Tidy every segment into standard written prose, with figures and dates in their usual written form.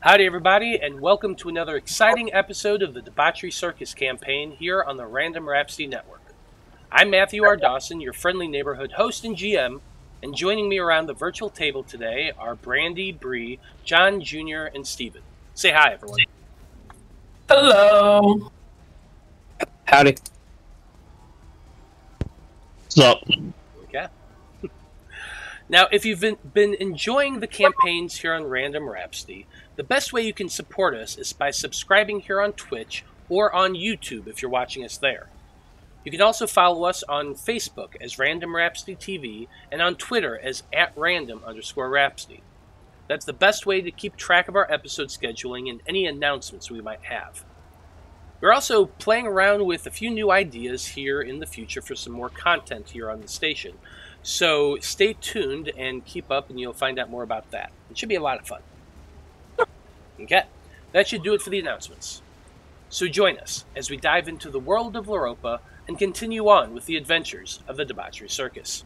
Howdy everybody, and welcome to another exciting episode of the Debauchery Circus campaign here on the Random Rhapsody Network. I'm Matthew R. Dawson, your friendly neighborhood host and GM, and joining me around the virtual table today are Brandie, Brie, John Jr., and Steven. Say hi, everyone. Hello. Howdy. What's up? Okay. Now, if you've been enjoying the campaigns here on Random Rhapsody, the best way you can support us is by subscribing here on Twitch or on YouTube if you're watching us there. You can also follow us on Facebook as Random Rhapsody TV and on Twitter as @random_Rhapsody. That's the best way to keep track of our episode scheduling and any announcements we might have. We're also playing around with a few new ideas here in the future for some more content here on the station. So stay tuned and keep up and you'll find out more about that. It should be a lot of fun. Okay, that should do it for the announcements. So join us as we dive into the world of Loroupa and continue on with the adventures of the Debauchery Circus.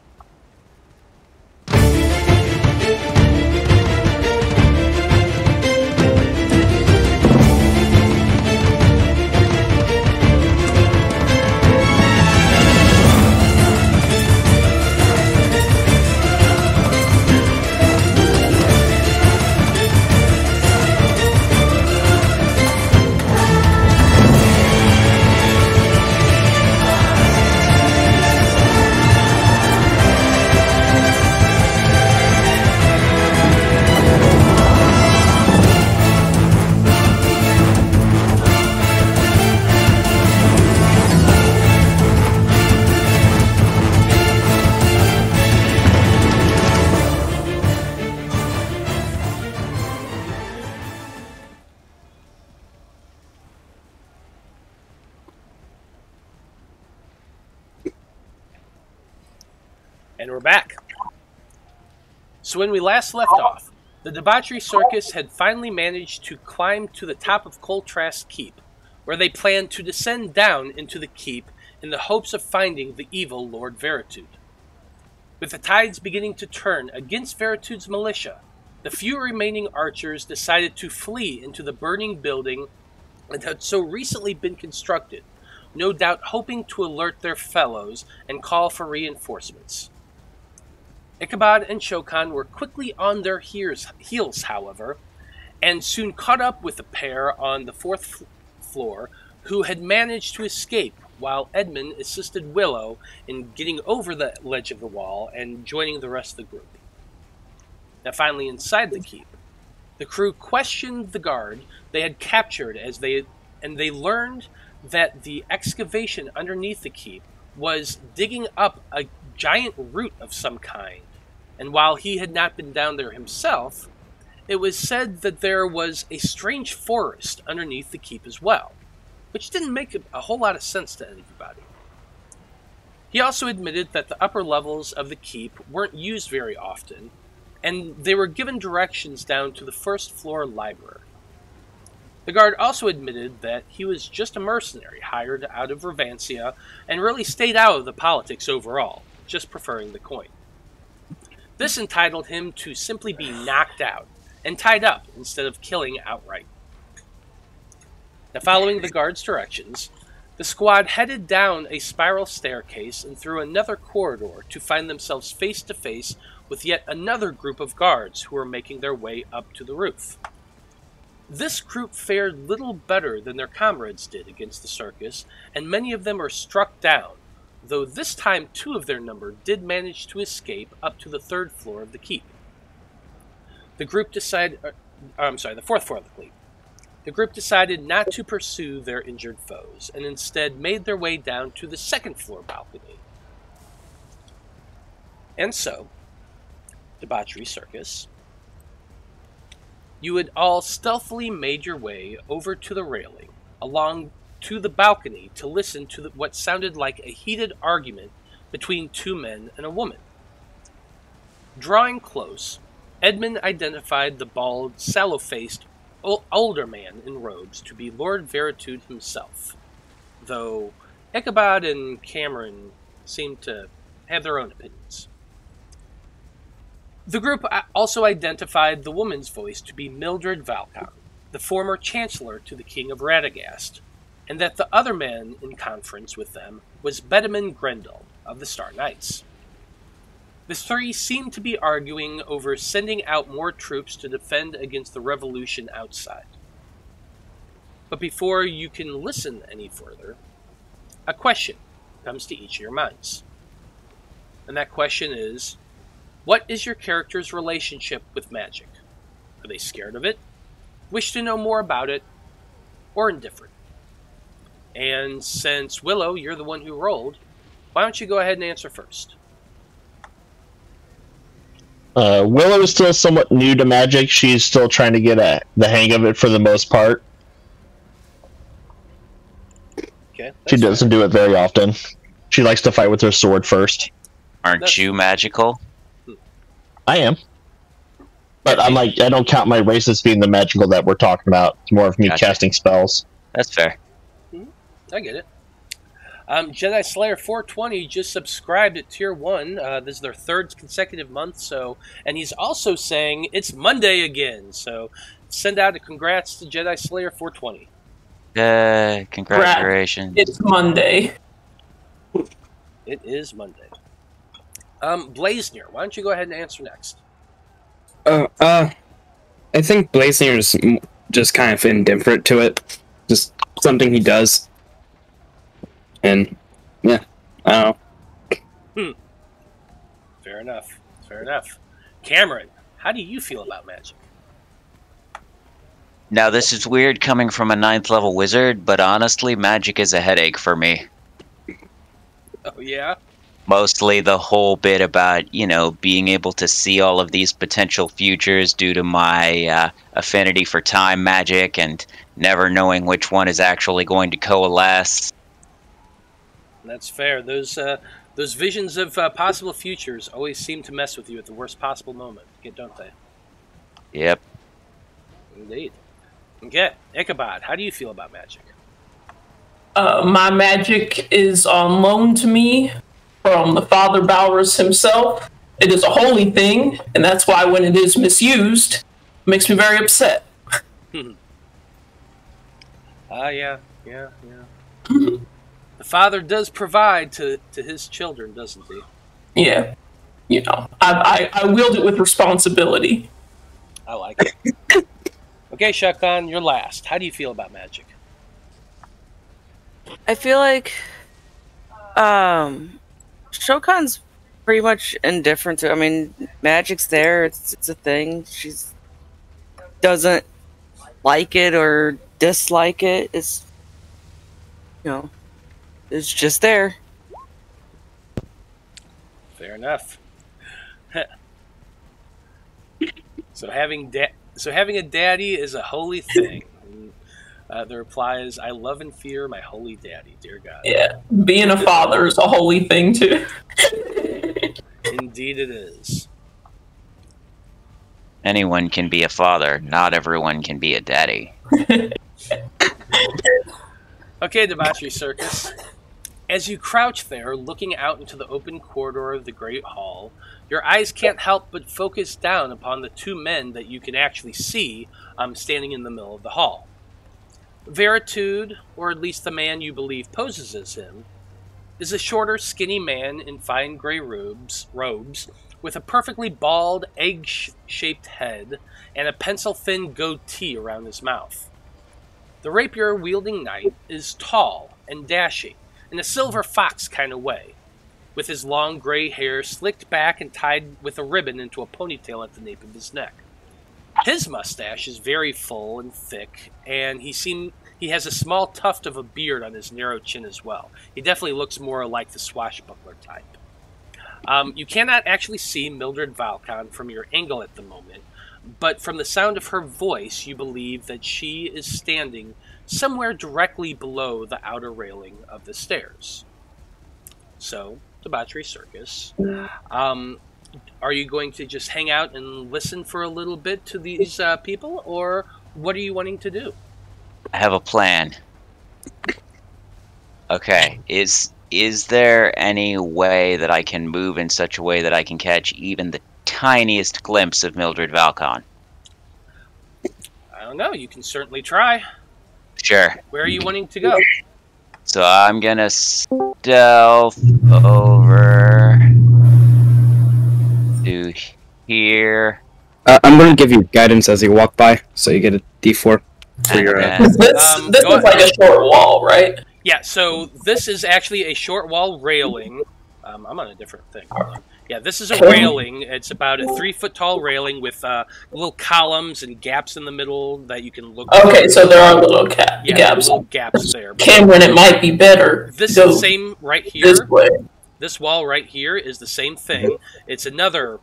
And we're back. So when we last left off, the Debauchery Circus had finally managed to climb to the top of Coltrast Keep, where they planned to descend down into the keep in the hopes of finding the evil Lord Veritude. With the tides beginning to turn against Veritude's militia, the few remaining archers decided to flee into the burning building that had so recently been constructed, no doubt hoping to alert their fellows and call for reinforcements. Ichabod and Shokan were quickly on their heels, however, and soon caught up with the pair on the fourth floor who had managed to escape while Edmund assisted Willow in getting over the ledge of the wall and joining the rest of the group. Now finally inside the keep, the crew questioned the guard they had captured and they learned that the excavation underneath the keep was digging up a giant root of some kind. And while he had not been down there himself, it was said that there was a strange forest underneath the keep as well, which didn't make a whole lot of sense to anybody. He also admitted that the upper levels of the keep weren't used very often, and they were given directions down to the first floor library. The guard also admitted that he was just a mercenary hired out of Revancia and really stayed out of the politics overall, just preferring the coin. This entitled him to simply be knocked out and tied up instead of killing outright. Now, following the guard's directions, the squad headed down a spiral staircase and through another corridor to find themselves face to face with yet another group of guards who were making their way up to the roof. This group fared little better than their comrades did against the circus, and many of them were struck down, though this time 2 of their number did manage to escape up to the 3rd floor of the keep. The fourth floor of the keep. The group decided not to pursue their injured foes, and instead made their way down to the 2nd floor balcony. And so, Debauchery Circus, you had all stealthily made your way over to the railing, along to the balcony to listen to what sounded like a heated argument between 2 men and a woman. Drawing close, Edmund identified the bald, sallow-faced, older man in robes to be Lord Veritude himself, though Ichabod and Cameron seemed to have their own opinions. The group also identified the woman's voice to be Mildred Valcon, the former chancellor to the king of Radagast, and that the other man in conference with them was Bedeman Grendel of the Star Knights. The three seemed to be arguing over sending out more troops to defend against the revolution outside. But before you can listen any further, a question comes to each of your minds. And that question is, what is your character's relationship with magic? Are they scared of it, wish to know more about it, or indifferent? And since, Willow, you're the one who rolled, why don't you go ahead and answer first? Willow is still somewhat new to magic. She's still trying to get the hang of it for the most part. Okay, she doesn't do it very often. She likes to fight with her sword first. Aren't you magical? I am. But I'm like, I don't count my race as being the magical that we're talking about. It's more of me casting spells. That's fair. I get it. Jedi Slayer 420 just subscribed at Tier 1. This is their third consecutive month, and he's also saying it's Monday again. So send out a congrats to Jedi Slayer 420. Congratulations. It's Monday. It is Monday. Blaznir, why don't you go ahead and answer next? I think Blaznir is just kind of indifferent to it. Just something he does. And, yeah, I don't know. Fair enough. Fair enough. Cameron, how do you feel about magic? Now, this is weird coming from a 9th level wizard, but honestly, magic is a headache for me. Oh, yeah? Mostly the whole bit about, you know, being able to see all of these potential futures due to my affinity for time magic and never knowing which one is actually going to coalesce. That's fair. Those visions of possible futures always seem to mess with you at the worst possible moment, don't they? Yep. Indeed. Okay, Ichabod, how do you feel about magic? My magic is on loan to me from the Father Bowers himself. It is a holy thing, and that's why when it is misused, it makes me very upset. Yeah. The Father does provide to his children, doesn't he? Yeah. You know, I wield it with responsibility. I like it. Okay, Shokan, you're last. How do you feel about magic? I feel like Shokan's pretty much indifferent to. I mean, magic's there; it's a thing. She doesn't like it or dislike it. It's, you know, it's just there. Fair enough. So having a daddy is a holy thing. The reply is, I love and fear my holy daddy, dear God. Yeah, being a father is a holy thing, too. Indeed it is. Anyone can be a father, not everyone can be a daddy. Okay, Debauchery Circus. As you crouch there, looking out into the open corridor of the Great Hall, your eyes can't help but focus down upon the two men that you can actually see standing in the middle of the hall. Veritude, or at least the man you believe poses as him, is a shorter, skinny man in fine gray robes with a perfectly bald, egg-shaped head and a pencil-thin goatee around his mouth. The rapier-wielding knight is tall and dashing, in a silver fox kind of way, with his long gray hair slicked back and tied with a ribbon into a ponytail at the nape of his neck. His mustache is very full and thick, and he has a small tuft of a beard on his narrow chin as well. He definitely looks more like the swashbuckler type. You cannot actually see Mildred Valcon from your angle at the moment, but from the sound of her voice, you believe that she is standing somewhere directly below the outer railing of the stairs. So, Debauchery Circus. Are you going to just hang out and listen for a little bit to these people, or what are you wanting to do? I have a plan. Okay, is there any way that I can move in such a way that I can catch even the tiniest glimpse of Mildred Valcon? don't know. You can certainly try. Sure. Where are you wanting to go? So I'm gonna stealth over to here. I'm going to give you guidance as you walk by, so you get a D4 for your. This is like a short wall, right? Yeah. So this is actually a short wall railing. I'm on a different thing. Hold on. Yeah, this is a railing. It's about a 3-foot tall railing with little columns and gaps in the middle that you can look. Okay, so there are little gaps. Little gaps there. Cameron, it might be better. This is the same right here. This way. This wall right here is the same thing. It's another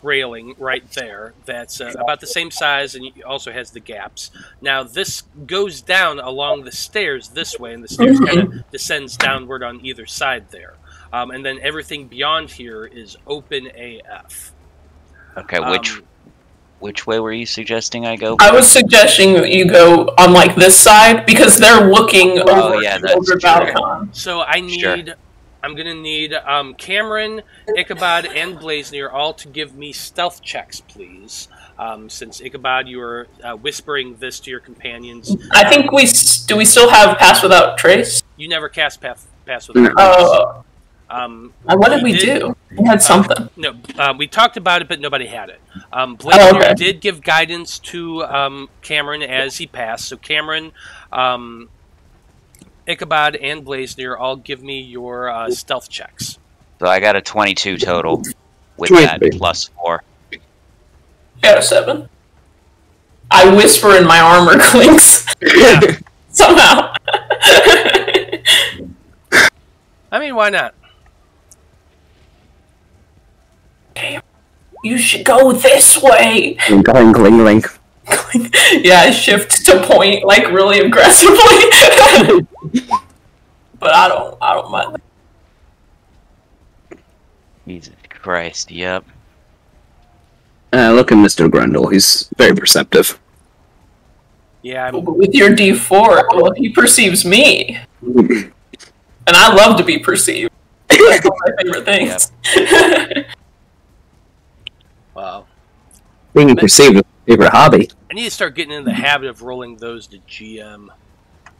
railing right there that's about the same size and also has the gaps. Now this goes down along the stairs this way, and the stairs kind of descends downward on either side there. And then everything beyond here is open AF. Okay, which way were you suggesting I go? I was suggesting you go on like this side because they're looking over the balcony. So I need, I'm gonna need Cameron, Ichabod, and Blaznir all to give me stealth checks, please. Since Ichabod, you were whispering this to your companions. I think we still have Pass Without Trace. You never cast Pass Without Trace. What did we do? We had something. No, we talked about it, but nobody had it. Blaznir did give guidance to Cameron as he passed. So Cameron, Ichabod, and Blaznir all give me your stealth checks. So I got a 22 total with that plus 4. Got a 7. I whisper and my armor clinks. Somehow. I mean, why not? You should go this way. Going cling. Yeah, shift to point like really aggressively. But I don't mind. Jesus Christ, yep. Look at Mr. Grundle. He's very perceptive. Yeah, with your D4, well, he perceives me. And I love to be perceived. That's one of my favorite things. Yep. Wow. Being perceived is my favorite hobby. I need to start getting in the habit of rolling those to GM.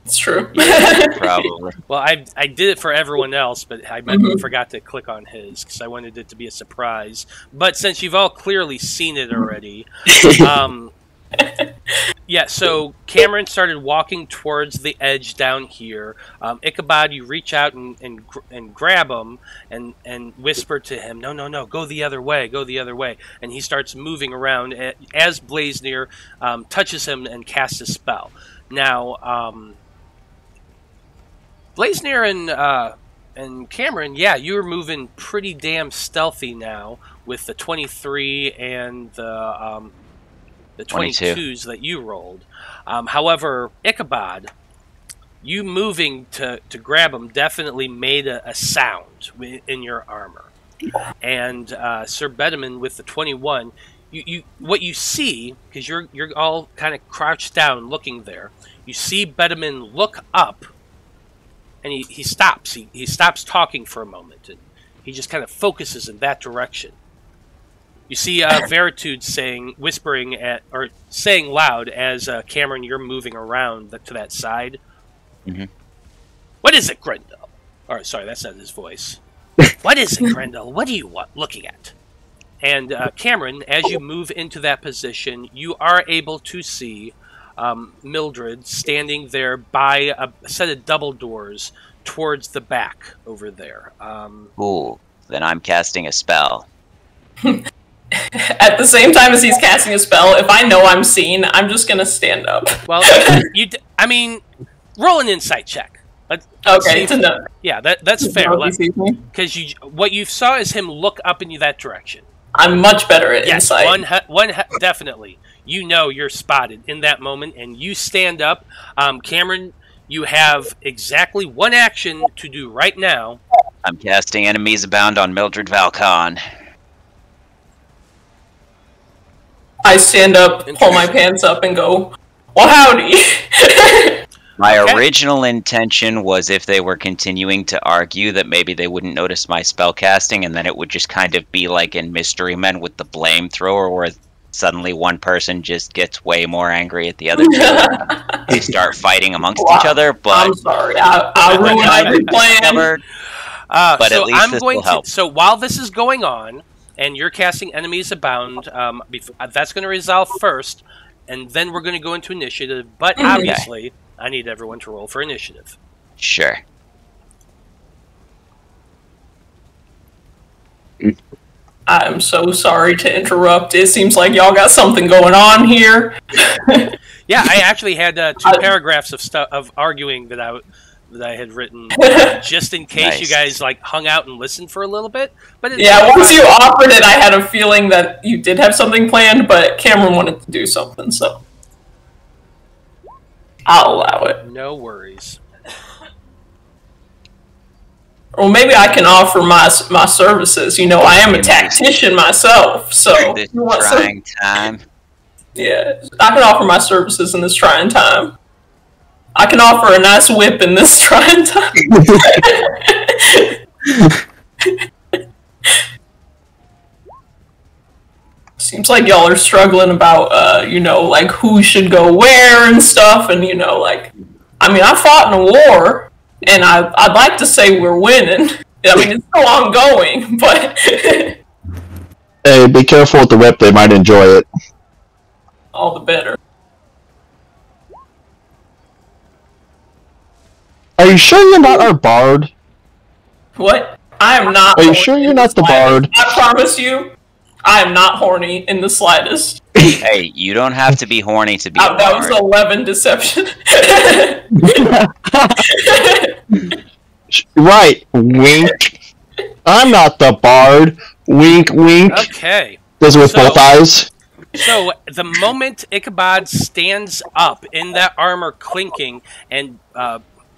It's true. Yeah, probably. Well, I did it for everyone else, but I forgot to click on his because I wanted it to be a surprise. But since you've all clearly seen it already, yeah, so Cameron started walking towards the edge down here. Ichabod, you reach out and grab him and whisper to him, no, go the other way, go the other way. And he starts moving around as Blaznir touches him and casts a spell. Now, Blaznir and Cameron, yeah, you were moving pretty damn stealthy now with the 23 and the 22s that you rolled. However, Ichabod, you moving to grab him definitely made a sound in your armor. And Sir Bedeman with the 21, what you see, because you're all kind of crouched down looking there, you see Bedeman look up, and he stops. He stops talking for a moment, and he just kind of focuses in that direction. You see Veritude whispering or saying loud as Cameron, you're moving around to that side. Mm-hmm. What is it, Grendel? Or sorry, that's not his voice. What is it, Grendel? What are you looking at? And Cameron, as you move into that position, you are able to see Mildred standing there by a set of double doors towards the back over there. Ooh, then I'm casting a spell. At the same time as he's casting a spell, if I know I'm seen, I'm just gonna stand up. Well, I mean, roll an insight check. Okay, to know. Yeah, that's fair. Because what you saw is him look up in that direction. I'm much better at insight. Definitely. You know you're spotted in that moment, and you stand up. Cameron, you have exactly one action to do right now. I'm casting Enemies Abound on Mildred Valcon. I stand up, pull my pants up, and go, well, howdy. My original intention was if they were continuing to argue that maybe they wouldn't notice my spell casting, and then it would just kind of be like in Mystery Men with the blame thrower, where suddenly one person just gets way more angry at the other two. They start fighting amongst each other, but I'm sorry, I ruined every plan. But so at least I'm this going will help. So while this is going on, and you're casting Enemies Abound, that's going to resolve first, and then we're going to go into initiative. But obviously, I need everyone to roll for initiative. Sure. I'm so sorry to interrupt. It seems like y'all got something going on here. Yeah, I actually had 2 paragraphs of arguing that I had written just in case you guys like hung out and listened for a little bit. But once you offered it, I had a feeling that you did have something planned, but Cameron wanted to do something, so I'll allow it. No worries. Or maybe I can offer my services. You know, I am a tactician myself, so This trying time. Yeah, I can offer my services in this trying time. I can offer a nice whip in this trying time. Seems like y'all are struggling about, you know, like who should go where and stuff, and you know, like, I mean, I fought in a war, and I'd like to say we're winning. I mean, it's still ongoing, but Hey, be careful with the whip; they might enjoy it. all the better. Are you sure you're not our bard? What? I am not. Are you sure you're not the bard? I promise you, I am not horny in the slightest. Hey, you don't have to be horny to be a That was bard. 11 deception. Right, wink. I'm not the bard. Wink, wink. Okay. Does it with both eyes? So the moment Ichabod stands up in that armor clinking, and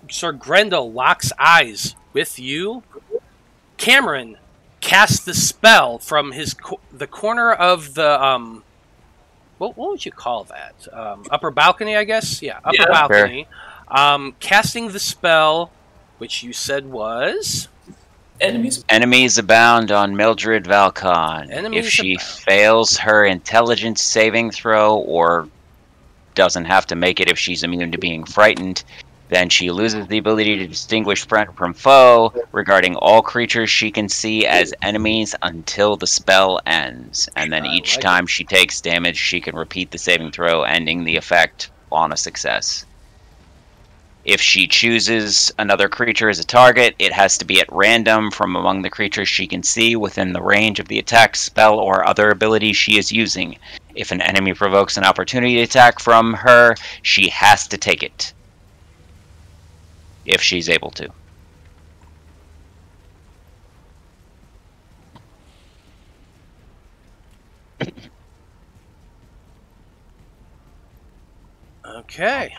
Sir Grendel locks eyes with you, Cameron casts the spell from the corner of the what would you call that? Upper balcony, I guess. Yeah, upper balcony. Sure. Casting the spell, which you said was Enemies abound on Mildred Valcon. If she fails her intelligence saving throw, or doesn't have to make it if she's immune to being frightened, then she loses the ability to distinguish friend from foe regarding all creatures she can see as enemies until the spell ends. And then each time she takes damage, she can repeat the saving throw, ending the effect on a success. If she chooses another creature as a target, it has to be at random from among the creatures she can see within the range of the attack, spell, or other ability she is using. If an enemy provokes an opportunity attack from her, she has to take it. If she's able to. okay.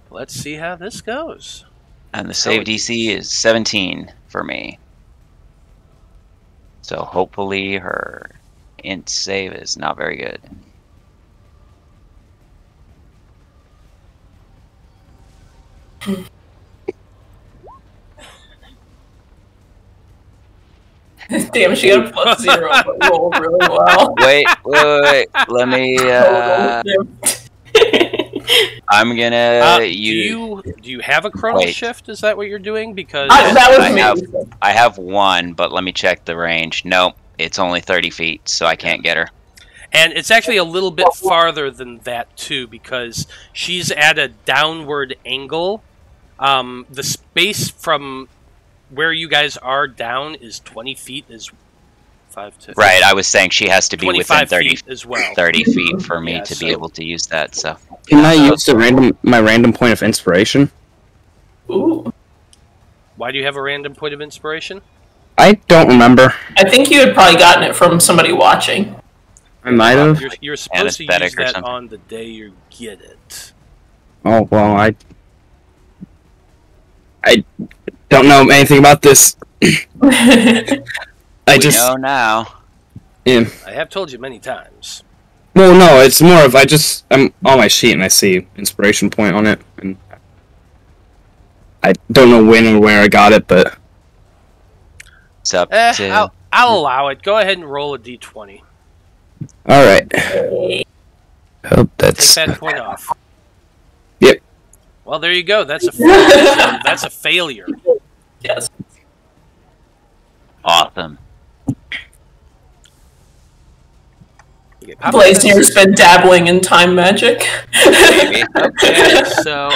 Let's see how this goes. And the save DC is 17 for me. So hopefully her int save is not very good. Damn, she got a +0, but rolled really well. Wait. Let me. I'm gonna. Do you have a chrono shift? Is that what you're doing? Because that was me. I have one, but let me check the range. Nope, it's only 30 feet, so I can't get her. And it's actually a little bit farther than that too, because she's at a downward angle. The space from where you guys are down is 20 feet. Is 5 to right. I was saying she has to be within 30 feet as well. 30 feet for me to be able to use that. So can I use my random point of inspiration? Ooh. Why do you have a random point of inspiration? I don't remember. I think you had probably gotten it from somebody watching. I might have. You're supposed to use that on the day you get it. Oh well, I don't know anything about this. I just know now. Yeah. I have told you many times. Well, no, it's more of I'm on my sheet and I see inspiration point on it, and I don't know when or where I got it, but it's up to... I'll allow it. Go ahead and roll a d20. All right. Hope Take that's. that point off. Yep. Well, there you go. That's a failure. So that's a failure. Yes. Awesome. Okay, Blaznir's been dabbling in time magic. Maybe. Okay, so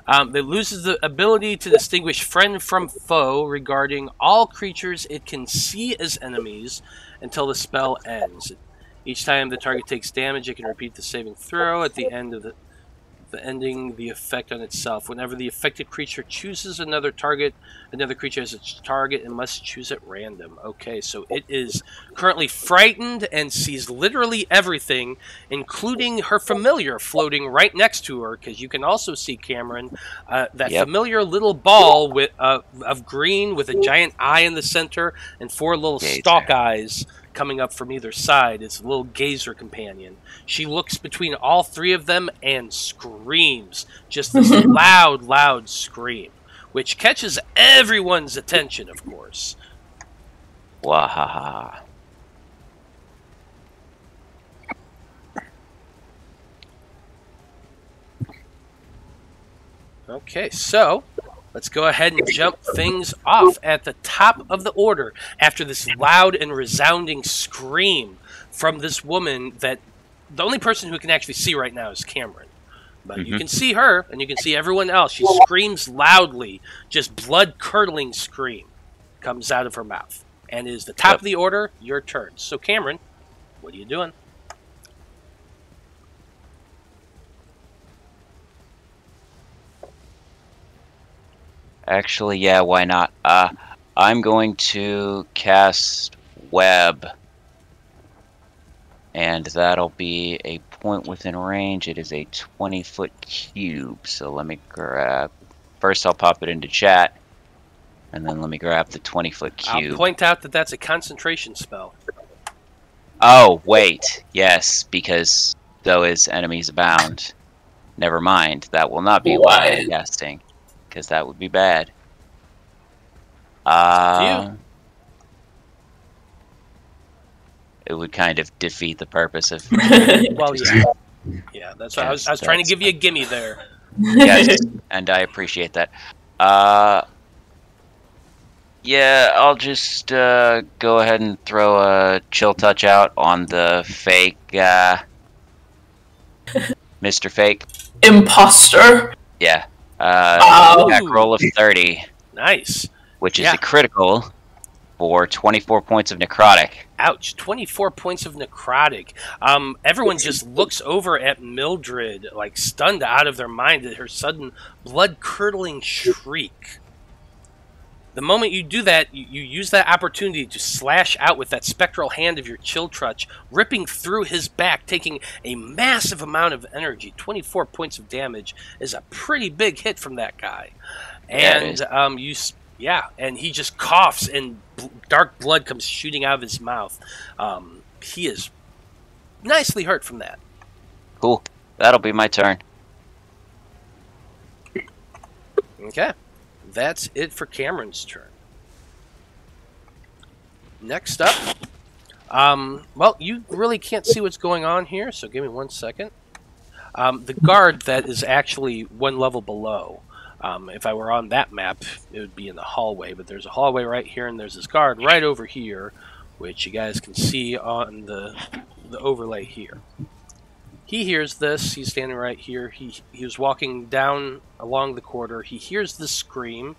it loses the ability to distinguish friend from foe regarding all creatures it can see as enemies until the spell ends. Each time the target takes damage, it can repeat the saving throw at the end of the ending the effect on itself. Whenever the affected creature chooses another target, another creature has its target and must choose at random. Okay, so it is currently frightened and sees literally everything, including her familiar floating right next to her, because you can also see, Cameron, that familiar little ball with of green with a giant eye in the center and 4 little stalk eyes coming up from either side. It's a little gazer companion. She looks between all 3 of them and screams. Just this loud, loud scream, which catches everyone's attention, of course. Wahaha. Okay, so let's go ahead and jump things off at the top of the order after this loud and resounding scream from this woman that the only person who can actually see right now is Cameron. But you can see her, and you can see everyone else. She screams loudly, just blood-curdling scream comes out of her mouth. And it is the top of the order, your turn. So, Cameron, what are you doing? Actually, yeah, why not? I'm going to cast Web. And that'll be a point within range. It is a 20-foot cube. So let me grab... First, I'll pop it into chat. And then let me grab the 20-foot cube. I'll point out that that's a concentration spell. Oh, wait. Yes, because so is enemies abound. Never mind. That will not be what I'm casting. Because that would be bad. It would kind of defeat the purpose of... Well, yeah. Yeah, that's why I was trying to give you a gimme there. Yes, and I appreciate that. Yeah, I'll just go ahead and throw a chill touch out on the fake, Mr. Fake. Imposter. Yeah. Back roll of 30. Nice. Which is a critical for 24 points of necrotic. Ouch, 24 points of necrotic. Everyone just looks over at Mildred, like stunned out of their mind at her sudden blood-curdling shriek. The moment you do that, you use that opportunity to slash out with that spectral hand of your chill touch, ripping through his back, taking a massive amount of energy. 24 points of damage is a pretty big hit from that guy. And and he just coughs and dark blood comes shooting out of his mouth. He is nicely hurt from that. Cool. That'll be my turn. Okay. That's it for Cameron's turn. Next up, well, you really can't see what's going on here, so give me 1 second. The guard that is actually 1 level below. If I were on that map, it would be in the hallway, but there's a hallway right here, and there's this guard right over here, which you guys can see on the overlay here. He hears this. He's standing right here. He was walking down along the corridor. He hears the scream,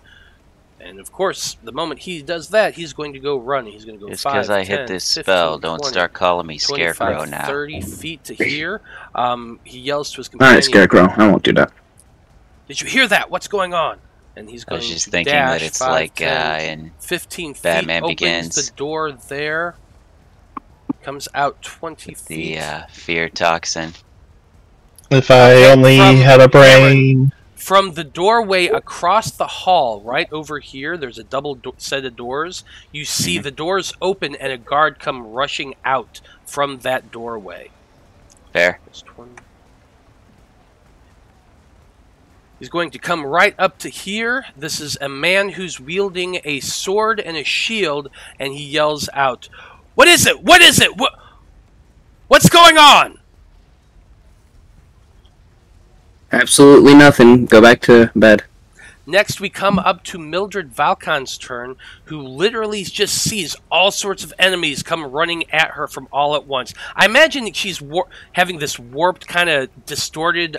and of course, the moment he does that, he's going to go run. He's going to go Just 5, because I 10, hit this 15, spell, don't 20, start calling me Scarecrow now. 30 feet to here. He yells to his companion. Alright, Scarecrow. I won't do that. Did you hear that? What's going on? And he's going I was just to thinking dash that it's 5, like 10, in 15 feet, Batman opens Begins. the door there, comes out 20 feet. The fear toxin. If I only had a brain. From the doorway across the hall, right over here, there's a double set of doors. You see the doors open and a guard come rushing out from that doorway. Fair. He's going to come right up to here. This is a man who's wielding a sword and a shield, and he yells out, "What is it? What is it? What?" What's going on? Absolutely nothing. Go back to bed. Next, we come up to Mildred Valkon's turn, who literally just sees all sorts of enemies come running at her from all at once. I imagine that she's having this warped, kind of distorted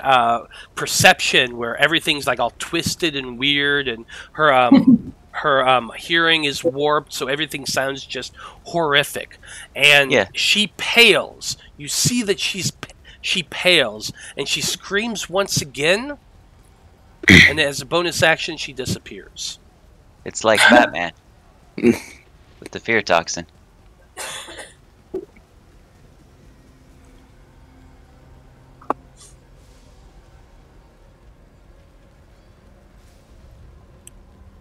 perception where everything's like all twisted and weird, and her hearing is warped, so everything sounds just horrific. And she pales. You see that she pales, and she screams once again. And as a bonus action, she disappears. It's like Batman with the fear toxin.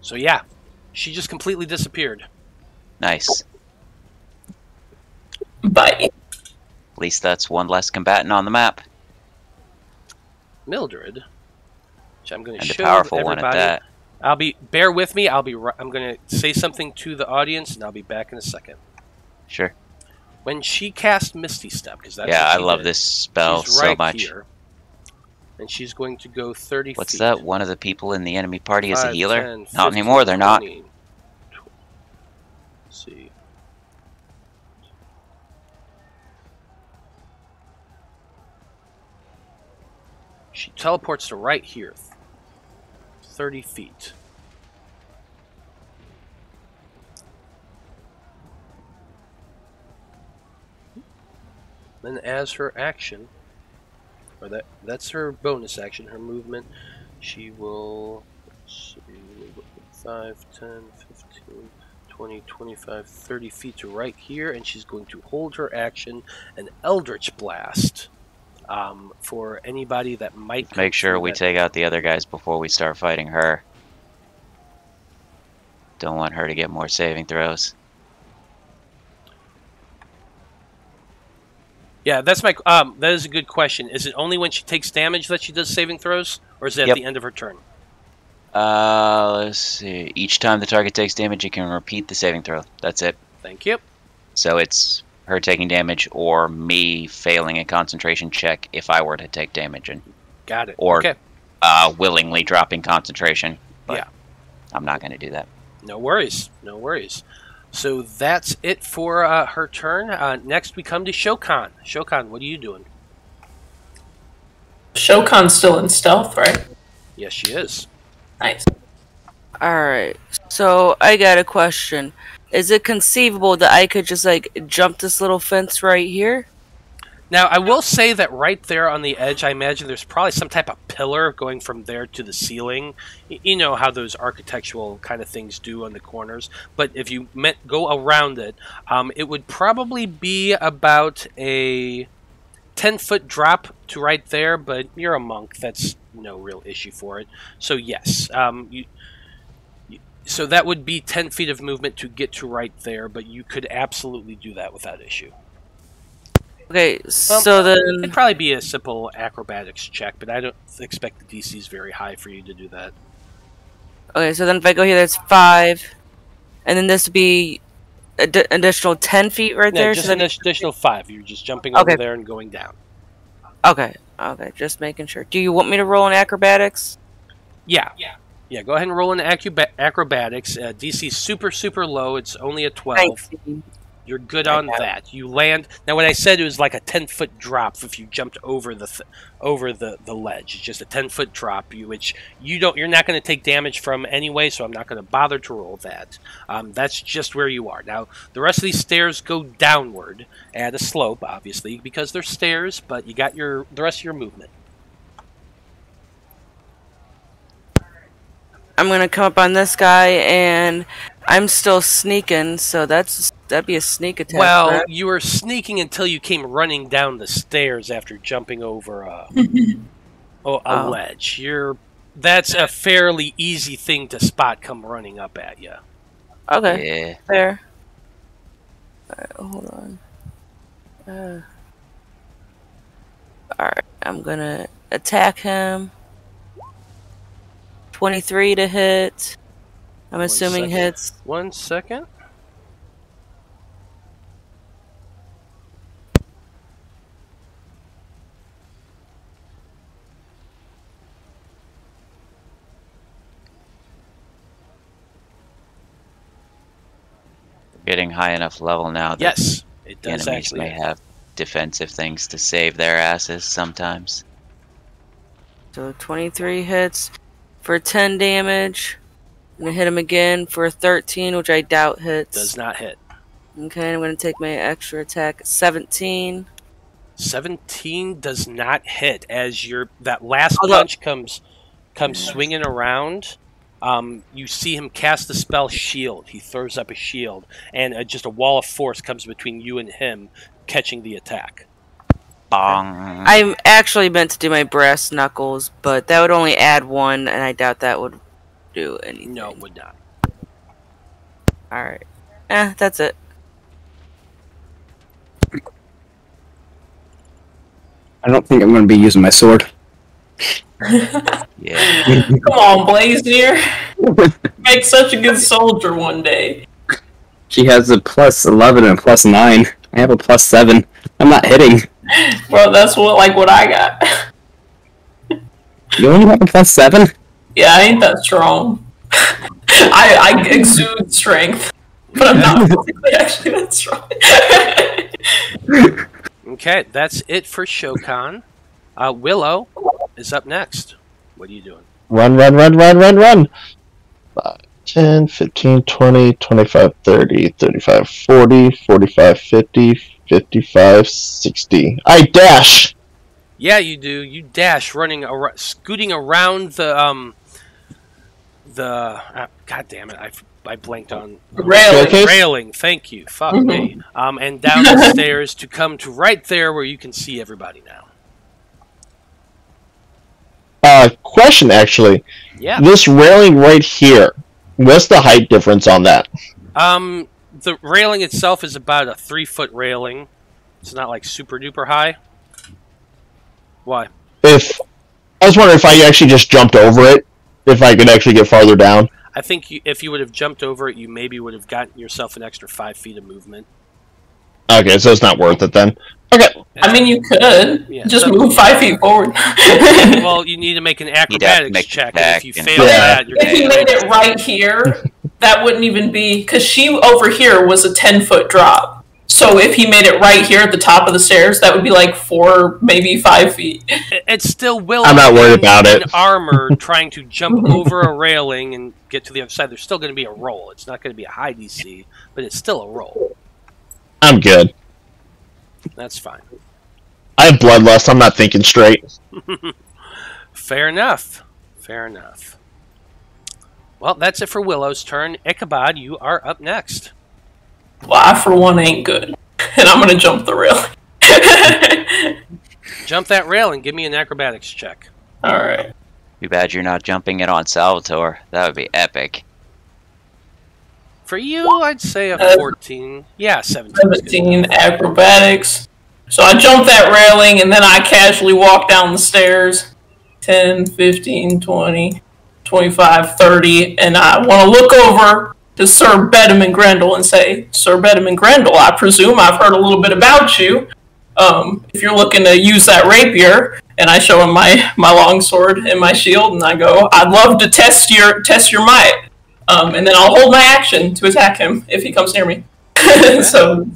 So yeah, she just completely disappeared. Nice. Bye. At least that's one less combatant on the map. Mildred, which I'm going to And show a powerful everybody. one at that. Bear with me. I'm going to say something to the audience, and I'll be back in a second. Sure. When she cast Misty Step, because that's I what she love did, this spell she's so right much. here, and she's going to go 30 What's feet. that? One of the people in the enemy party is a 5, healer? 10, Not 15, anymore, they're not. 20. Let's see. She teleports to right here. 30 feet. Then as her action, or that's her bonus action, her movement, she will, let's see, 5, 10, 15, 20, 25, 30 feet to right here, and she's going to hold her action, an Eldritch Blast, for anybody that might... Make sure we take out the other guys before we start fighting her. Don't want her to get more saving throws. Yeah, that's my. That is a good question. Is it only when she takes damage that she does saving throws, or is it at the end of her turn? Let's see. Each time the target takes damage, you can repeat the saving throw. That's it. Thank you. So it's her taking damage, or me failing a concentration check if I were to take damage, and got it. Or okay. Willingly dropping concentration. But yeah, I'm not going to do that. No worries. No worries. So that's it for her turn. Next, we come to Shokan. Shokan, what are you doing? Shokan's still in stealth, right? Yes, she is. Nice. Alright, so I got a question. Is it conceivable that I could just, like, jump this little fence right here? Now, I will say that right there on the edge, I imagine there's probably some type of pillar going from there to the ceiling. You know how those architectural kind of things do on the corners. But if you go around it, it would probably be about a 10-foot drop to right there, but you're a monk. That's no real issue for it. So, yes. So that would be 10 feet of movement to get to right there, but you could absolutely do that without issue. Okay, so then... It'd probably be a simple acrobatics check, but I don't expect the DC is very high for you to do that. Okay, so then if I go here, that's 5. And then this would be additional 10 feet right there? Just so an additional 5. You're just jumping over there and going down. Okay, just making sure. Do you want me to roll in acrobatics? Yeah, go ahead and roll in acrobatics. DC's super, super low. It's only a 12. 19. You're good on that. You land. Now, when I said it was like a 10-foot drop, if you jumped over the ledge, it's just a 10-foot drop, which you're not going to take damage from anyway. So I'm not going to bother to roll that. That's just where you are. Now, the rest of these stairs go downward at a slope, obviously, because they're stairs. But you got the rest of your movement. I'm gonna come up on this guy, and I'm still sneaking, so that'd be a sneak attack. Well, correct? you were sneaking until you came running down the stairs after jumping over a ledge. That's a fairly easy thing to spot come running up at you. Okay, yeah. fair. Alright, hold on. Alright, I'm gonna attack him. 23 to hit. I'm assuming hits. 1 second. Getting high enough level now that Yes, it does enemies actually. may have defensive things to save their asses sometimes. So 23 hits for 10 damage. I'm gonna hit him again for 13, which I doubt hits. Does not hit. Okay, I'm gonna take my extra attack. 17. 17 does not hit as that last Hold up. punch comes swinging around. You see him cast the spell Shield. He throws up a shield, and just a wall of force comes between you and him, catching the attack. Bong. I actually meant to do my brass knuckles, but that would only add 1, and I doubt that would do anything. No, it would not. Alright. That's it. I don't think I'm going to be using my sword. Yeah. Come on, Blaznir. Make such a good soldier one day. She has a plus 11 and a plus 9. I have a plus 7. I'm not hitting. Bro, that's what I got. You only have a plus 7? Yeah, I ain't that strong. I exude strength, but I'm not physically actually that strong. Okay, that's it for Shokan. Willow is up next. What are you doing? Run, run, run, run, run, run! 10, 15, 20, 25, 30, 35, 40, 45, 50, 55, 60. I dash! Yeah, you do. You dash, scooting around the God damn it! I blanked on Staircase? railing. Thank you. Fuck me. And down the stairs to come to right there where you can see everybody now. Question actually. Yeah. This railing right here, what's the height difference on that? The railing itself is about a 3-foot railing. It's not like super duper high. Why? I was wondering if I actually just jumped over it, if I could actually get farther down. I think if you would have jumped over it, you maybe would have gotten yourself an extra 5 feet of movement. Okay, so it's not worth it then. Okay. I mean, you could just move 5 feet forward. Well, you need to make an acrobatics check, and if you fail Yeah. that, you're If he made it right here, that wouldn't even be, because she over here was a 10-foot drop. So if he made it right here at the top of the stairs, that would be like 4, maybe 5 feet. It's still Willow. I'm not worried about in it. armor trying to jump over a railing and get to the other side. There's still going to be a roll. It's not going to be a high DC, but it's still a roll. I'm good. That's fine. I have bloodlust. I'm not thinking straight. Fair enough. Fair enough. Well, that's it for Willow's turn. Ichabod, you are up next. Well, I, for one, ain't good. And I'm going to jump the rail. Jump that rail and give me an acrobatics check. Alright. Too bad you're not jumping it on Salvatore. That would be epic. For you, I'd say a 14. Yeah, 17. 17 acrobatics. So I jump that railing, and then I casually walk down the stairs. 10, 15, 20, 25, 30. And I want to look over to Sir Bedham and Grendel and say, Sir Bedham and Grendel, I presume I've heard a little bit about you. If you're looking to use that rapier, and I show him my longsword and my shield, and I go, I'd love to test your might. And then I'll hold my action to attack him if he comes near me. So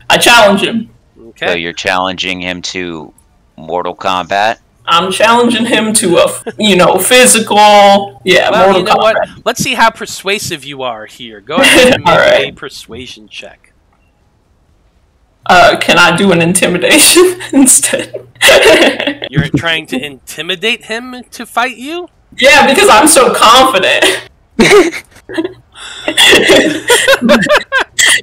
I challenge him. Okay. So you're challenging him to Mortal Kombat? I'm challenging him to a, physical, Well, Mortal you know Kombat. what? Let's see how persuasive you are here. Go ahead and make Alright. a persuasion check. Can I do an intimidation instead? You're trying to intimidate him to fight you? Yeah, because I'm so confident.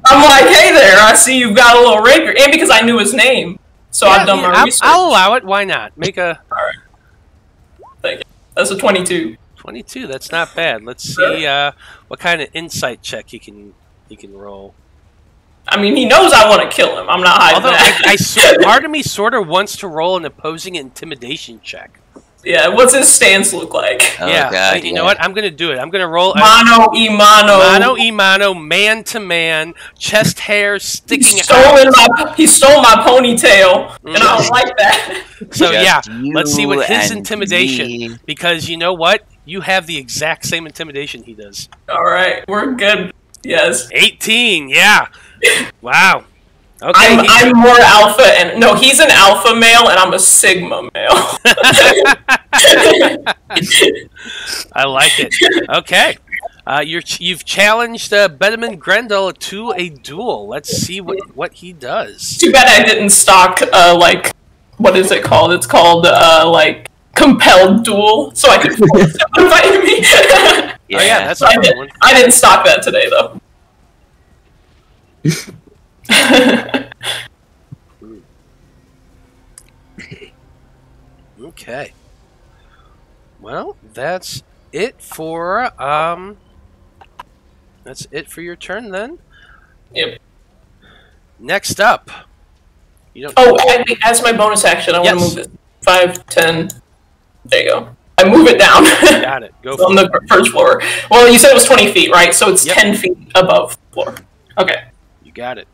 I'm like, hey there, I see you've got a little rapier. And because I knew his name. So I've done my research. I'll allow it. Why not? Make a... Alright. Thank you. That's a 22. 22. That's not bad. Let's see what kind of insight check he can roll. I mean, he knows I want to kill him. I'm not hiding Although that. part of me sort of wants to roll an opposing intimidation check. Yeah, what's his stance look like? Oh, yeah, God, you know what? I'm going to do it. I'm going to roll Mano y mano. mano, man to man, chest hair sticking He out. stole my ponytail, and I don't like that. So Just yeah, let's see what his you and intimidation. me. Because you know what? You have the exact same intimidation he does. All right, we're good. Yes. 18, yeah. Wow. Okay. I'm more alpha, and no, he's an alpha male, and I'm a sigma male. I like it. Okay. You've challenged Bedeman Grendel to a duel. Let's see what he does. Too bad I didn't stock like, what is it called? It's called like compelled duel, so I could force him to fight me. Yeah. Oh yeah, that's so a fun one. I didn't stock that today though. Okay. Well, that's it for your turn then. Yep. Next up. As my bonus action, I want to Yes. move it 5, 10. There you go. I move it down. Got it. Go for on it. the first floor. Well, you said it was 20 feet, right? So it's Yep. 10 feet above the floor. Okay. You got it.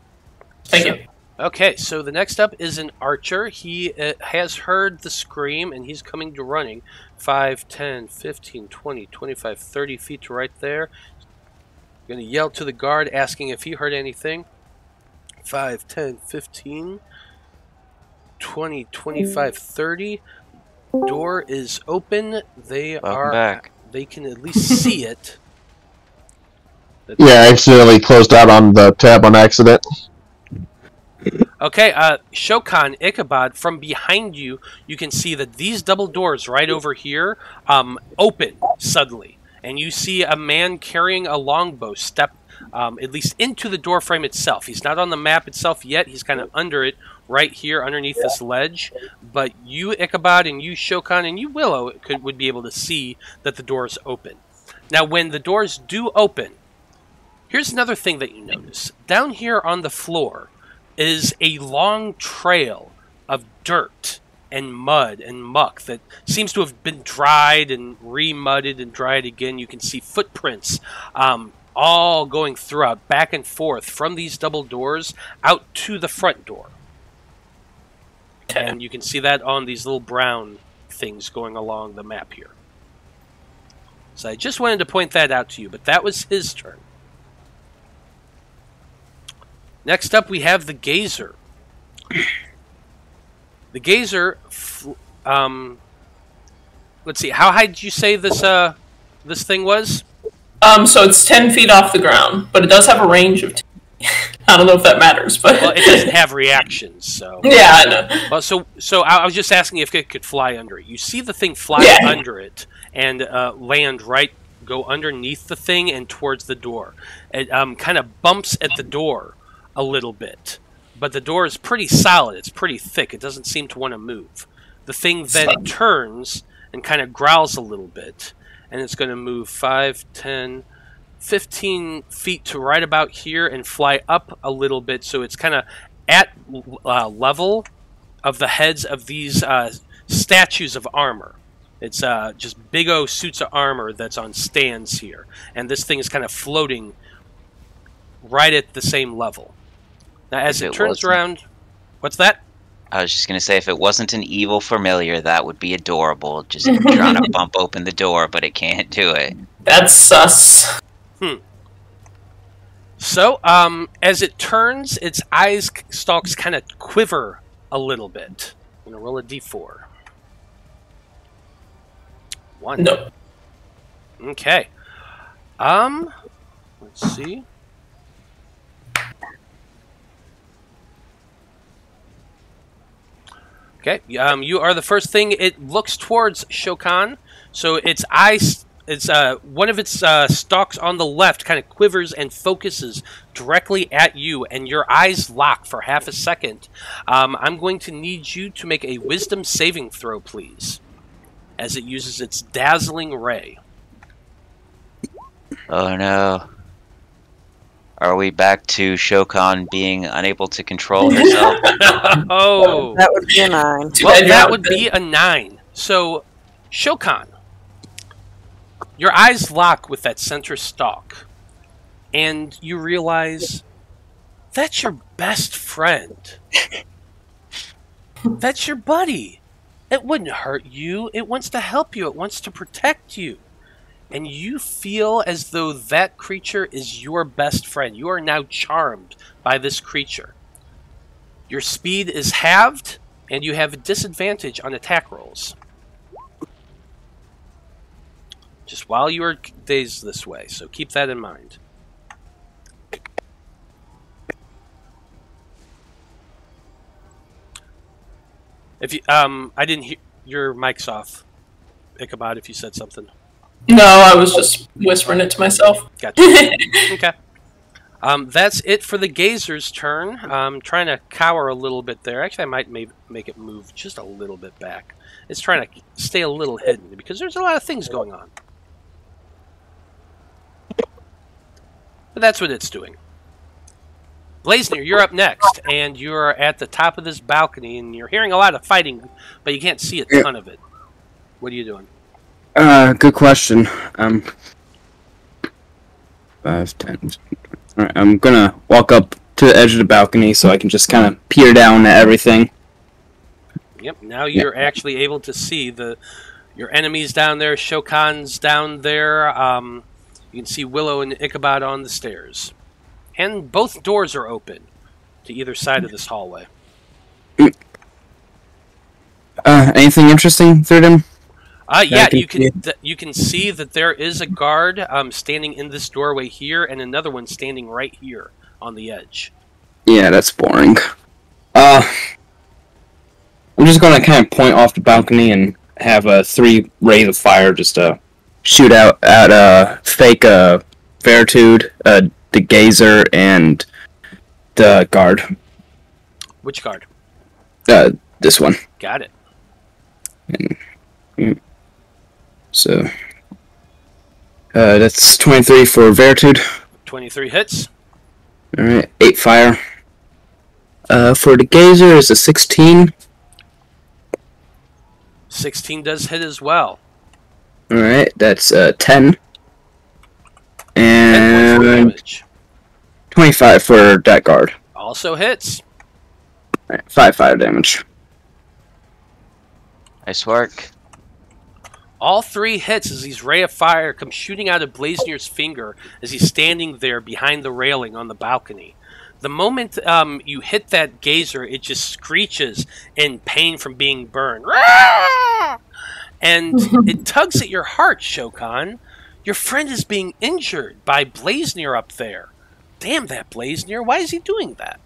Thank you. Okay, so the next up is an archer. He has heard the scream, and he's coming to running 5, 10, 15, 20, 25, 30 feet to right there. Going to yell to the guard, asking if he heard anything. 5, 10, 15, 20, 25, 30. Door is open. Welcome back. They can at least see it. Yeah, I accidentally closed out on the tab on accident. Okay, Shokan, Ichabod, from behind you, you can see that these double doors right over here open suddenly. And you see a man carrying a longbow step at least into the door frame itself. He's not on the map itself yet. He's kind of under it right here underneath this ledge. But you, Ichabod, and you, Shokan, and you, Willow, would be able to see that the doors open. Now, when the doors do open, here's another thing that you notice. Down here on the floor is a long trail of dirt and mud and muck that seems to have been dried and re-mudded and dried again. You can see footprints all going throughout, back and forth, from these double doors out to the front door. And you can see that on these little brown things going along the map here. So I just wanted to point that out to you, but that was his turn. Next up, we have the Gazer. The Gazer, let's see, how high did you say this this thing was? So it's 10 feet off the ground, but it does have a range of 10. I don't know if that matters, but Well, it doesn't have reactions, so... Yeah, I know. Well, so I was just asking if it could fly under it. You see the thing fly under it and land go underneath the thing and towards the door. It kind of bumps at the door a little bit, but the door is pretty solid. It's pretty thick. It doesn't seem to want to move. The thing then turns and kind of growls a little bit, and it's going to move 5, 10, 15 feet to right about here and fly up a little bit, so it's kind of at level of the heads of these statues of armor. It's just big O suits of armor that's on stands here, and this thing is kind of floating right at the same level. Now, as it turns around... What's that? I was just going to say, if it wasn't an evil familiar, that would be adorable. Just trying to bump open the door, but it can't do it. That's sus. So, as it turns, its eyes stalks kind of quiver a little bit. I'm going to roll a d4. 1. No. Okay. Let's see. Okay, you are the first thing. It looks towards Shokan, so its eyes, one of its stalks on the left kind of quivers and focuses directly at you, and your eyes lock for half a second. I'm going to need you to make a wisdom saving throw, please, as it uses its dazzling ray. Oh no. Are we back to Shokan being unable to control herself? Oh, That would be a 9. well, that would be a 9. So, Shokan, your eyes lock with that center stalk, and you realize that's your best friend. That's your buddy. It wouldn't hurt you. It wants to help you. It wants to protect you. and you feel as though that creature is your best friend. You are now charmed by this creature. Your speed is halved, and you have a disadvantage on attack rolls. Just while you are dazed this way, so keep that in mind. If you, I didn't hear your mic's off, Ichabod. If you said something. No, I was just whispering it to myself. Gotcha. Okay. That's it for the Gazer's turn. Trying to cower a little bit there. Actually, I might make it move just a little bit back. It's trying to stay a little hidden because there's a lot of things going on. But that's what it's doing. Blaznir, you're up next, and you're at the top of this balcony, and you're hearing a lot of fighting, but you can't see a ton of it. What are you doing? Good question. 5, 10. Alright, I'm gonna walk up to the edge of the balcony so I can just kind of peer down at everything. Yep, now you're actually able to see your enemies down there, Shokan's down there. You can see Willow and Ichabod on the stairs. And both doors are open to either side of this hallway. Anything interesting through them? Yeah, you can see that there is a guard standing in this doorway here, and another one standing right here on the edge. Yeah, that's boring. I'm just gonna kind of point off the balcony and have 3 rays of fire just shoot out at fake Veritude, the Gazer, and the guard. Which guard? This one. Got it. And, so, that's 23 for Veritude. 23 hits. Alright, 8 fire. For the Gazer is a 16. 16 does hit as well. Alright, that's 10. 10 points of And damage. 25 for that guard. Also hits. Alright, 5 fire damage. Nice work. All 3 hits as these ray of fire come shooting out of Blaznir's finger as he's standing there behind the railing on the balcony. The moment you hit that Gazer, it just screeches in pain from being burned. And it tugs at your heart, Shokan. Your friend is being injured by Blaznir up there. Damn that Blaznir, why is he doing that?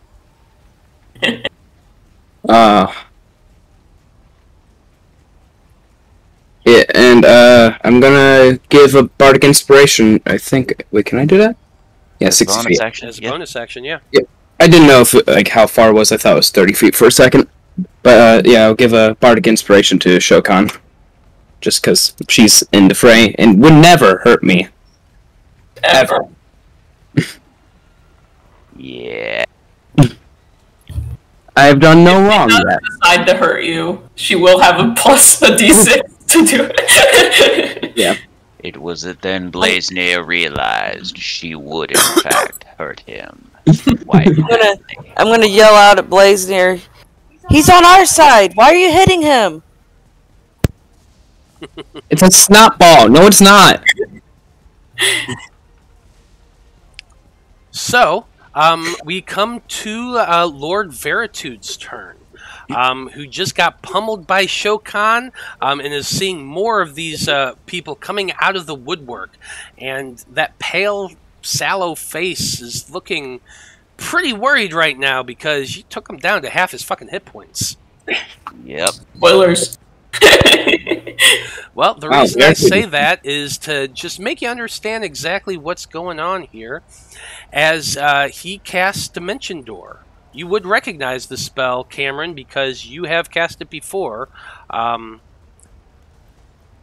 Yeah, and I'm gonna give a bardic inspiration. I think. Wait, can I do that? Yeah, 60 feet. As a bonus action, yeah. Yeah, I didn't know if how far it was. I thought it was 30 feet for a second. But yeah, I'll give a bardic inspiration to Shokan, just because she's in the fray and would never hurt me. Ever. Yeah. I have done no wrong yet. Decide to hurt you, she will have a plus a d6 to do it. Yeah. It was then Blaznir realized she would in fact hurt him. Why? I'm gonna yell out at Blaznir. He's on our side. Why are you hitting him? It's a snot ball. No, it's not. So, we come to Lord Veritude's turn, who just got pummeled by Shokan and is seeing more of these people coming out of the woodwork. And that pale, sallow face is looking pretty worried right now because you took him down to half his fucking hit points. Yep. Spoilers. Well, the reason I say that is to just make you understand exactly what's going on here. As he casts Dimension Door. You would recognize the spell, Cameron, because you have cast it before.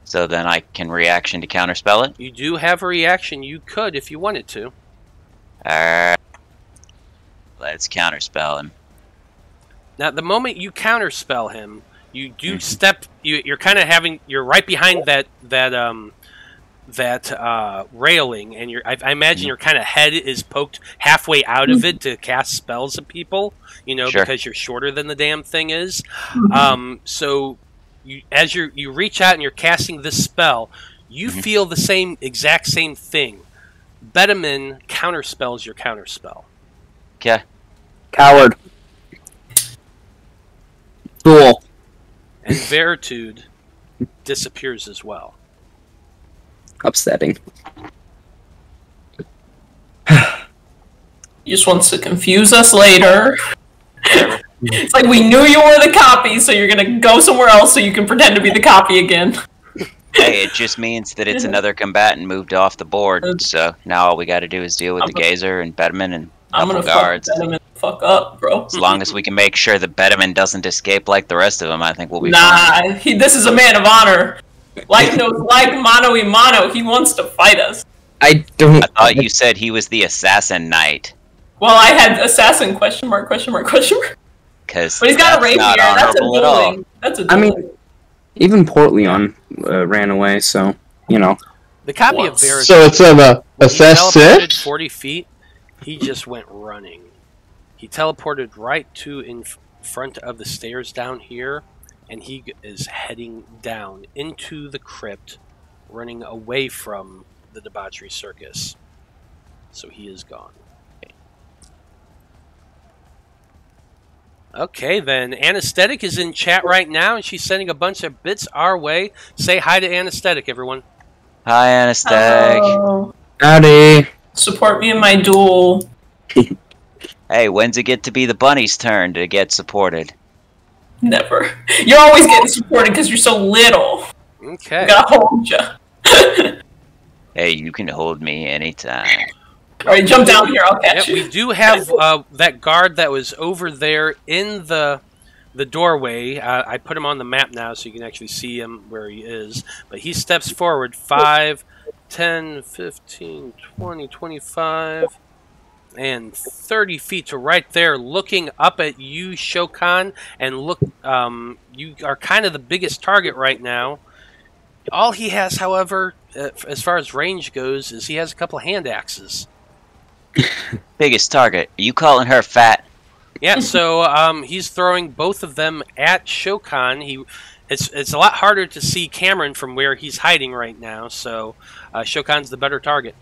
So then I can reaction to counterspell it? You do have a reaction. You could if you wanted to. Let's counterspell him. Now, the moment you counterspell him, you do step. You're kind of having. You're right behind that railing, and I imagine your kind of head is poked halfway out of it to cast spells at people. You know, Sure. because you're shorter than the damn thing is. So as you reach out and you're casting this spell, You feel the exact same thing. Bedamin counterspells your counterspell. Okay. Coward. Fool. And Veritude disappears as well. Upsetting. He just wants to confuse us later. It's like we knew you were the copy, so you're gonna go somewhere else so you can pretend to be the copy again. Hey, it just means that it's another combatant moved off the board, so now all we gotta do is deal with the Gazer and Bedamin and I'm gonna guards. fuck up, bro. As long as we can make sure that Bedamin doesn't escape like the rest of them, I think we'll be fine. Nah, this is a man of honor. Like mano y mano, he wants to fight us. I thought you said he was the assassin knight. Well, I had assassin question mark. But he's got a rapier. That's a dueling. That's a dueling. I mean, even Portleon ran away, so you know. The copy of Veritude. So it's an assassin. He teleported 40 feet. He just went running. He teleported right to in front of the stairs down here, and he is heading down into the crypt, running away from the Debauchery Circus. So he is gone. Okay, then. Anesthetic is in chat right now, and she's sending a bunch of bits our way. Say hi to Anesthetic, everyone. Hi, Anesthetic. Hello. Howdy. Support me in my duel. Hey, when's it get to be the bunny's turn to get supported? Never. You're always getting supported because you're so little. Okay. I gotta hold you. Hey, you can hold me anytime. Alright, jump down here, I'll catch you. We do have that guard that was over there in the doorway. I put him on the map now so you can actually see him where he is. But he steps forward 5, 10, 15, 20, 25, and 30 feet to right there, looking up at you, Shokan, and look. You are kind of the biggest target right now. All he has, however, as far as range goes, is he has a couple of hand axes. Biggest target. Are you calling her fat? Yeah, so he's throwing both of them at Shokan. It's a lot harder to see Cameron from where he's hiding right now, so Shokan's the better target.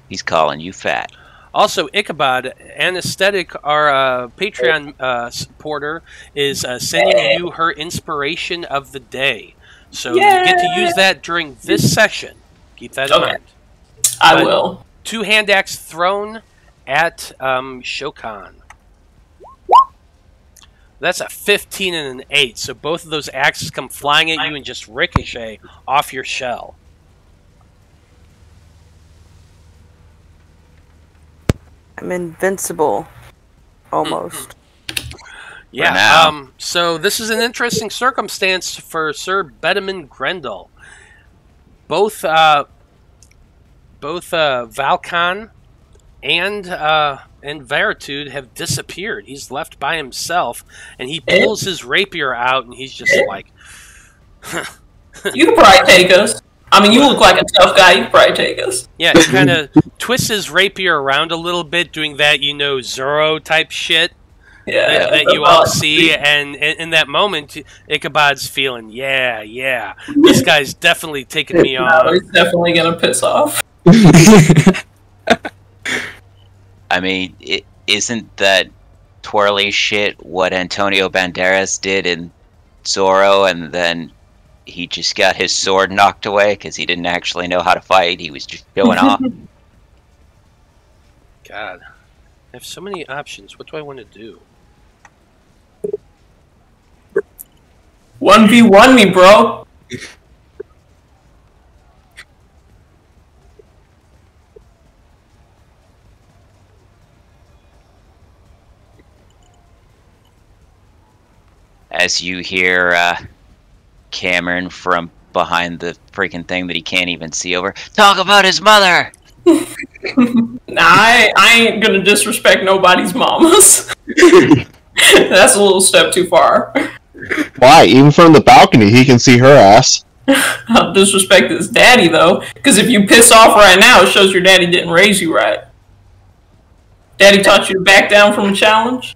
He's calling you fat. Also, Ichabod, Anesthetic, our Patreon supporter, is sending you her inspiration of the day. So you get to use that during this session. Keep that in mind. I will. 2 hand axe thrown at Shokan. That's a 15 and an 8, so both of those axes come flying at you and just ricochet off your shell. I'm invincible. Almost. Yeah, so this is an interesting circumstance for Sir Bedamin Grendel. Both Valkan and Veritude have disappeared. He's left by himself, and he pulls his rapier out, and he's just like... You can probably take us. I mean, you look like a tough guy. You can probably take us. Yeah, he kind of twists his rapier around a little bit, doing that, Zorro-type shit. Yeah, that you all see, and in that moment, Ichabod's feeling, yeah, this guy's definitely taking me on. He's definitely gonna piss off. I mean, isn't that twirly shit what Antonio Banderas did in Zorro, and then he just got his sword knocked away because he didn't actually know how to fight? He was just showing off. God, I have so many options. What do I want to do? 1v1 me, bro. As you hear Cameron from behind the freaking thing that he can't even see over, talk about his mother! Nah, I ain't gonna disrespect nobody's mamas. That's a little step too far. Why? Even from the balcony, he can see her ass. I'll disrespect his daddy, though. Because if you piss off right now, it shows your daddy didn't raise you right. Daddy taught you to back down from a challenge?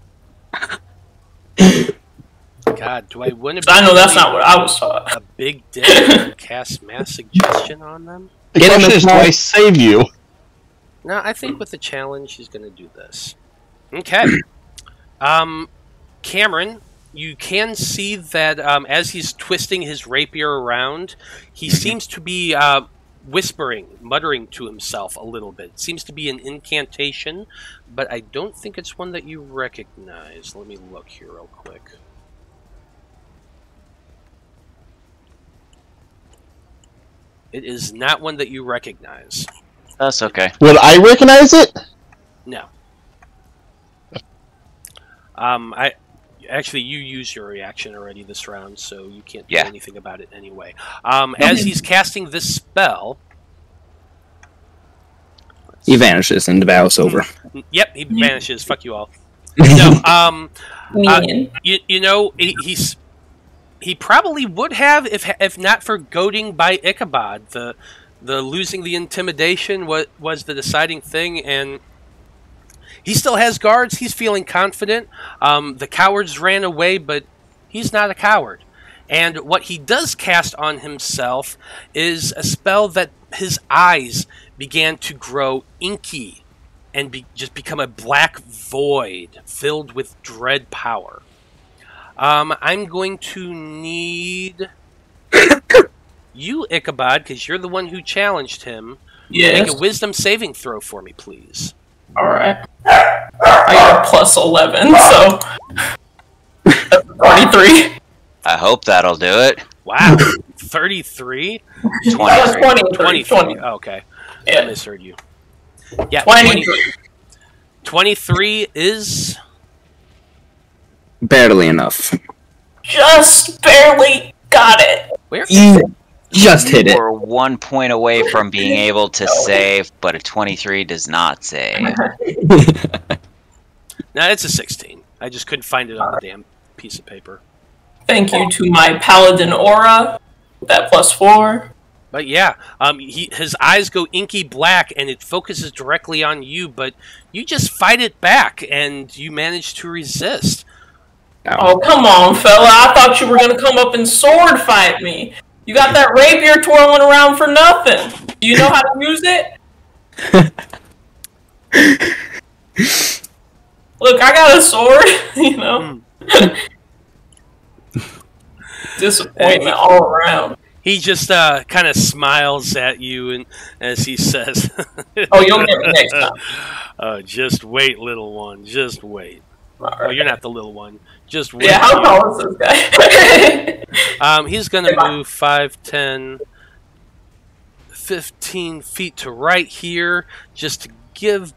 God, do I want to? I know that's not what I was taught. A big dick and cast mass suggestion on them? The question is, do I save you? No, I think with the challenge, he's going to do this. Okay. Cameron, you can see that as he's twisting his rapier around, he seems to be whispering, muttering to himself a little bit. It seems to be an incantation, but I don't think it's one that you recognize. Let me look here real quick. It is not one that you recognize. That's okay. Would I recognize it? No. Actually, you used your reaction already this round, so you can't do anything about it anyway. As he's casting this spell, he vanishes and the battle's over. Yep, he vanishes. Fuck you all. No, you know, he probably would have if not for goading by Ichabod. The losing the intimidation was the deciding thing, and he still has guards. He's feeling confident. The cowards ran away, but he's not a coward. And what he does cast on himself is a spell that his eyes began to grow inky and just become a black void filled with dread power. I'm going to need you, Ichabod, because you're the one who challenged him. Yes. Make a wisdom saving throw for me, please. Alright. I got a plus 11, so... 33. I hope that'll do it. Wow. 33? 23. Oh, okay. Yeah. I misheard you. Yeah, 23. 23 is... Barely enough. Just barely got it. Where? You just hit it. We're 1 point away from being able to save, but a 23 does not save. No, it's a 16. I just couldn't find it on the damn piece of paper. Thank you to my paladin aura. That plus 4. But yeah, his eyes go inky black, and it focuses directly on you, but you just fight it back, and you manage to resist. Oh, come on, fella. I thought you were going to come up and sword fight me. You got that rapier twirling around for nothing. Do you know how to use it? Look, I got a sword, you know. Disappointment all around. He just kind of smiles at you, and as he says, "Oh, you'll get me next time." Just wait, little one. Just wait. Right. Oh, you're not the little one. Just wait. Yeah, how tall is this guy? He's going to move 5, 10, 15 feet to right here, just to give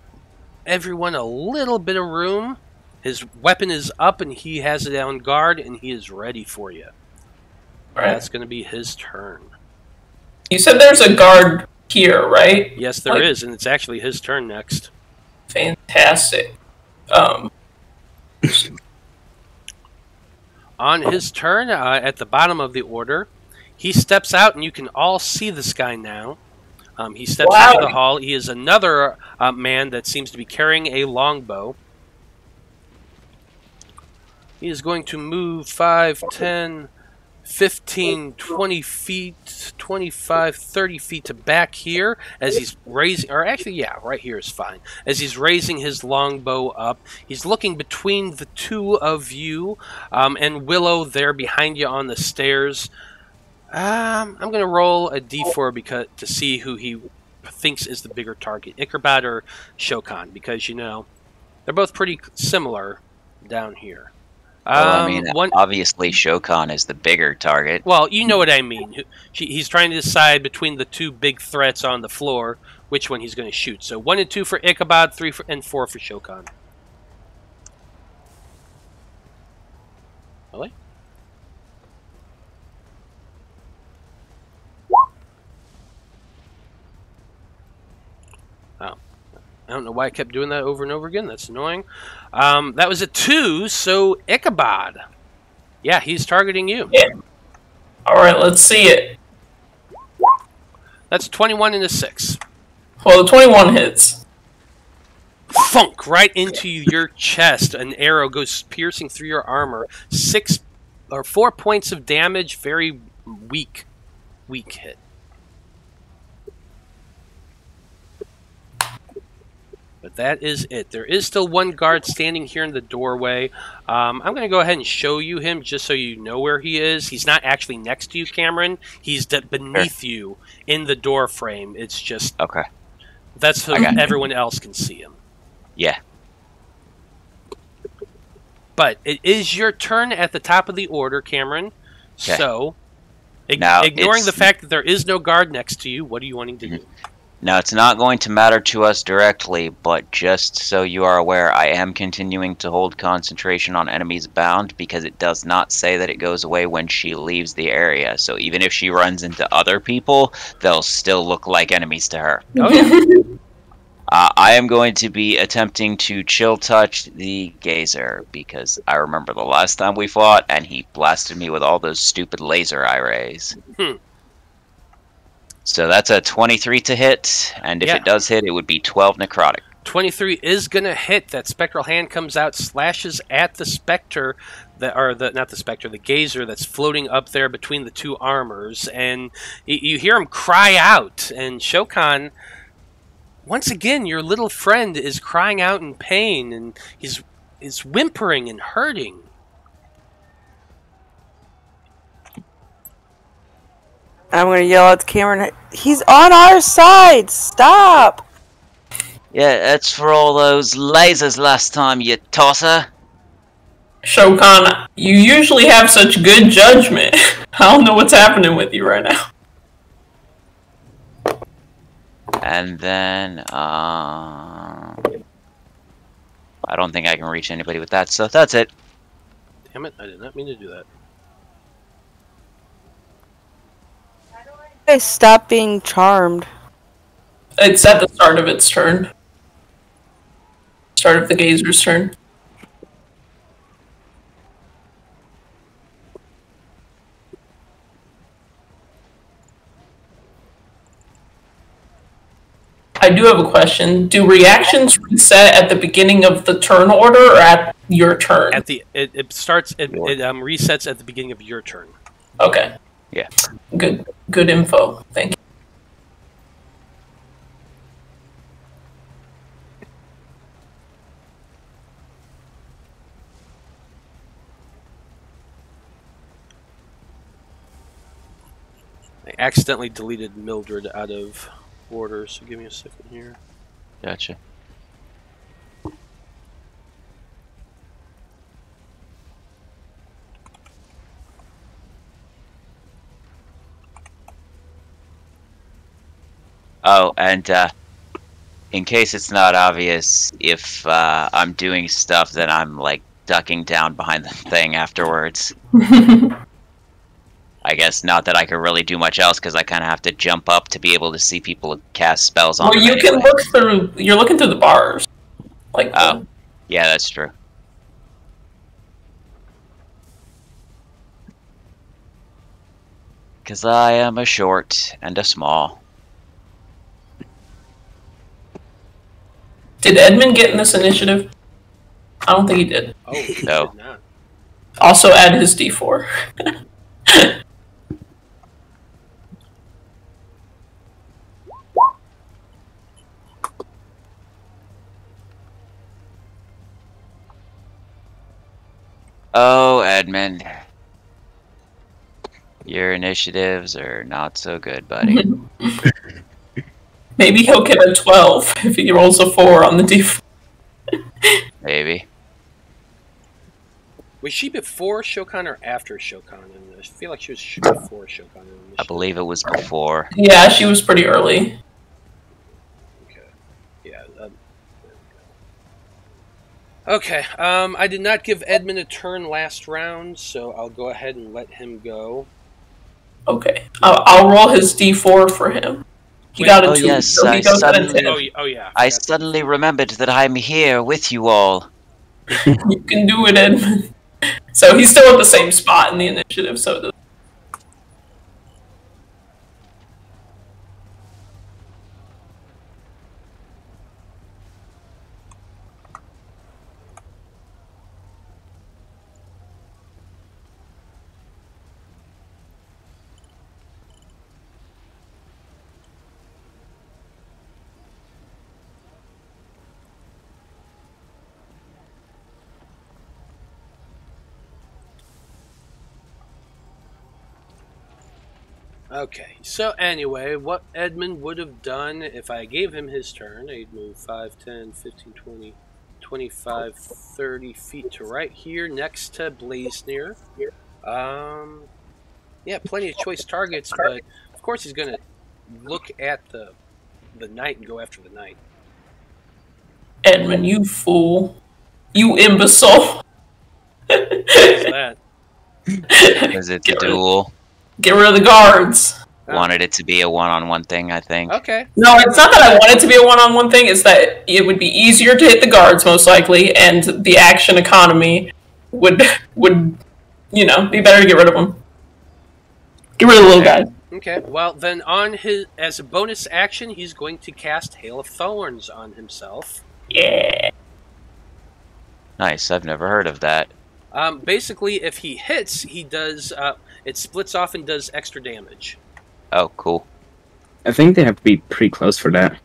everyone a little bit of room. His weapon is up, and he has it on guard, and he is ready for you. Right. That's going to be his turn. You said there's a guard here, right? Yes, there is, and it's actually his turn next. Fantastic. On his turn, at the bottom of the order, he steps out, and you can all see this guy now. He steps into the hall. He is another man that seems to be carrying a longbow. He is going to move 5, 10, 15, 20 feet, 25, 30 feet to back here as he's raising, or actually, yeah, right here is fine. As he's raising his longbow up, he's looking between the two of you and Willow there behind you on the stairs. I'm going to roll a d4 to see who he thinks is the bigger target, Ichabod or Shokan, because, you know, they're both pretty similar down here. Well, I mean, obviously Shokan is the bigger target. Well, you know what I mean. He's trying to decide between the two big threats on the floor which one he's going to shoot. So 1 and 2 for Ichabod, 3 and 4 for Shokan. Really? Oh. I don't know why I kept doing that over and over again. That's annoying. That was a 2, so Ichabod. Yeah, he's targeting you. Yeah. Alright, let's see it. That's 21 and a 6. Well, the 21 hits. Funk! Right into your chest. An arrow goes piercing through your armor. 6 4 points of damage. Very weak hit. But that is it. There is still one guard standing here in the doorway. I'm going to go ahead and show you him just so you know where he is. He's not actually next to you, Cameron. He's beneath you in the door frame. It's just... Okay. That's so everyone else can see him. Yeah. But it is your turn at the top of the order, Cameron. Okay. So, ignoring the fact that there is no guard next to you, what are you wanting to do? Now, it's not going to matter to us directly, but just so you are aware, I am continuing to hold concentration on enemies bound because it does not say that it goes away when she leaves the area. So even if she runs into other people, they'll still look like enemies to her. Oh, yeah. I am going to be attempting to chill touch the Gazer because I remember the last time we fought and he blasted me with all those stupid laser eye rays. So that's a 23 to hit, and if it does hit, it would be 12 necrotic. 23 is going to hit. That spectral hand comes out, slashes at the specter, the Gazer that's floating up there between the two armors, and you hear him cry out. And Shokan, once again, your little friend is crying out in pain, and he's whimpering and hurting. I'm going to yell at Cameron, he's on our side! Stop! Yeah, that's for all those lasers last time, you tosser. Shokan, you usually have such good judgment. I don't know what's happening with you right now. And then, I don't think I can reach anybody with that, so that's it. Damn it, I did not mean to do that. Hey, stop being charmed. It's at the start of its turn. Start of the Gazer's turn. I do have a question. Do reactions reset at the beginning of the turn order or at your turn? At the it resets at the beginning of your turn. Okay. Yeah. Good info. Thank you. I accidentally deleted Mildred out of order, so give me a second here. Gotcha. Oh, and in case it's not obvious, if I'm doing stuff, then I'm like ducking down behind the thing afterwards. I guess not that I could really do much else because I kind of have to jump up to be able to see people cast spells on them. Well, you can look through. You're looking through the bars. Like. Oh, yeah, that's true. Because I am a short and a small. Did Edmund get in this initiative? I don't think he did. Oh, he no. did not. Also add his D4. Oh, Edmund. Your initiatives are not so good, buddy. Maybe he'll get a 12 if he rolls a 4 on the D4. Maybe. Was she before Shokan or after Shokan? I feel like she was before Shokan. I believe it was before. Yeah, she was pretty early. Okay. Yeah. Okay. I did not give Edmund a turn last round, so I'll go ahead and let him go. Okay. I'll roll his D4 for him. He got a 2. Yes, so he goes at a 10. Oh yeah. I suddenly remembered that I'm here with you all. You can do it, Edmund. So he's still at the same spot in the initiative, so it doesn't... Okay, so anyway, what Edmund would have done if I gave him his turn, he'd move 5, 10, 15, 20, 25, 30 feet to right here next to Blaznir. Yeah, plenty of choice targets, but of course he's going to look at the knight and go after the knight. Edmund, you fool. You imbecile. What's that? Is it the duel? Get rid of the guards. Wanted it to be a one-on-one thing, I think. Okay. No, it's not that I want it to be a one-on-one thing. It's that it would be easier to hit the guards, most likely, and the action economy would be better to get rid of them. Get rid of the little guys. Okay. Well, then as a bonus action, he's going to cast Hail of Thorns on himself. Yeah. Nice. I've never heard of that. Basically, if he hits, he does. It splits off and does extra damage. Oh, cool. I think they have to be pretty close for that.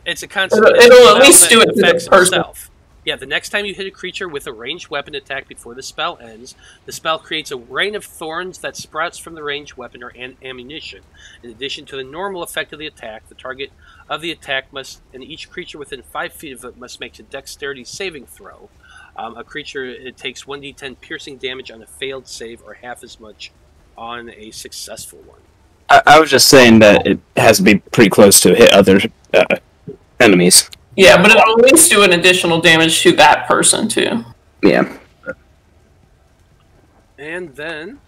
It's a constant. It'll at least do it to the person. Itself. Yeah, the next time you hit a creature with a ranged weapon attack before the spell ends, the spell creates a rain of thorns that sprouts from the ranged weapon or ammunition. In addition to the normal effect of the attack, the target of the attack and each creature within 5 feet of it must make a dexterity saving throw. A creature, it takes 1d10 piercing damage on a failed save or half as much on a successful one. I was just saying that it has to be pretty close to hit other enemies. Yeah, but it'll at least do an additional damage to that person, too. Yeah. And then,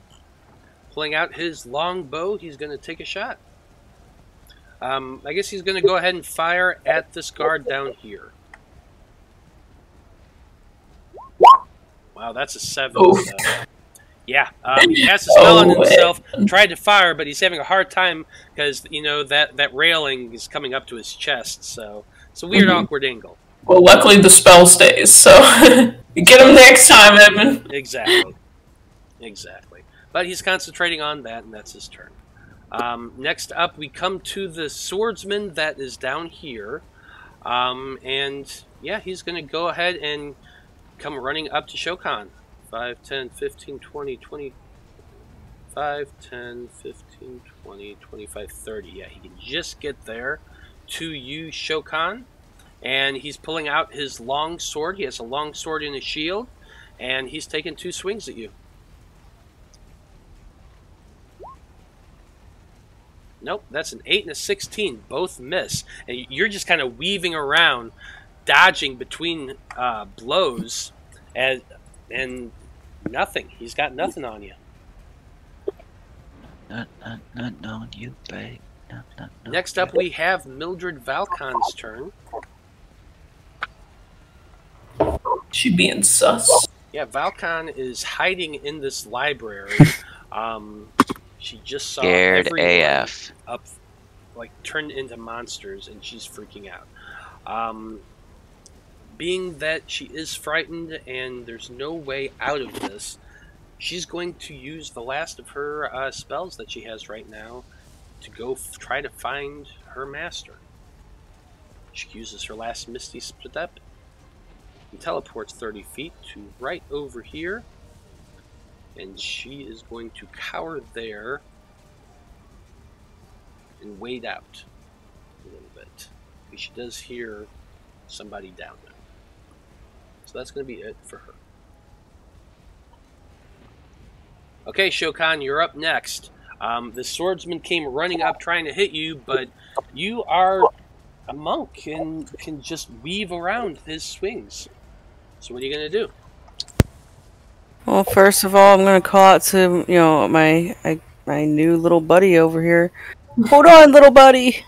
pulling out his long bow, he's going to take a shot. I guess he's going to go ahead and fire at this guard down here. Wow, that's a 7. Yeah, he has to spell on himself, tried to fire, but he's having a hard time because, that railing is coming up to his chest, so it's a weird, awkward angle. Well, luckily the spell stays, so get him next time, Edmund. Exactly. But he's concentrating on that, and that's his turn. Next up, we come to the swordsman that is down here, and yeah, he's going to go ahead and come running up to Shokan. 5, 10, 15, 20, 25, 10, 15, 20, 25, 30. Yeah, he can just get there to you, Shokan. And he's pulling out his long sword. He has a long sword and a shield. And he's taking 2 swings at you. Nope, that's an 8 and a 16. Both miss. And you're just kind of weaving around, dodging between blows. And nothing. He's got nothing on you. Not on you, babe. Not Next up, we have Mildred Valkon's turn. She being sus. Yeah, Valkon is hiding in this library. She just saw Scared everyone AF. up, turned into monsters, and she's freaking out. Being that she is frightened and there's no way out of this, she's going to use the last of her spells that she has right now to go try to find her master. She uses her last Misty step and teleports 30 feet to right over here. And she is going to cower there and wait out a little bit. Because she does hear somebody down there. So that's going to be it for her. Okay, Shokan, you're up next. The swordsman came running up trying to hit you, but you are a monk and can just weave around his swings. So what are you going to do? Well, first of all, I'm going to call out to, my new little buddy over here. Hold on, little buddy.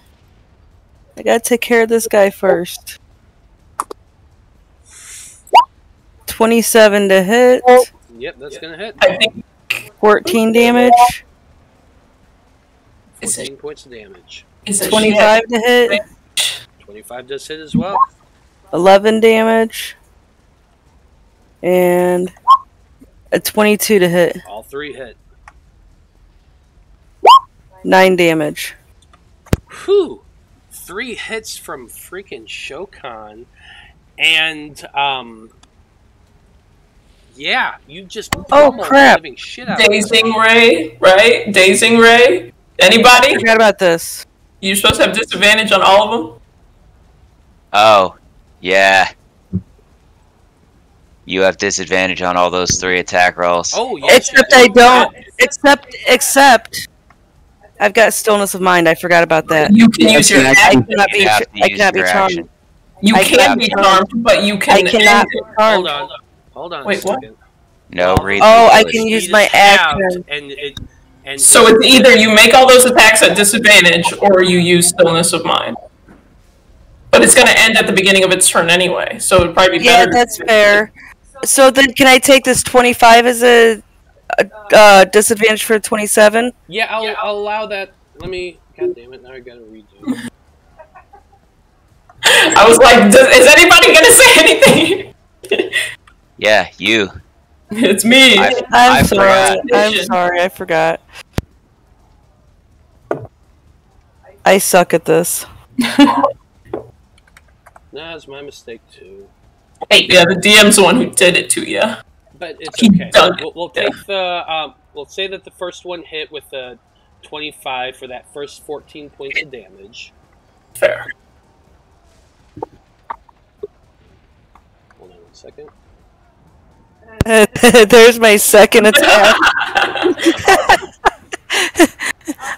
I got to take care of this guy first. 27 to hit. Yep, that's going to hit. I think 14 damage. 14 points of damage. 25 to hit. 25 does hit as well. 11 damage. And a 22 to hit. All 3 hit. 9 damage. Whew! 3 hits from freaking Shokan. And, Yeah, you just Oh, crap. the living shit out of Dazing Ray, right? Dazing Ray. Anybody? I forgot about this. You're supposed to have disadvantage on all of them? Oh, yeah. You have disadvantage on all those 3 attack rolls. Oh, yes. Except I don't. Except. I've got stillness of mind. I forgot about that. You can use your an I action. cannot be. You have to I use cannot be your charmed. action. You I can cannot be be charmed, but you can I cannot end be it. charmed. Hold on Wait, a what? second. No, read Oh, the I list. can use It my is halved, action. and So it's either you make all those attacks at disadvantage, or you use stillness of mind. But it's going to end at the beginning of its turn anyway, so it'd probably be Yeah, better. that's fair. So then, can I take this 25 as a disadvantage for 27? Yeah, I'll allow that. Let me. God damn it! Now I gotta redo. I was like, is anybody going to say anything? Yeah, you. It's me. I'm forgot. sorry. I'm sorry. I forgot. I suck at this. Nah, it's my mistake too. Hey, yeah, the DM's the one who did it to you. But it's He okay. dug We'll take the. We'll say that the first one hit with the 25 for that first 14 points of damage. Fair. Hold on 1 second. There's my second attack.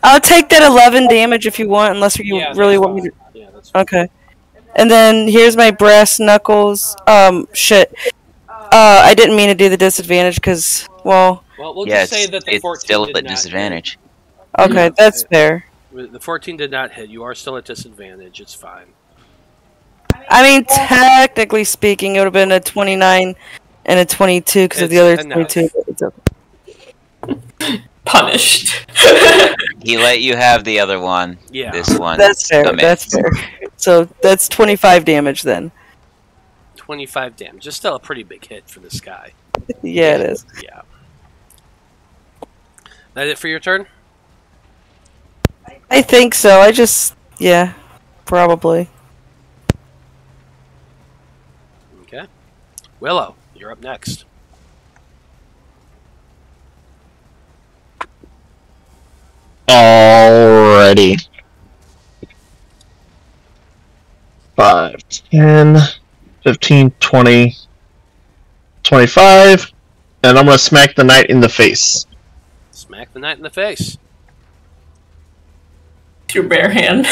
I'll take that 11 damage if you want, unless you Yeah, really that's want me to. fine. Yeah, that's fine. Okay. And then here's my brass knuckles. Shit. I didn't mean to do the disadvantage because, well. Well, we'll Yeah, just say that the 14 it's still did at not disadvantage. Okay, that's fair. hit. The 14 did not hit. You are still at disadvantage. It's fine. I mean, technically speaking, it would have been a 29 and a 22 because of the It's other enough. 22. It's okay. Punished. He let you have the other one. Yeah. This one. That's fair. a miss. That's fair. So that's 25 damage then. 25 damage. Just still a pretty big hit for this guy. Yeah, it is. Yeah. That it for your turn? I think so. Yeah, probably. Okay. Willow, you're up next. Alrighty. 5, 10, 15, 20, 25, and I'm gonna smack the knight in the face. Smack the knight in the face. Your bare hand.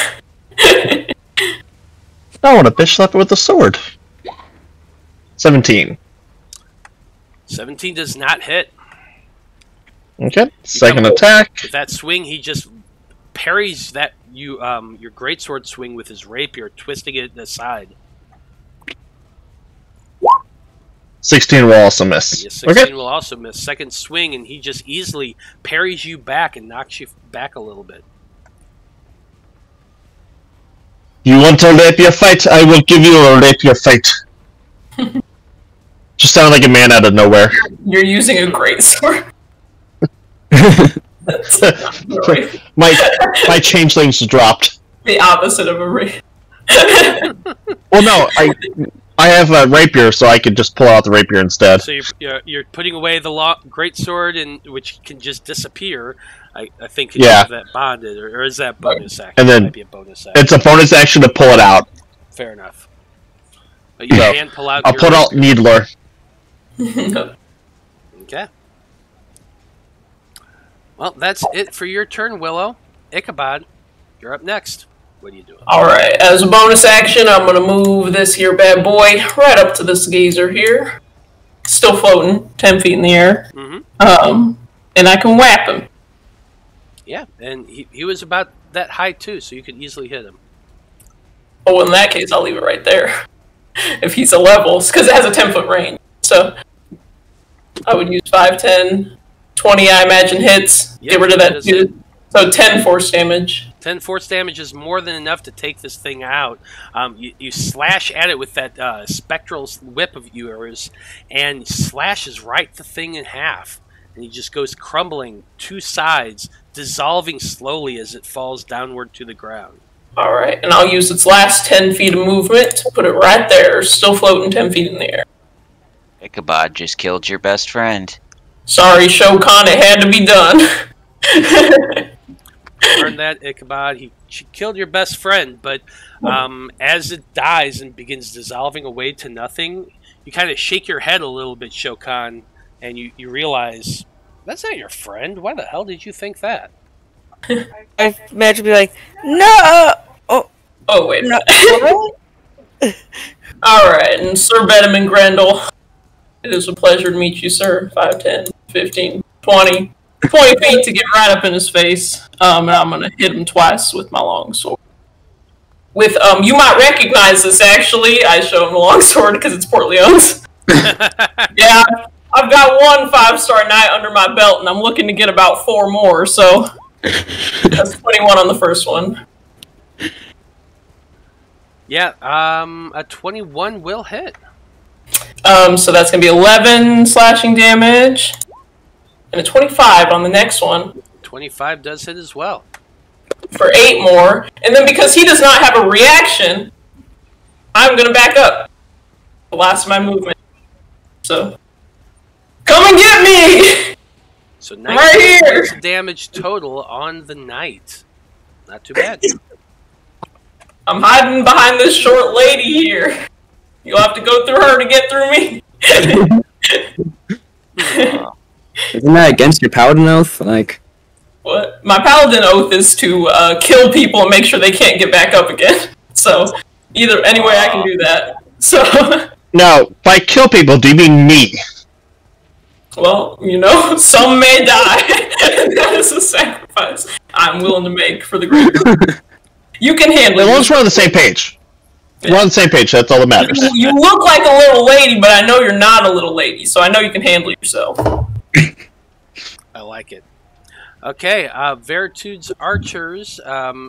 I want to bitch slap it with a sword. 17. 17 does not hit. Okay. Second attack. With that swing, he just parries that your greatsword swing with his rapier, twisting it aside. 16 will also miss. Yes, 16 Okay. will also miss. Second swing, and he just easily parries you back and knocks you back a little bit. You want a rapier fight? I will give you a rapier fight. Just sounded like a man out of nowhere. You're using a great sword. my changelings dropped. The opposite of a ring. Well, no, I have a rapier, so I could just pull out the rapier instead. So you're putting away the greatsword, and which can just disappear. I think you Yeah. have that bonded, or is that bonus action? And then It might be a bonus action. it's a bonus action to pull it out. Fair enough. But you So, can pull out. I'll your put out rapier. Needler. Okay. Well, that's it for your turn, Willow. Ichabod, you're up next. What are you doing? Alright, as a bonus action, I'm going to move this here bad boy right up to this gazer here. Still floating, 10 feet in the air. Mm-hmm. And I can whap him. Yeah, and he was about that high too, so you could easily hit him. Oh, in that case, I'll leave it right there. If he's a level, because it has a 10-foot range. So, I would use 5, 10, 20, I imagine, hits. Yep, Get rid of that that is it. 2. So, 10 force damage. 10 force damage is more than enough to take this thing out. You slash at it with that spectral whip of yours, and slashes right the thing in half. And he just goes crumbling 2 sides, dissolving slowly as it falls downward to the ground. Alright, and I'll use its last 10 feet of movement to put it right there, still floating 10 feet in the air. Ichabod just killed your best friend. Sorry, Shokan, it had to be done. Learn that, Ichabod. She killed your best friend, but as it dies and begins dissolving away to nothing, you kind of shake your head a little bit, Shokan, and you realize, that's not your friend. Why the hell did you think that? I imagine be like, no! Oh, wait. No. Alright, and Sir Benjamin Grendel, it is a pleasure to meet you, sir. 5, 10, 15, 20 feet to get right up in his face. And I'm going to hit him twice with my long sword. With, you might recognize this, actually. I show him the long sword because it's Portleone's. Yeah, I've got one 5-star knight under my belt, and I'm looking to get about 4 more, so that's 21 on the first one. Yeah, a 21 will hit. So that's going to be 11 slashing damage, and a 25 on the next one. 25 does hit as well. For 8 more, and then because he does not have a reaction, I'm going to back up. The last of my movement. So, come and get me! So Right 19 here! points of damage total on the knight. Not too bad. I'm hiding behind this short lady here. You'll have to go through her to get through me. Isn't that against your paladin oath? Like, What? My paladin oath is to kill people and make sure they can't get back up again. So, any way I can do that. So, Now, by kill people, do you mean me? well, some may die. That is a sacrifice I'm willing to make for the greater good. You can handle As long it. as we're on the same page. We're on the same page, that's all that matters. You look like a little lady, but I know you're not a little lady, so I know you can handle yourself. I like it. Okay, Veritude's archers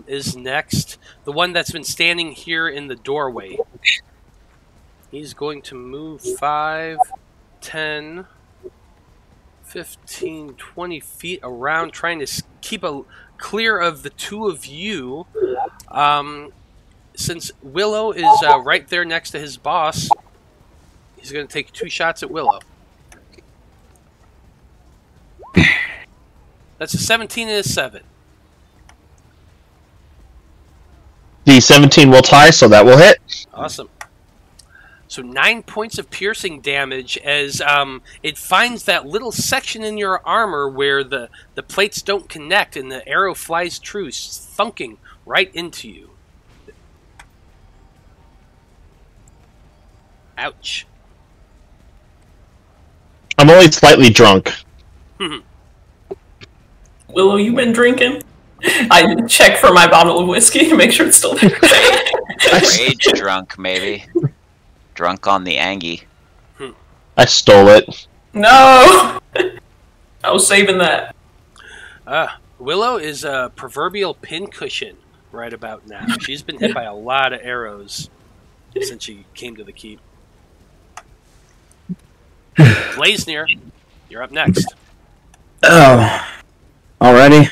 is next. The one that's been standing here in the doorway. He's going to move 5, 10, 15, 20 feet around, trying to keep clear of the two of you. Since Willow is right there next to his boss, he's going to take 2 shots at Willow. That's a 17 and a 7. The 17 will tie, so that will hit. Awesome. So 9 points of piercing damage as it finds that little section in your armor where the plates don't connect and the arrow flies true, thunking right into you. Ouch. I'm only slightly drunk. Willow, you been drinking? I check for my bottle of whiskey to make sure it's still there. Rage drunk, maybe. Drunk on the Angie. I stole it. No! I was saving that. Willow is a proverbial pincushion right about now. She's been hit by a lot of arrows since she came to the keep. Blaznir, you're up next. oh, already?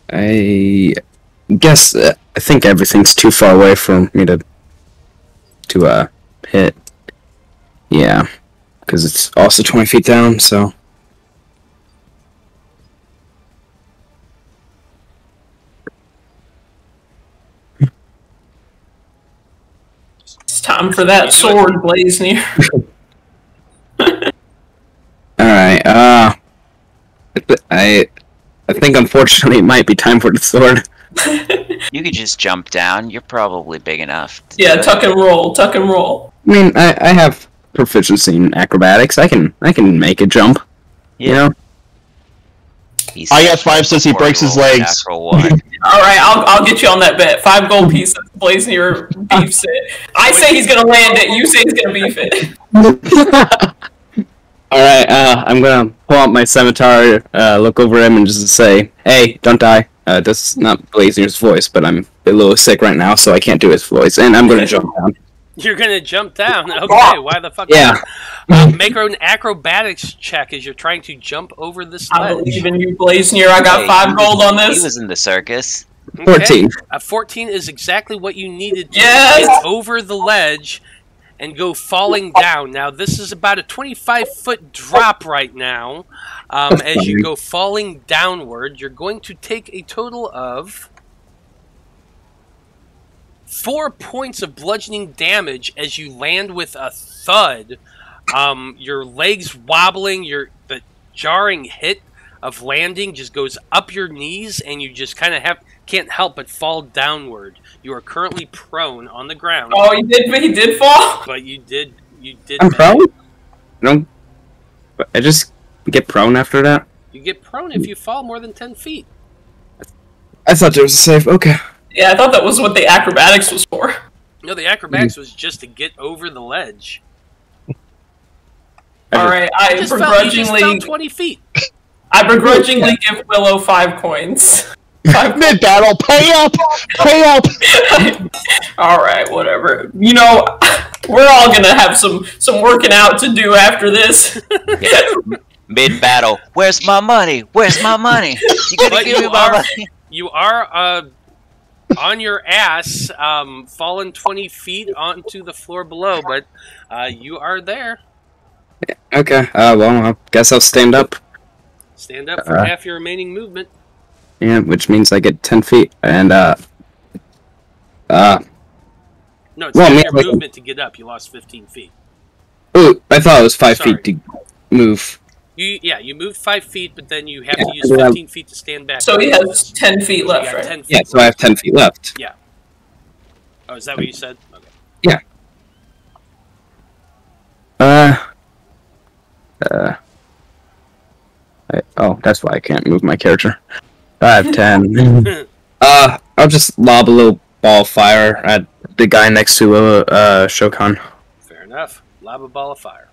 I guess I think everything's too far away for me to hit. Yeah, because it's also 20 feet down, so. It's time for that sword, Blaznir. Alright, I think unfortunately it might be time for the sword. You could just jump down. You're probably big enough. Yeah, tuck and roll, tuck and roll. I mean, I have proficiency in acrobatics. I can make a jump. You know? I got 5 since he breaks his legs. Alright, I'll get you on that bet. 5 gold pieces, Blaznir beefs it. I say he's gonna land it, you say he's gonna beef it. Alright, I'm gonna pull out my scimitar, look over him, and just say, "Hey, don't die." That's not Blaznir's voice, but I'm a little sick right now, so I can't do his voice, and I'm gonna jump down. You're gonna jump down. Okay, why the fuck? Yeah. Make an acrobatics check as you're trying to jump over the sledge. I believe in you, Blaznir. I got 5 gold on this. He was in the circus. Okay. 14. A 14 is exactly what you needed to Yes! get over the ledge and go falling down. Now, this is about a 25-foot drop right now. As you go falling downward, you're going to take a total of 4 points of bludgeoning damage as you land with a thud. Your legs wobbling, the jarring hit of landing just goes up your knees, and you just kind of can't help but fall downward. You are currently prone on the ground. Oh, he did fall? But you did I'm that. prone? No. I just get prone after that? You get prone if you fall more than 10 feet. I thought there was a save. Okay. Yeah, I thought that was what the acrobatics was for. No, the acrobatics was just to get over the ledge. Alright, I You just begrudgingly... fell 20 feet. I begrudgingly give Willow 5 coins. Mid-battle, pay up! Pay up! Alright, whatever. You know, we're all gonna have some working out to do after this. Yeah. Mid-battle. Where's my money? Where's my money? You gotta But give me my money. You are on your ass, fallen 20 feet onto the floor below, but you are there. Okay. Well, I guess I'll stand up. Stand up for half your remaining movement. Yeah, which means I get 10 feet. And, No, it's well, half me- your movement to get up. You lost 15 feet. oh, I thought it was 5 Sorry. feet to move. You moved 5 feet, but then you have to use 15 feet to stand back. So he has 10 feet You left, got right? 10 feet. Yeah, so I have 10 feet left. Yeah. Oh, is that what you said? Okay. Yeah. Oh, that's why I can't move my character. I have 10. I'll just lob a little ball of fire at the guy next to Shokan. Fair enough. Lob a ball of fire.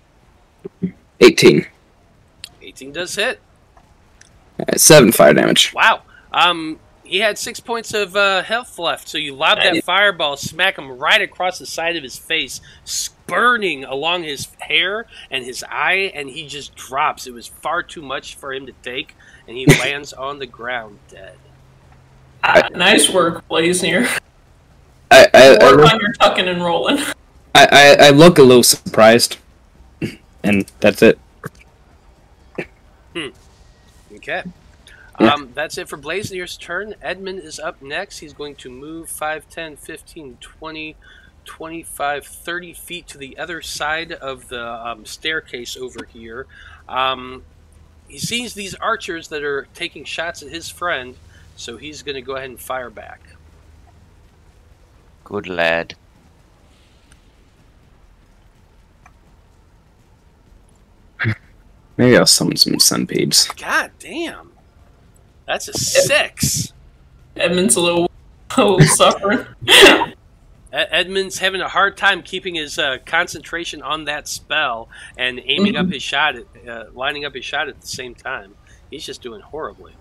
18. 18 does hit. 7 fire damage. Wow. He had 6 points of health left, so you lob that fireball, smack him right across the side of his face, spurning along his hair and his eye, and he just drops. It was far too much for him to take, and he lands on the ground dead. Nice work, Blaznir. I Work on your tucking and rolling. I look a little surprised, and that's it. Okay. That's it for Blaznir's turn. Edmund is up next. He's going to move 5, 10, 15, 20, 25, 30 feet to the other side of the staircase over here. He sees these archers that are taking shots at his friend, so he's going to go ahead and fire back. Good lad. Maybe I'll summon some centipedes. God damn. That's a 6. Edmund's a little suffering. Edmund's having a hard time keeping his concentration on that spell and aiming up his shot, lining up his shot at the same time. He's just doing horribly.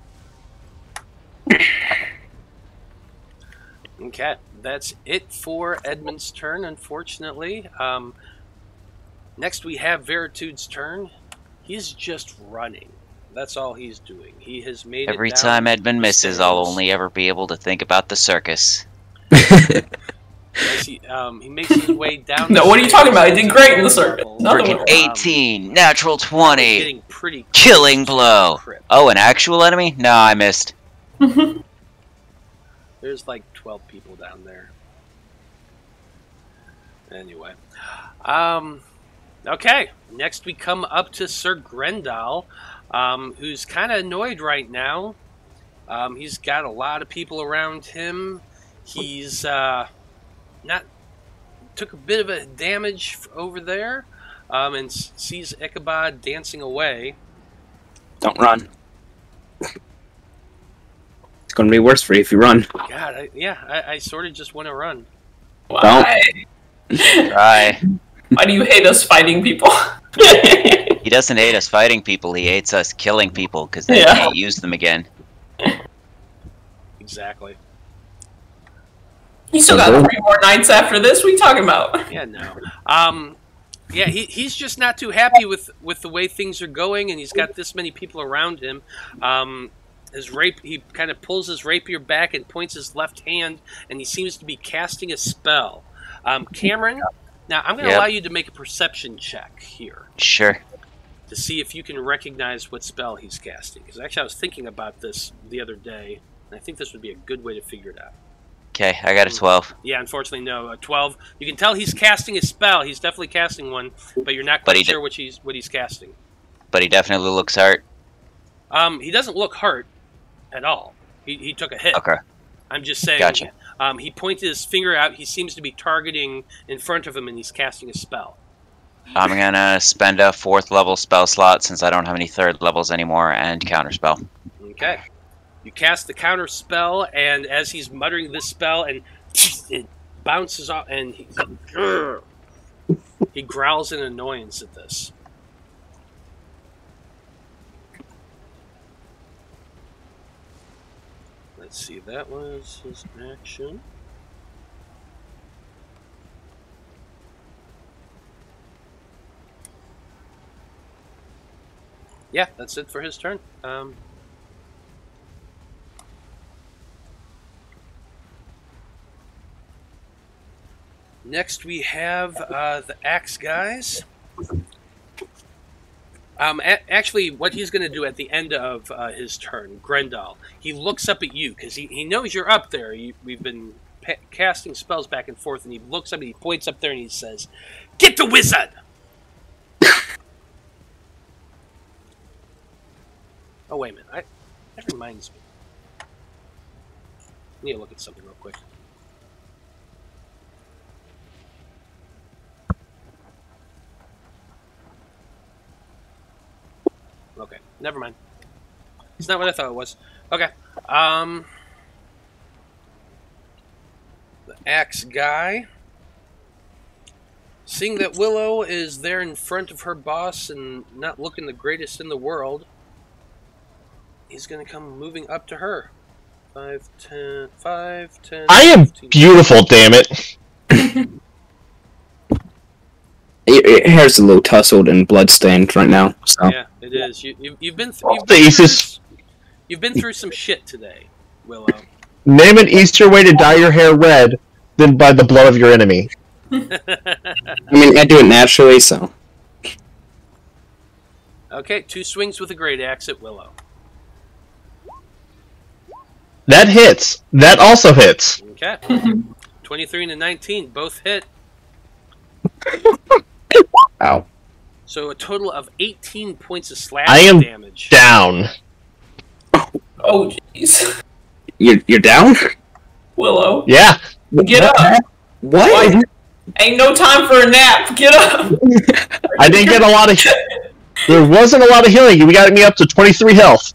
Okay, that's it for Edmund's turn, unfortunately. Next we have Veritude's turn. He's just running. That's all he's doing. He has made Every it down time Edmund the misses, I'll stairs. only ever be able to think about the circus. As he makes his way down. No, the what are you talking about? He stairs did great in the to circuit. level. Nothing Freaking wrong. 18, natural 20, Getting pretty killing close to blow. the crypt. Oh, an actual enemy? No, I missed. There's like 12 people down there. Anyway. Okay. Next we come up to Sir Grendal, who's kind of annoyed right now. He's got a lot of people around him. He's took a bit of a damage over there, and sees Ichabod dancing away. Don't run. It's gonna be worse for you if you run. God, I sort of just want to run. Why? Try. Why do you hate us fighting people? He doesn't hate us fighting people, he hates us killing people, because they Yeah. can't use them again. Exactly. You still got 3 more nights after this? What are you talking about? Yeah, no. Yeah, he's just not too happy with the way things are going, and he's got this many people around him. He kind of pulls his rapier back and points his left hand, and he seems to be casting a spell. Cameron, now I'm going to allow you to make a perception check here. Sure. To see if you can recognize what spell he's casting. Because actually I was thinking about this the other day, and I think this would be a good way to figure it out. Okay, I got a 12. Yeah, unfortunately, no. A 12. You can tell he's casting a spell. He's definitely casting one, but you're not quite sure what he's casting. But he definitely looks hurt. He doesn't look hurt at all. He took a hit. Okay. I'm just saying. Gotcha. He pointed his finger out. He seems to be targeting in front of him, and he's casting a spell. I'm going to spend a 4th level spell slot since I don't have any 3rd levels anymore, and counterspell. Okay. You cast the counter spell, and as he's muttering this spell, and it bounces off, and he growls in annoyance at this. Let's see, that was his action. Yeah, that's it for his turn. Next, we have the axe guys. Actually, what he's going to do at the end of his turn, Grendel, he looks up at you because he knows you're up there. We've been casting spells back and forth, and he looks up and he points up there and he says, "Get the wizard!" Oh, wait a minute. That reminds me. I need to look at something real quick. Okay, never mind. It's not what I thought it was. Okay. The axe guy. Seeing that Willow is there in front of her boss and not looking the greatest in the world, he's going to come moving up to her. 5, 10, 5, 10... I am 15. Beautiful, damn it. Your hair's a little tousled and bloodstained right now. So. Yeah, it is. You've been through some shit today, Willow. Name an easier way to dye your hair red than by the blood of your enemy. I mean, I do it naturally, so... Okay, 2 swings with a great axe at Willow. That hits. That also hits. Okay. 23 and a 19, both hit. Ow. So a total of 18 points of slashing damage. Down. Oh, jeez. You're down? Willow. Yeah. Get up. What? Ain't no time for a nap. Get up. I didn't get a lot of... There wasn't a lot of healing. You got me up to 23 health.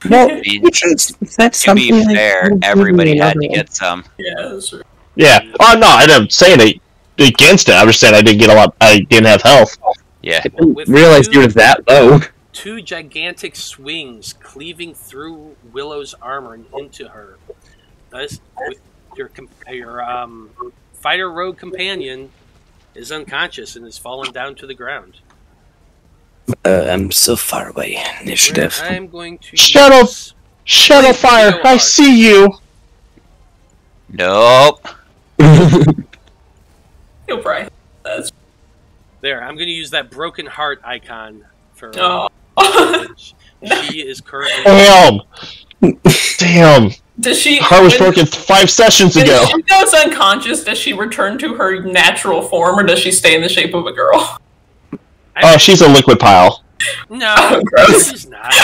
No, To to be fair, everybody had to get some. Yeah, that's right. Yeah. Oh, no, I didn't say it against it. I was saying I didn't get a lot... I didn't have health. Yeah. I didn't realize you were that low. 2 gigantic swings cleaving through Willow's armor and into her. Thus, with your fighter rogue companion is unconscious and has fallen down to the ground. I'm so far away. Initiative. I'm going to Shadowfire, I see you. Nope. You'll probably. That's. There, I'm going to use that broken heart icon for... Oh. She is currently... Damn. Damn. Does she... Heart was broken 5 sessions ago. When she goes unconscious, does she return to her natural form, or does she stay in the shape of a girl? Oh, she's a liquid pile. No, she's not.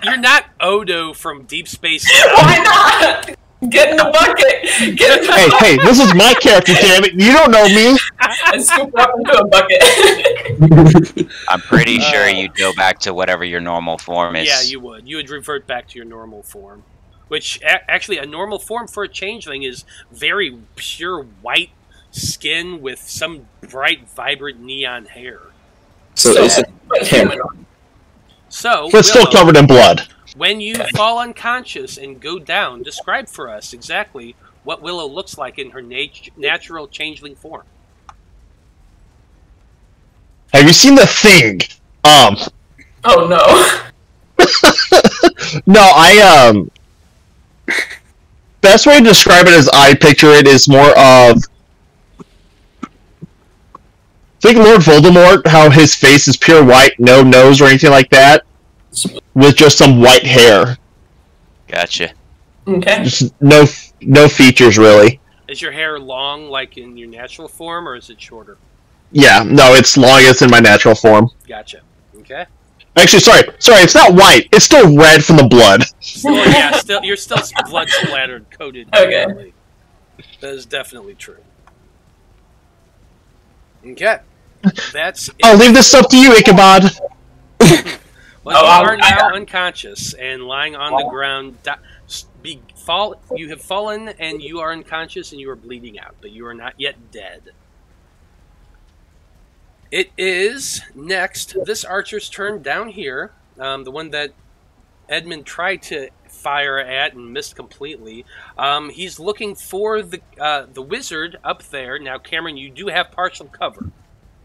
You're not Odo from Deep Space Nine. Why not? Get in the bucket! Get in the bucket! Hey, this is my character, damn it. You don't know me. And scoop her up into a bucket. I'm pretty sure you'd go back to whatever your normal form is. Yeah, you would. You would revert back to your normal form. Which, actually, a normal form for a changeling is very pure white skin with some bright, vibrant neon hair. So is it hair? So, But still Willow, covered in blood. when you fall unconscious and go down, describe for us exactly what Willow looks like in her natural changeling form. Have you seen The Thing? Oh no. No, best way to describe it as I picture it is more of, think Lord Voldemort, how his face is pure white, no nose or anything like that, with just some white hair. Gotcha. Okay. Just no features, really. Is your hair long, like in your natural form, or is it shorter? Yeah, no, it's long, it's in my natural form. Gotcha. Okay. Actually, sorry, it's not white, it's still red from the blood. Well, yeah, you're still blood splattered, coated. Okay. Definitely. That is definitely true. Okay. That's it. I'll leave this up to you, Ichabod. Well, you are now unconscious and lying on the ground. You have fallen and you are unconscious and you are bleeding out, but you are not yet dead. It is next this archer's turn down here, the one that Edmund tried to fire at and missed completely. He's looking for the wizard up there. Now, Cameron, you do have partial cover,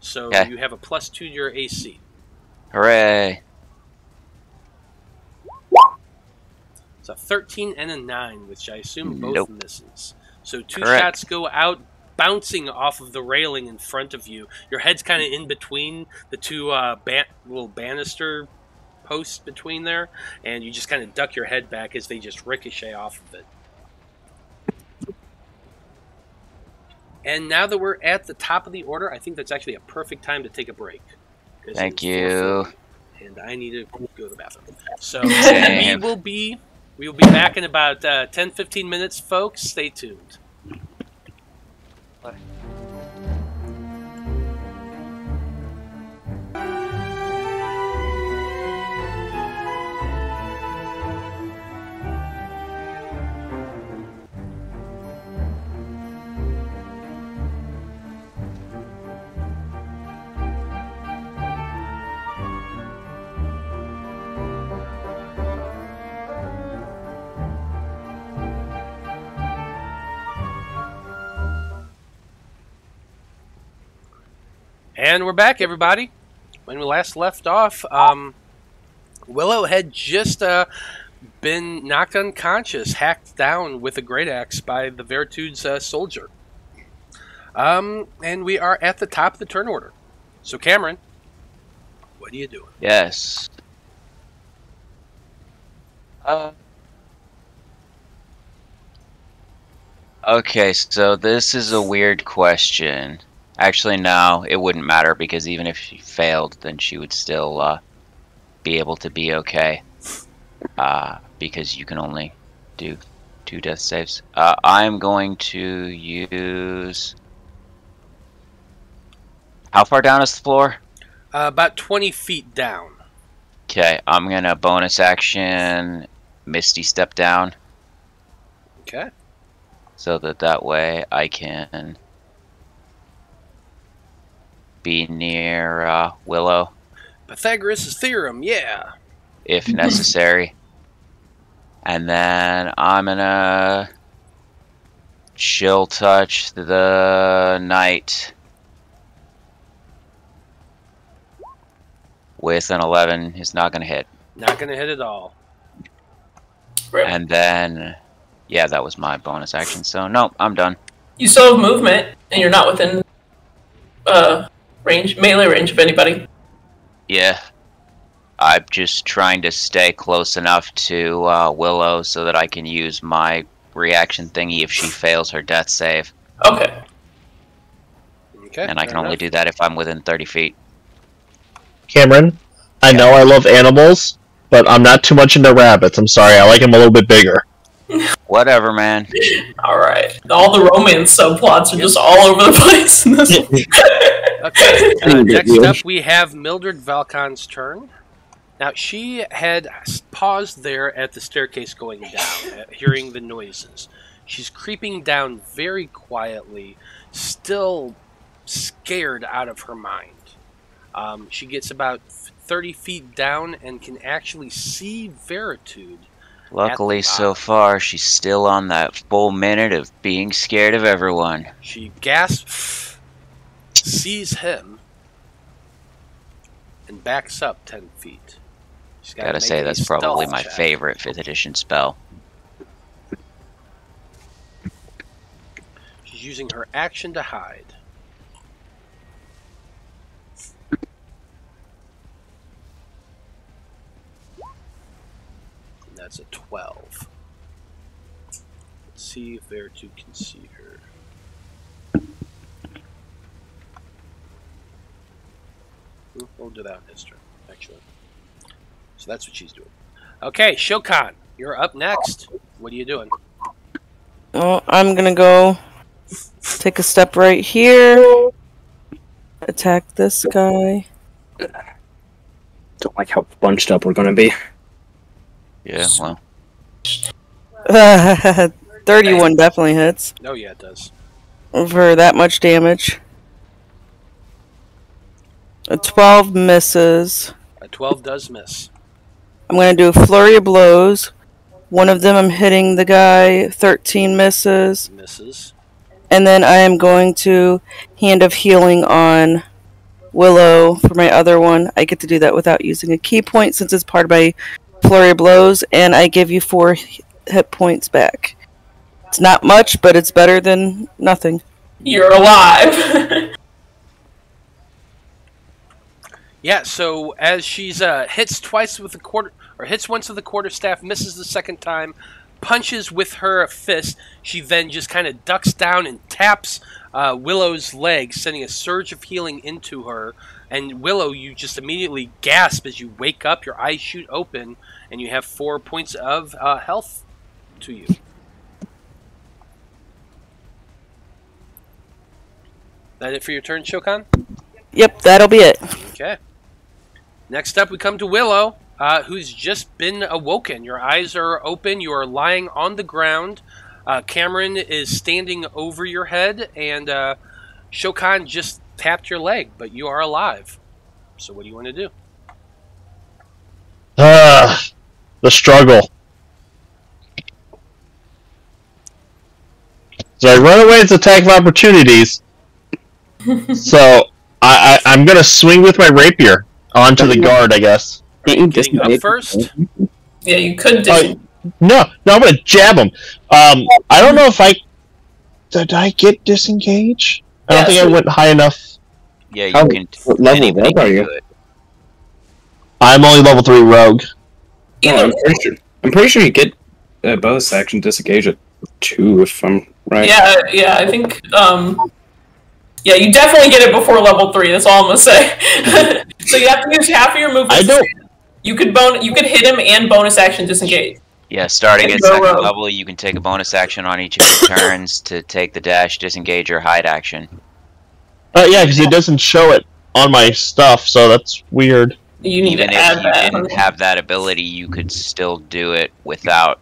so you have a +2 to your AC. Hooray! It's a 13 and a 9, which I assume both Nope. misses. So two Correct. shots go out, bouncing off of the railing in front of you. Your head's kind of in between the two little banister posts between there, and you just kind of duck your head back as they just ricochet off of it. And now that we're at the top of the order, I think that's actually a perfect time to take a break. Thank you. And I need to go to the bathroom. So we will be back in about 10-15 minutes, folks. Stay tuned. And we're back, everybody. When we last left off, Willow had just been knocked unconscious, hacked down with a great axe by the Veritude's soldier. And we are at the top of the turn order. So, Cameron, what are you doing? Yes. Okay, so this is a weird question. Actually, no, it wouldn't matter, because even if she failed, then she would still be able to be okay. Because you can only do 2 death saves. I'm going to use... How far down is the floor? About 20 feet down. Okay, I'm going to bonus action Misty step down. Okay. So that way I can be near Willow. Pythagoras' theorem, yeah. If necessary. And then I'm gonna chill touch the knight with an 11. Is not gonna hit. Not going to hit at all. Right. And then, yeah, that was my bonus action. So nope, I'm done. You still have movement, and you're not within melee range of anybody. Yeah. I'm just trying to stay close enough to Willow so that I can use my reaction thingy if she fails her death save. Okay. Okay. And I can only do that if I'm within 30 feet. Cameron, I know I love animals, but I'm not too much into rabbits. I'm sorry, I like them a little bit bigger. Whatever, man. Alright. All the romance subplots are just all over the place in this one. Okay, next up we have Mildred Valcon's turn. Now, she had paused there at the staircase going down, hearing the noises. She's creeping down very quietly, still scared out of her mind. She gets about 30 feet down and can actually see Veritude. Luckily, so far, she's still on that full minute of being scared of everyone. She gasps, sees him, and backs up 10 feet. Gotta say, that's probably my favorite 5th edition spell. She's using her action to hide. And that's a 12. Let's see if Veritude can see her. We'll do that in this turn, actually. So that's what she's doing. Okay, Shokan, you're up next. What are you doing? Oh, I'm gonna go take a step right here. Attack this guy. Don't like how bunched up we're gonna be. Yeah, well. 31 definitely hits. Oh yeah, it does. For that much damage. A 12 misses. A 12 does miss. I'm going to do a flurry of blows. One of them I'm hitting the guy. 13 misses. Misses. And then I am going to Hand of Healing on Willow for my other one. I get to do that without using a key point since it's part of my flurry of blows. And I give you 4 hit points back. It's not much, but it's better than nothing. You're alive. Yeah, so as she's hits twice with the quarter, or hits once with the quarterstaff, misses the second time, punches with her fist, she then just kind of ducks down and taps Willow's leg, sending a surge of healing into her. And Willow, you just immediately gasp as you wake up, your eyes shoot open, and you have 4 points of health to you. That it for your turn, Shokan? Yep, that'll be it. Okay. Next up, we come to Willow, who's just been awoken. Your eyes are open. You are lying on the ground. Cameron is standing over your head, and Shokan just tapped your leg, but you are alive. So what do you want to do? The struggle. So I run away as attack of opportunities. So I'm gonna swing with my rapier onto the guard, I guess. Getting up first? Yeah, you could. No, I'm gonna jab him. I don't know if did I get disengage? I don't think I went high enough. Yeah, you can. What level rogue are you? I'm only level 3 rogue. I'm pretty sure you get a bonus action disengage at 2, if I'm right. Yeah, I think. Yeah, you definitely get it before level 3. That's all I'm gonna say. So you have to use half of your movement. I don't. You could hit him and bonus action disengage. Yeah, starting at second level, you can take a bonus action on each of your turns to take the dash, disengage, or hide action. Yeah, because it doesn't show it on my stuff, so that's weird. You need Even to add if that. you didn't have that ability, you could still do it without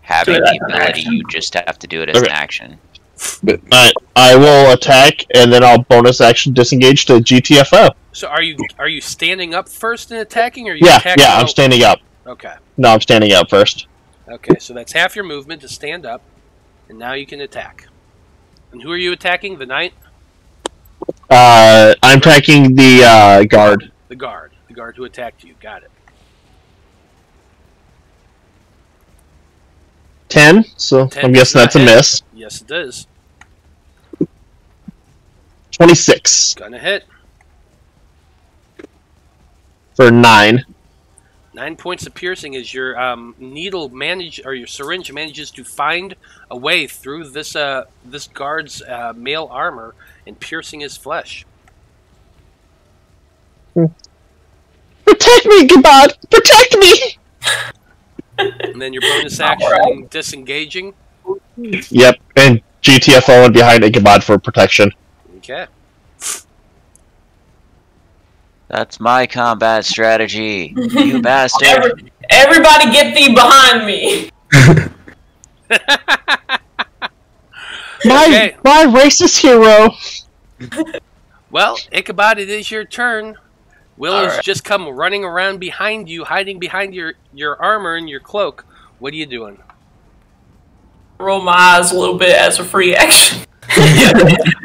having the ability. You just have to do it as an action. I will attack, and then I'll bonus action disengage to GTFO. So are you standing up first and attacking, or are you Yeah, attacking? I'm standing up. Okay. No, I'm standing up first. Okay, so that's half your movement to stand up, and now you can attack. And who are you attacking? The knight? I'm attacking the guard. The guard who attacked you. Got it. 10, so 10 I'm guessing that's a miss. Yes, it is. 26 Gonna hit. for 9. 9 points of piercing as your your syringe manages to find a way through this this guard's mail armor and piercing his flesh. Protect me, Ichabod! Protect me! And then your bonus action disengaging. Yep, and GTFO and behind Ichabod for protection. Okay. That's my combat strategy, you bastard. Everybody get thee behind me! My racist hero! Well, Ichabod, it is your turn. Willow's just come running around behind you, hiding behind your armor and your cloak. What are you doing? Roll my eyes a little bit as a free action.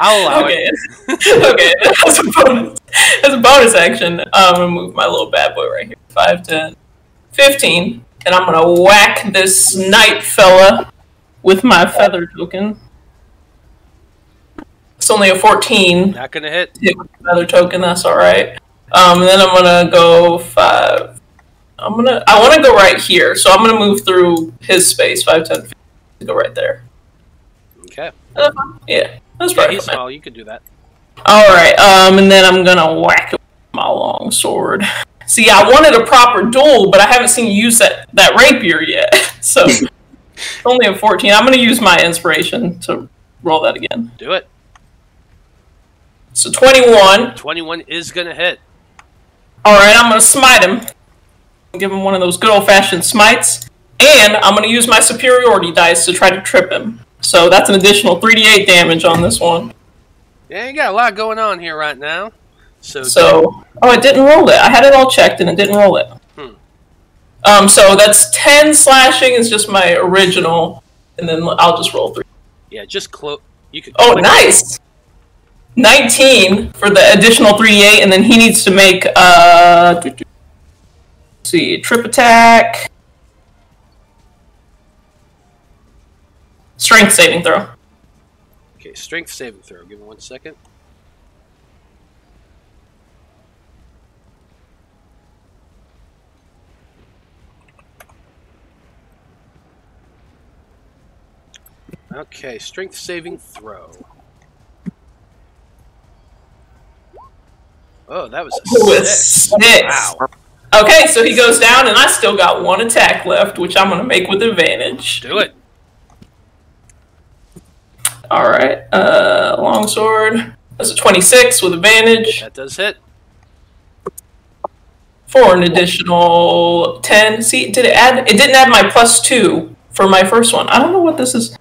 I'll allow it. Okay, as a bonus action, I'm gonna move my little bad boy right here. 5, 10, 15. And I'm gonna whack this knight fella with my feather token. It's only a 14. Not gonna hit. Hit with the feather token, that's alright. And then I'm gonna go 5. I want to go right here, so I'm going to move through his space, 5, 10, 15, to go right there. Okay. Yeah, that's Yeah, right. he's small. You could do that. Alright, and then I'm going to whack him with my long sword. See, I wanted a proper duel, but I haven't seen you use that rapier yet. So, it's only a 14. I'm going to use my inspiration to roll that again. Do it. So, 21. 21 is going to hit. Alright, I'm going to smite him. Give him one of those good old-fashioned smites. And I'm going to use my superiority dice to try to trip him. So that's an additional 3d8 damage on this one. Yeah, you got a lot going on here right now. So oh, it didn't roll it. I had it all checked and it didn't roll it. So that's 10 slashing is just my original, and then I'll just roll 3. Yeah, just you could. Oh, nice! 19 for the additional 3d8, and then he needs to make let's see, trip attack. Strength saving throw. Okay, strength saving throw. Give me 1 second. Okay, strength saving throw. Oh, that was a 6. Wow. Okay, so he goes down, and I still got 1 attack left, which I'm going to make with advantage. Do it. Alright, longsword. That's a 26 with advantage. That does hit. For an additional 10. See, did it add? It didn't add my +2 for my first one. I don't know what this is.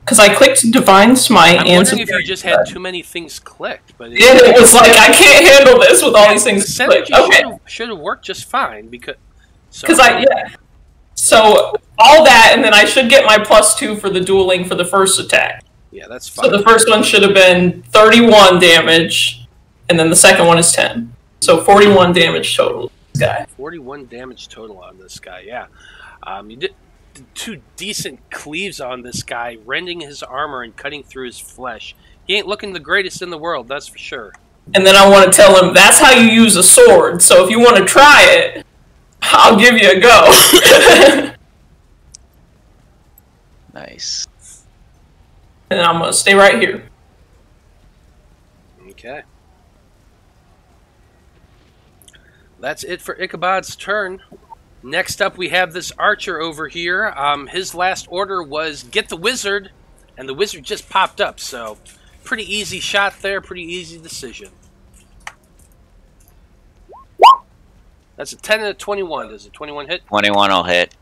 Because I clicked Divine Smite I'm and wondering if you just had too many things clicked. But it was like, I can't handle this with all these things clicked. Okay. Should have worked just fine because... So, all that, and then I should get my +2 for the dueling for the first attack. Yeah, that's fine. So the first one should have been 31 damage, and then the second one is 10. So 41 damage total. This guy. 41 damage total on this guy, yeah. You did 2 decent cleaves on this guy, rending his armor and cutting through his flesh. He ain't looking the greatest in the world, that's for sure. And then I want to tell him, that's how you use a sword, so if you want to try it, I'll give you a go. Nice. And I'm going to stay right here. Okay. That's it for Ichabod's turn. Next up, we have this archer over here. His last order was get the wizard, and the wizard just popped up, so pretty easy shot there, pretty easy decision. That's a 10 and a 21. Does a 21 hit? 21 will hit.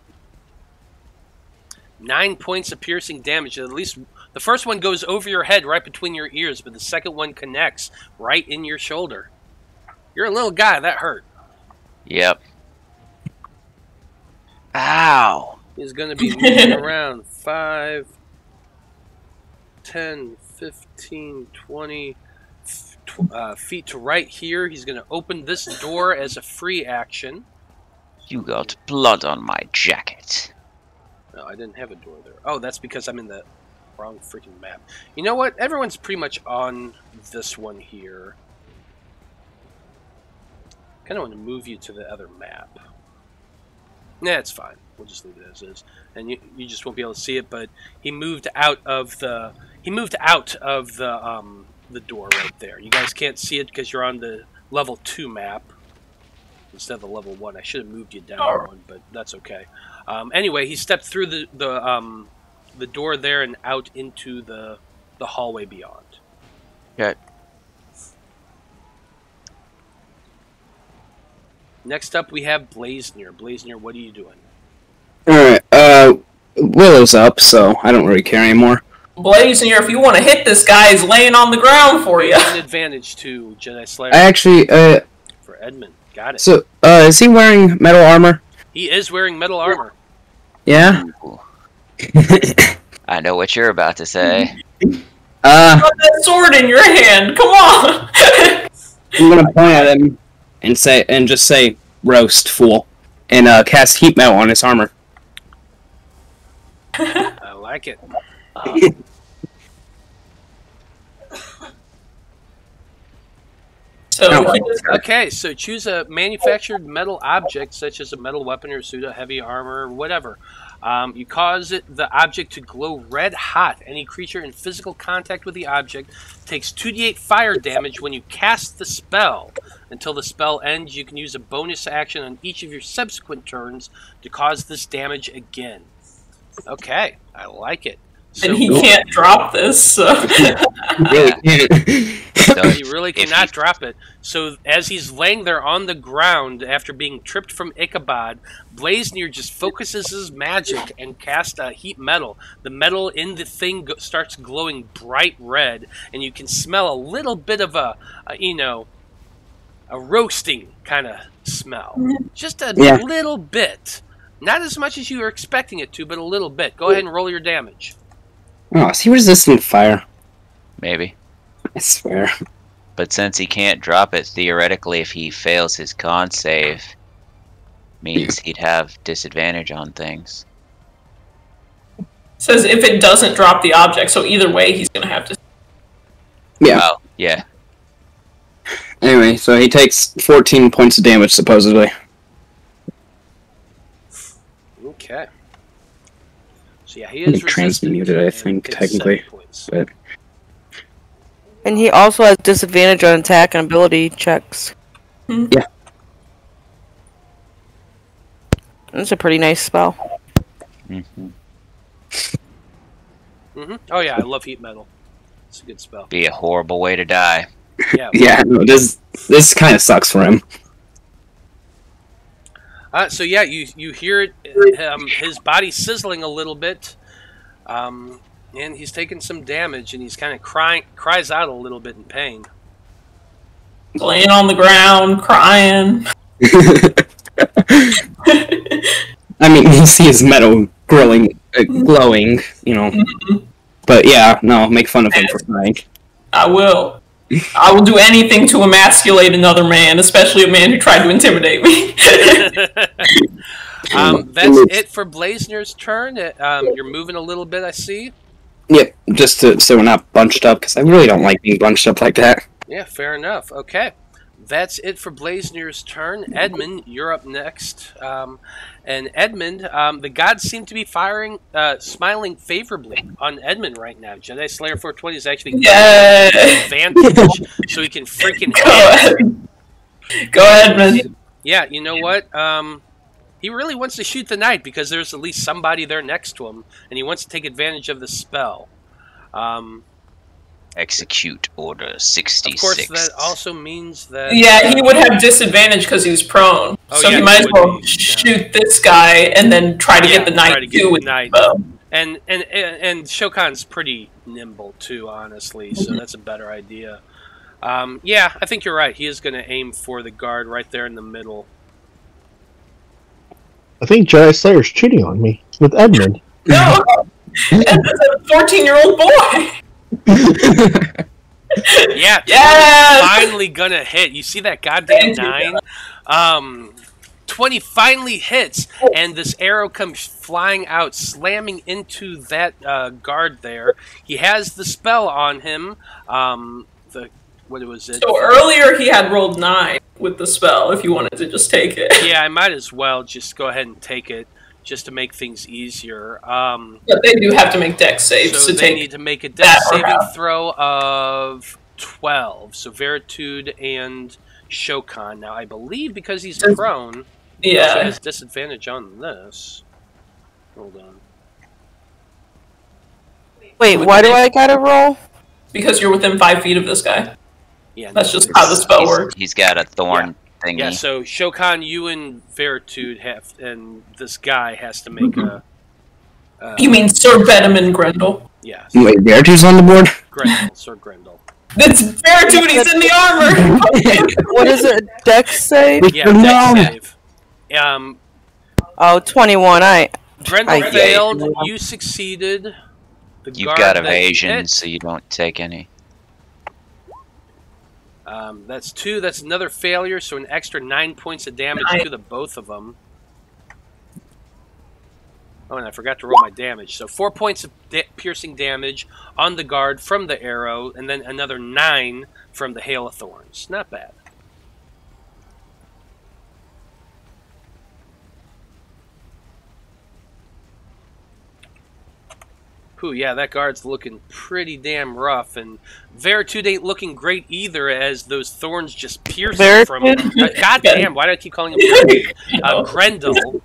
9 points of piercing damage. At least the first one goes over your head right between your ears, but the second one connects right in your shoulder. You're a little guy. That hurt. Yep. Ow. He's going to be moving around 5, 10, 15, 20 feet to right here. He's going to open this door as a free action. You got blood on my jacket. No, I didn't have a door there. Oh, that's because I'm in the wrong freaking map. You know what? Everyone's pretty much on this one here. I kind of want to move you to the other map. Nah, it's fine. We'll just leave it as is, and you just won't be able to see it. But he moved out of the the door right there. You guys can't see it because you're on the level 2 map instead of the level 1. I should have moved you down one, but that's okay. Anyway, he stepped through the door there and out into the hallway beyond. Okay. Next up, we have Blaznir. Blaznir, what are you doing? Alright, Willow's up, so I don't really care anymore. Blaznir, if you want to hit this guy, he's laying on the ground for you. An advantage to Jedi Slayer. I actually, for Edmund. Got it. So, is he wearing metal armor? He is wearing metal armor. Yeah? I know what you're about to say. Put that sword in your hand, come on! I'm gonna point at him and just say, roast, fool. and cast heat metal on his armor. I like it. So Okay, so choose a manufactured metal object, such as a metal weapon or suit of heavy armor, or whatever. You cause the object to glow red hot. Any creature in physical contact with the object takes 2d8 fire damage when you cast the spell. Until the spell ends, you can use a bonus action on each of your subsequent turns to cause this damage again. Okay, I like it. So, and he can't drop this, so... Really can't. So he really cannot drop it. So as he's laying there on the ground after being tripped from Ichabod, Blaznir just focuses his magic and casts a heat metal. The metal in the thing starts glowing bright red, and you can smell a little bit of a roasting kind of smell. Just a little bit. Not as much as you were expecting it to, but a little bit. Go ahead and roll your damage. Oh, is he resistant to fire? Maybe. I swear. But since he can't drop it, theoretically, if he fails his con save, means he'd have disadvantage on things. Says if it doesn't drop the object, so either way he's gonna have to... Yeah. Oh, yeah. Anyway, so he takes 14 points of damage, supposedly. Okay. So yeah, he is resistant. Transmuted, I think, technically. But And he also has disadvantage on attack and ability checks. yeah. That's a pretty nice spell. Oh yeah, I love heat metal. It's a good spell. Be a horrible way to die. Yeah. Yeah, no, this kind of sucks for him. So yeah, you hear it, his body sizzling a little bit, and he's taking some damage, and he's kind of cries out a little bit in pain. Laying on the ground, crying. I mean, you see his metal glowing, you know. But yeah, no, make fun of him for crying. I will. I will do anything to emasculate another man, especially a man who tried to intimidate me. That's it for Blaznir's turn. You're moving a little bit, I see. Yep, just so we're not bunched up, because I really don't like being bunched up like that. Yeah, fair enough. Okay. That's it for Blaznir's turn. Edmund, you're up next. And Edmund, the gods seem to be smiling favorably on Edmund right now. Jedi Slayer 420 is actually advantage, so he can freaking Go ahead, Edmund. Yeah, you know what? He really wants to shoot the knight because there's at least somebody there next to him, and he wants to take advantage of the spell. Execute Order 66. Of course, that also means that... Yeah, he would have disadvantage because he's prone. Oh, so yeah, he might as well shoot this guy and then try to get the knight with the bow. And Shokan's pretty nimble too, honestly, so that's a better idea. Yeah, I think you're right. He is going to aim for the guard right there in the middle. I think Jedi Slayer's cheating on me with Edmund. No! Edmund's a 14-year-old boy! Yeah, yes! finally gonna hit. You see that goddamn 9? 20 finally hits, and this arrow comes flying out, slamming into that guard there. He has the spell on him. What was it? So earlier he had rolled 9 with the spell, if you wanted to just take it. Yeah, I might as well just go ahead and take it, just to make things easier. But they do have to make dex saves so to they take need to make a dex saving throw of 12. So Veritude and Shokan. Now, I believe because he's prone, he also has disadvantage on this. Hold on. Wait, why do I gotta roll? Because you're within 5 feet of this guy. Yeah, that's just how the spell works. He's got a thorn thingy. Yeah, so Shokan, you and Veritude have, and this guy has to make a... you mean Sir Bedeman Grendel? Yeah. Wait, Veritude's on the board? Grendel, Sir Grendel. It's Veritude, he's in the armor! What is it, dex save? Yeah, dex save. Oh, 21, Grendel failed, you succeeded. You've got evasion, so you don't take any. That's 2. That's another failure, so an extra 9 points of damage to the both of them. Oh, and I forgot to roll my damage. So 4 points of piercing damage on the guard from the arrow, and then another 9 from the hail of thorns. Not bad. Ooh, yeah, that guard's looking pretty damn rough, and Veritude ain't looking great either, as those thorns just pierce him from... God damn, why do I keep calling him Grendel?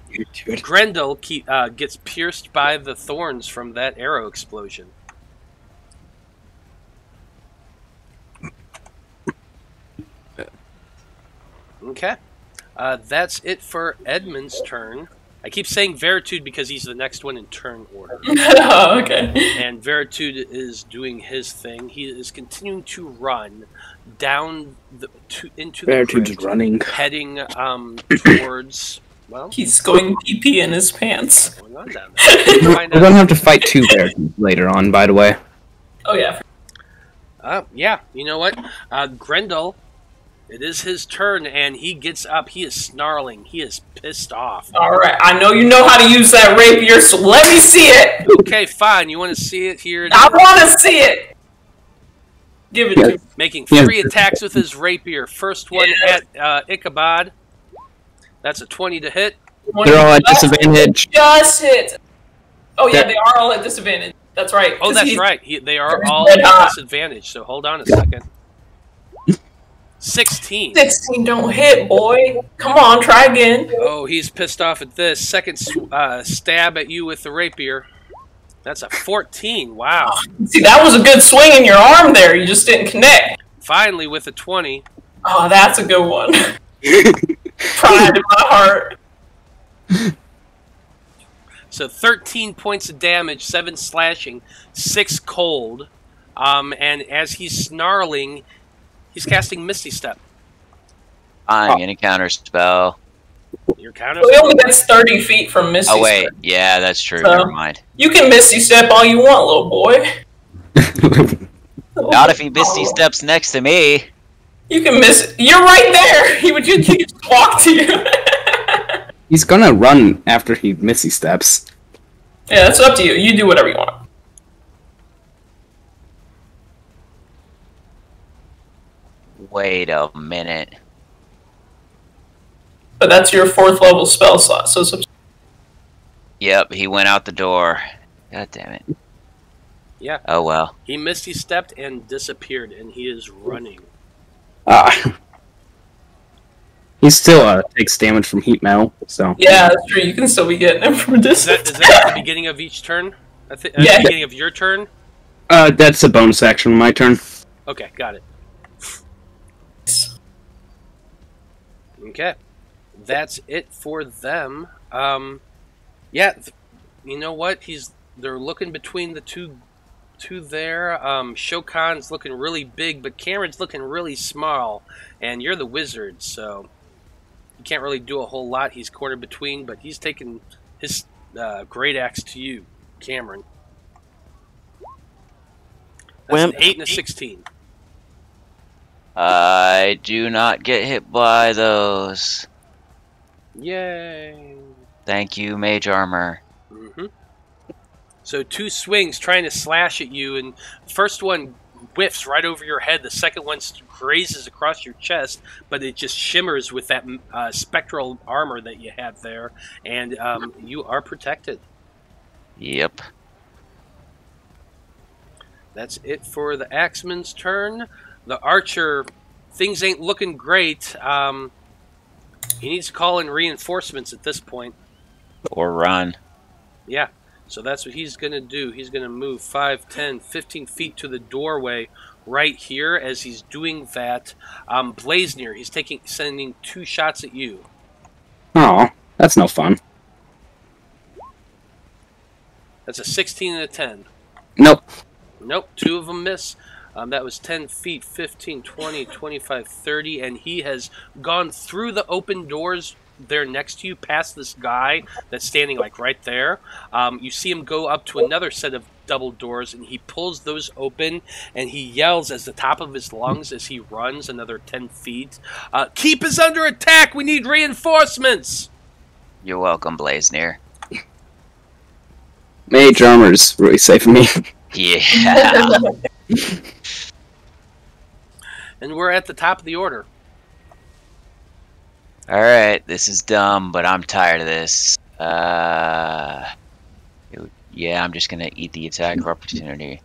Grendel gets pierced by the thorns from that arrow explosion. Okay. That's it for Edmund's turn. I keep saying Veritude because he's the next one in turn order. Oh, okay. And Veritude is doing his thing. He is continuing to run down into the Veritude's running. heading towards... Well, he's going pee-pee in his pants. Going on down there. We're going to have to fight 2 Veritudes later on, by the way. Oh, yeah. Yeah, you know what? Grendel... It is his turn, and he gets up. He is snarling. He is pissed off. All right. I know you know how to use that rapier, so let me see it. Okay, fine. You want to see it here? I want to see it. Give it to me. Making 3 attacks with his rapier. First one at Ichabod. That's a 20 to hit. They're all at disadvantage. Just hit. Oh, yeah, they are all at disadvantage. That's right. Oh, that's right. They are all at disadvantage, so hold on a second. 16. 16 don't hit, boy. Come on, try again. Oh, he's pissed off at this. Second stab at you with the rapier. That's a 14. Wow. See, that was a good swing in your arm there. You just didn't connect. Finally, with a 20. Oh, that's a good one. Pride in my heart. So 13 points of damage, 7 slashing, 6 cold. And as he's snarling... He's casting Misty Step. I'm gonna counter spell. Your counter He only gets 30 feet from Misty Step. Oh wait, yeah, that's true. Never mind. You can Misty Step all you want, little boy. Not if he Misty Steps next to me. You can miss. You're right there. He would just walk to you. He's gonna run after he Misty Steps. Yeah, it's up to you. You do whatever you want. Wait a minute. But that's your 4th level spell slot, so it's... Yep, he went out the door. God damn it. Yeah. Oh well. He Misty Stepped and disappeared, and he is running. He still takes damage from heat metal, so... Yeah, that's true. You can still be getting him from a distance. Is that at the beginning of each turn? At the beginning of your turn? That's a bonus action on my turn. Okay, got it. Okay, that's it for them. Yeah, you know what? They're looking between the two there. Shokan's looking really big, but Cameron's looking really small. And you're the wizard, so you can't really do a whole lot. He's cornered between, but he's taking his great axe to you, Cameron. That's an 8 and a 16. I do not get hit by those. Yay! Thank you, mage armor. So 2 swings trying to slash at you, and the first one whiffs right over your head. The second one grazes across your chest, but it just shimmers with that spectral armor that you have there, and you are protected. Yep. That's it for the axeman's turn. The archer, things ain't looking great. He needs to call in reinforcements at this point. Or run. Yeah, so that's what he's going to do. He's going to move 5, 10, 15 feet to the doorway right here. As he's doing that, Blaznir, he's sending 2 shots at you. Oh, that's no fun. That's a 16 and a 10. Nope. Nope, 2 of them miss. That was 10 feet, 15, 20, 25, 30, and he has gone through the open doors there next to you, past this guy that's standing like right there. You see him go up to another set of double doors, and he pulls those open, and he yells at the top of his lungs as he runs another 10 feet. Keep us under attack! We need reinforcements! You're welcome, Blaznir. Mage armor's really safe for me. Yeah. And we're at the top of the order. Alright, this is dumb, but I'm tired of this. Yeah, I'm just gonna eat the attack of opportunity.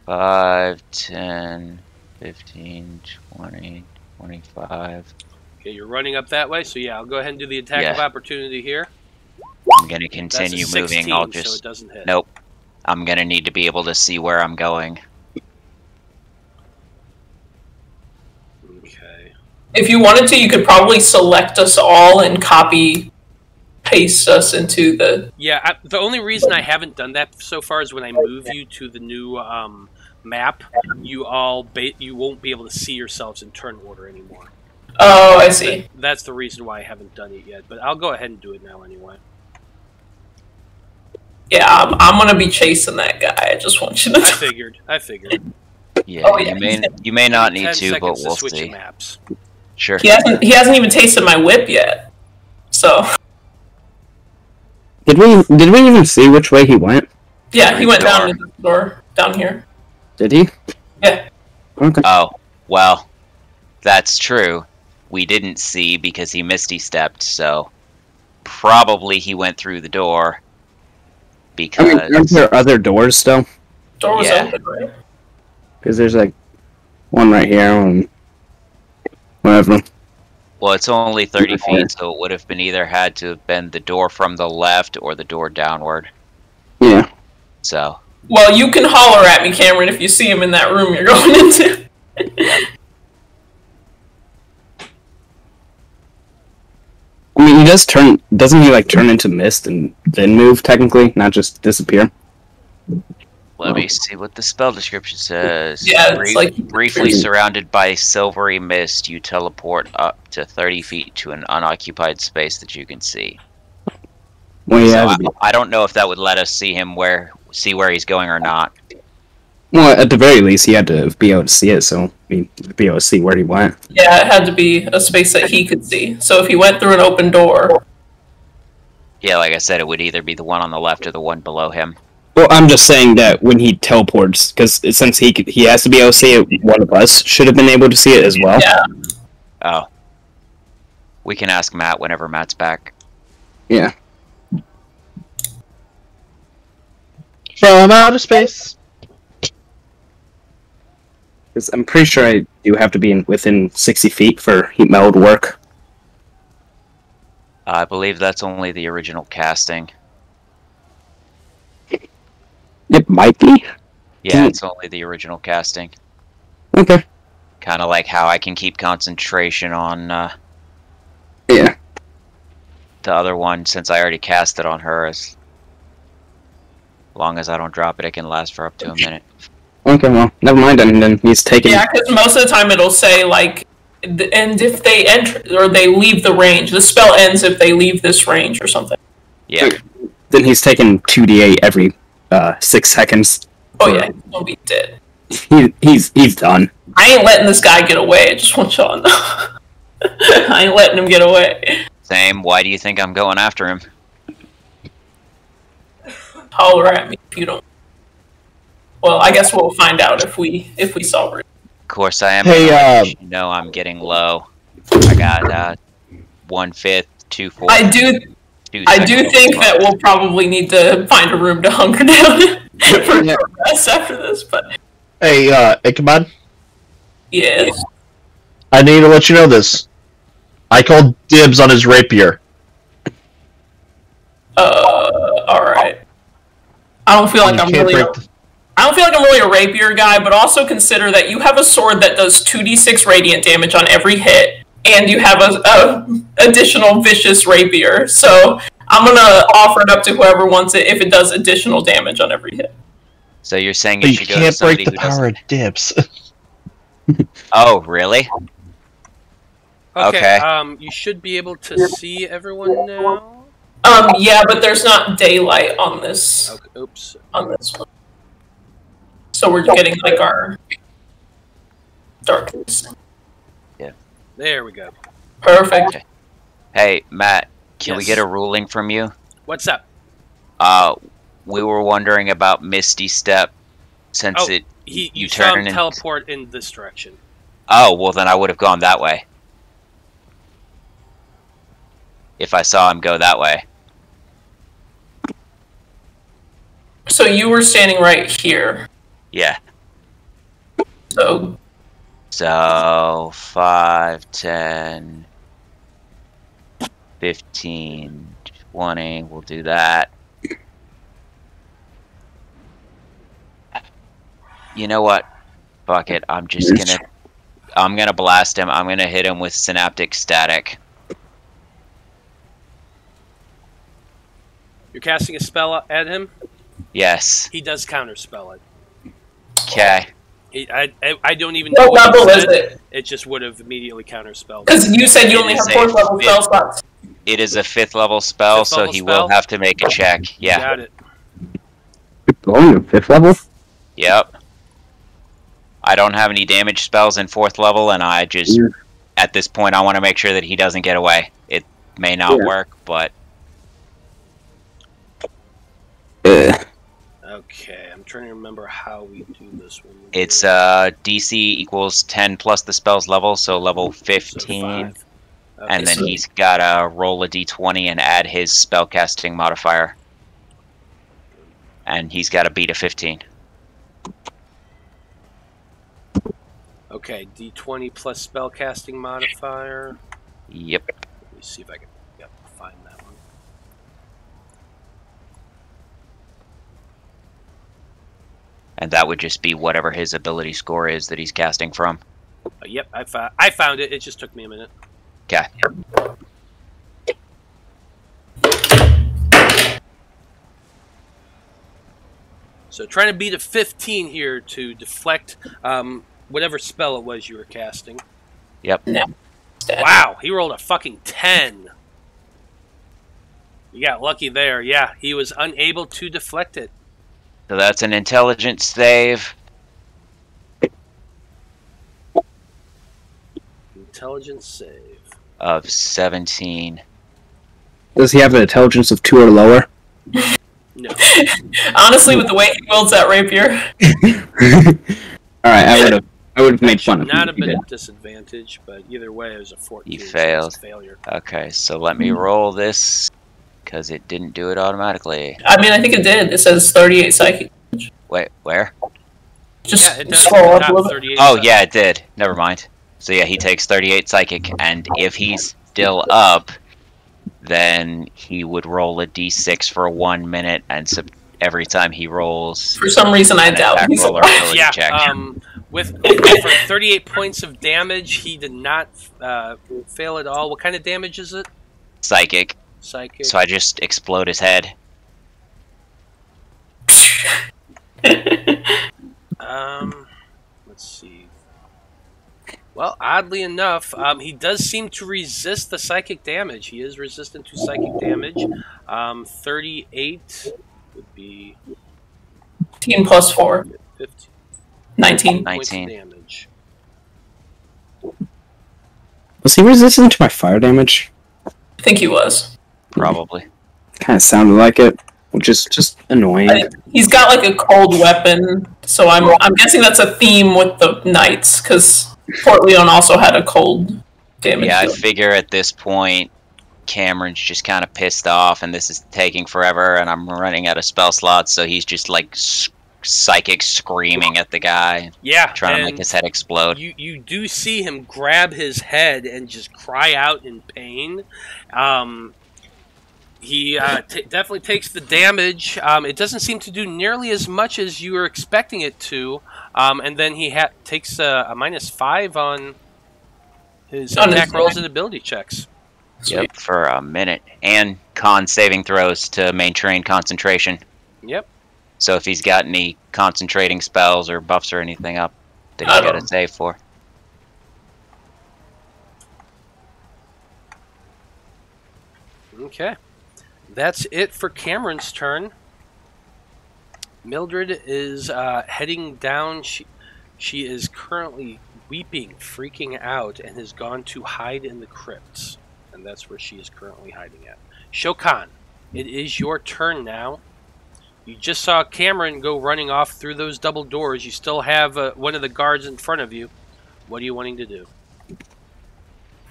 5, 10, 15, 20, 25. Okay, you're running up that way, so yeah, I'll go ahead and do the attack of opportunity here. I'm gonna continue That's a 16, moving. I'll so just it doesn't hit. Nope. I'm gonna need to be able to see where I'm going. Okay. If you wanted to, you could probably select us all and copy paste us into the... Yeah, the only reason I haven't done that so far is when I move you to the new map, you won't be able to see yourselves in turn order anymore. Oh, I see. That's the reason why I haven't done it yet, but I'll go ahead and do it now anyway. Yeah, I'm gonna be chasing that guy. I just want you to know. I figured. Yeah, Oh, yeah, you may not need 10 to, but seconds we'll switch see. maps. Sure. He hasn't even tasted my whip yet. So Did we even see which way he went? yeah, he went down to the door down here. Did he? Yeah. Okay. Oh, well, that's true. We didn't see because he Misty stepped, so probably he went through the door. Because I mean, aren't there other doors still? Door was Yeah. open, right? Because there's like one right here and whatever. well, it's only 30 feet, so it would have been either had to have been the door from the left or the door downward. Yeah. So Well, you can holler at me, Cameron, if you see him in that room you're going into. I mean, he does turn. Doesn't he like turn into mist and then move technically, not just disappear? let me see what the spell description says. Yeah, it's like- briefly surrounded by silvery mist, you teleport up to 30 feet to an unoccupied space that you can see. Well, yeah. So I don't know if that would let us see where he's going or not. Well, at the very least, he had to be able to see it, so he'd be able to see where he went. Yeah, it had to be a space that he could see. So if he went through an open door... Yeah, like I said, it would either be the one on the left or the one below him. Well, I'm just saying that when he teleports, because since he has to be able to see it, one of us should have been able to see it as well. Yeah. Oh. We can ask Matt whenever Matt's back. Yeah. From outer space. Because I'm pretty sure I do have to be within 60 feet for heat metal to work. I believe that's only the original casting. It might be. Yeah, it's only the original casting. Okay. Kind of like how I can keep concentration on Yeah. the other one, since I already cast it on her. As long as I don't drop it, it can last for up to a minute. Okay, well, never mind then he's taking... Yeah, because most of the time it'll say, like, and if they enter, or they leave the range, the spell ends if they leave this range or something. Yeah. Then he's taking 2d8 every 6 seconds. Oh yeah, he'll be dead. He's done. I ain't letting this guy get away, I just want y'all to know. I ain't letting him get away. Same. Why do you think I'm going after him? Holler at me if you don't. Well, I guess we'll find out if we solve it. Of course I am. Hey, you know I'm getting low. I got 1/5, 2/4. I do think that we'll probably need to find a room to hunker down for rest after this, but Hey, Ichabod, yes. I need to let you know this. I called dibs on his rapier. Alright. I don't feel like I'm really a rapier guy, but also consider that you have a sword that does 2d6 radiant damage on every hit, and you have a additional vicious rapier. So I'm gonna offer it up to whoever wants it if it does additional damage on every hit. So you're saying But you you should go to can't somebody break the who power doesn't... of dibs. Oh, really? Okay. You should be able to see everyone now. Yeah, but there's not daylight on this Okay, oops. on this one. So we're getting like our darkness. There we go. Perfect. Okay. Hey, Matt, can we Yes. get a ruling from you? What's up? we were wondering about Misty Step since you saw turn him and teleport in this direction. Oh, well then I would have gone that way. If I saw him go that way. So you were standing right here. Yeah. So 5, 10, 15, 20, we'll do that. You know what? Fuck it. I'm gonna blast him. I'm gonna hit him with Synaptic Static. You're casting a spell at him? Yes. He does counterspell it. Okay. I don't even know what level is it. it? It just would have immediately counterspelled. Because you said you only have 4th level spell slots. It is a 5th level spell, so he will have to make a check. Yeah. Got it. Oh, 5th level? Yep. I don't have any damage spells in 4th level, and I just, at this point, I want to make sure that he doesn't get away. It may not work, but... Okay, I'm trying to remember how we do this one. It's DC equals 10 plus the spell's level, so level 15. So and then he's got to roll a d20 and add his spellcasting modifier. And he's got to beat a 15. Okay, d20 plus spellcasting modifier. Yep. Let me see if I can find that one. And that would just be whatever his ability score is that he's casting from. Yep, I found it. It just took me a minute. Okay. So trying to beat a 15 here to deflect whatever spell it was you were casting. Yep. No. Wow, he rolled a fucking 10. You got lucky there. Yeah, he was unable to deflect it. So that's an intelligence save. Intelligence save. Of 17. Does he have an intelligence of 2 or lower? No. Honestly, with the way he wields that rapier. Alright, I would have made fun of him. Not a bit of disadvantage, but either way, it was a 14. He failed. So failure. Okay, so let me roll this, because it didn't do it automatically. I mean, I think it did. It says 38 psychic. Wait, where? Just Yeah, it does. scroll up a little bit. 38 Oh, psychic. yeah, it did. Never mind. So yeah, he takes 38 psychic, and if he's still up, then he would roll a d6 for 1 minute, and every time he rolls... For some reason, I doubt attack he's roll or alive. ability Yeah, check. for 38 points of damage, he did not fail at all. What kind of damage is it? Psychic. Psychic. So I just explode his head. Let's see. Well, oddly enough, he does seem to resist the psychic damage. He is resistant to psychic damage. 38 would be 15 plus 4. 15 19. points of 19. damage. Was he resistant to my fire damage? I think he was. Probably. Kind of sounded like it, which is just annoying. He's got like a cold weapon, so I'm guessing that's a theme with the knights, because Port Leon also had a cold damage. Yeah, I to it. figure at this point, Cameron's just kind of pissed off, and this is taking forever, and I'm running out of spell slots, so he's just like psychic screaming at the guy, Yeah, trying to and make his head explode. You do see him grab his head and just cry out in pain. He definitely takes the damage. It doesn't seem to do nearly as much as you were expecting it to. And then he takes a -5 on his attack rolls and ability checks. Yep, for a minute. And con saving throws to maintain concentration. Yep. So if he's got any concentrating spells or buffs or anything up, that he's got to save for. Okay. That's it for Cameron's turn. Mildred is heading down. She is currently weeping, freaking out, and has gone to hide in the crypts. And that's where she is currently hiding at. Shokan, it is your turn now. You just saw Cameron go running off through those double doors. You still have one of the guards in front of you. What are you wanting to do?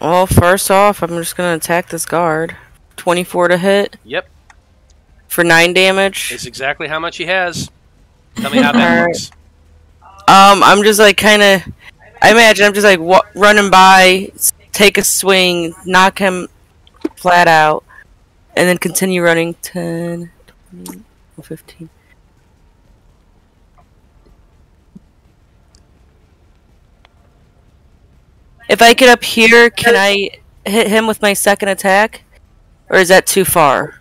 Well, first off, I'm just gonna attack this guard. 24 to hit. Yep. For 9 damage. It's exactly how much he has. Tell me how that looks. I'm just like I imagine I'm just like running by, take a swing, knock him flat out, and then continue running. 10, 20, 15. If I get up here, can I hit him with my second attack? Or is that too far?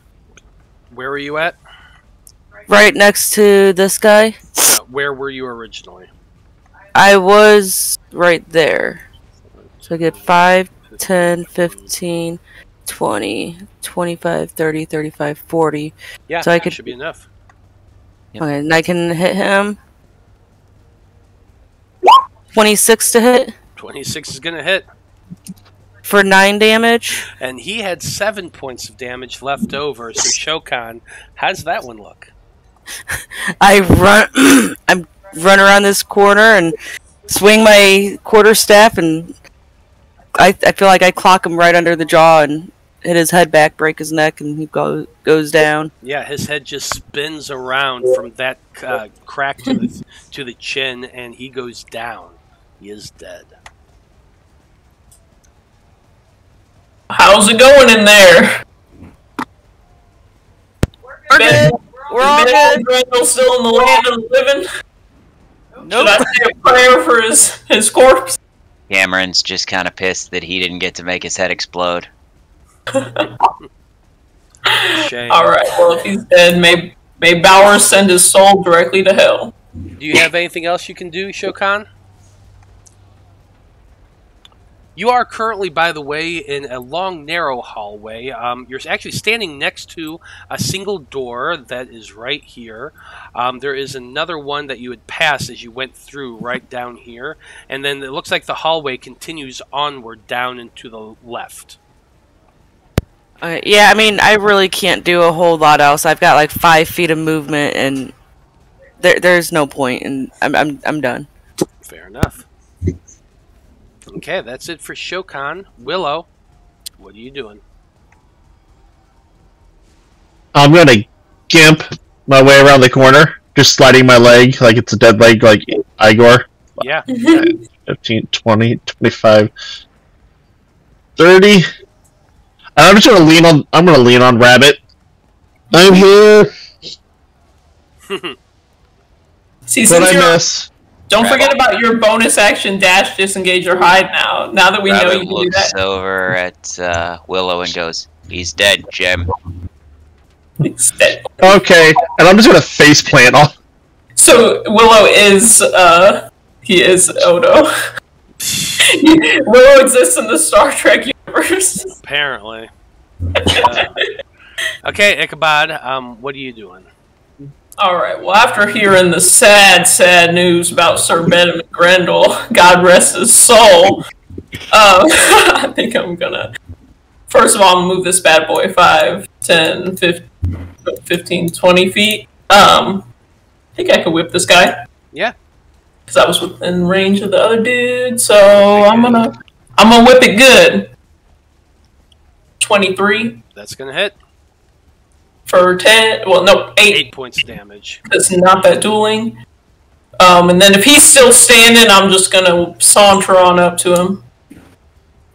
Where were you at? Right next to this guy. Where were you originally? I was right there. So I get 5, 10, 15, 20, 25, 30, 35, 40. Yeah, so I that could, should be enough. Okay, and I can hit him. 26 to hit. 26 is going to hit. For 9 damage. And he had 7 points of damage left over. So Shokan, how's that one look? I run around this corner and swing my quarterstaff, and I feel like I clock him right under the jaw and hit his head back, break his neck, and he goes down. Yeah, his head just spins around from that crack to the chin, and he goes down. He is dead. How's it going in there? We're good. We're all good. Randall still in the land of the living? Nope. Should I say a prayer for his corpse? Cameron's just kind of pissed that he didn't get to make his head explode. Shame. Alright, well, if he's dead, may Bowers send his soul directly to hell. Do you have anything else you can do, Shokan? You are currently, by the way, in a long, narrow hallway. You're actually standing next to a single door that is right here. There is another one that you had passed as you went through right down here. And then it looks like the hallway continues onward down and to the left. Yeah, I mean, I really can't do a whole lot else. I've got like 5 feet of movement, and there's no point, and I'm done. Fair enough. Okay, that's it for Shokan. Willow, what are you doing? I'm gonna gimp my way around the corner, just sliding my leg like it's a dead leg, like Igor. Yeah. 15, 20, 25, 30. And I'm just gonna lean on Rabbit. I'm here. See, What I miss? Don't forget about your bonus action dash, disengage or hide now. Now that we know you can do that. Looks over at Willow and goes, "He's dead, Jim." He's dead. Okay, and I'm just gonna face plant off. So Willow is he is Odo. Willow exists in the Star Trek universe. Apparently. Okay, Ichabod, what are you doing? Alright, well, after hearing the sad news about Sir Ben McGrendel, God rest his soul, I think I'm gonna... First of all, I'm gonna move this bad boy 5, 10, 15, 20 feet. I think I could whip this guy. Yeah. Because I was within range of the other dude, so I'm gonna whip it good. 23. That's gonna hit. For 10, well, no, 8. 8 points of damage. It's not that dueling. And then if he's still standing, I'm just gonna saunter on up to him.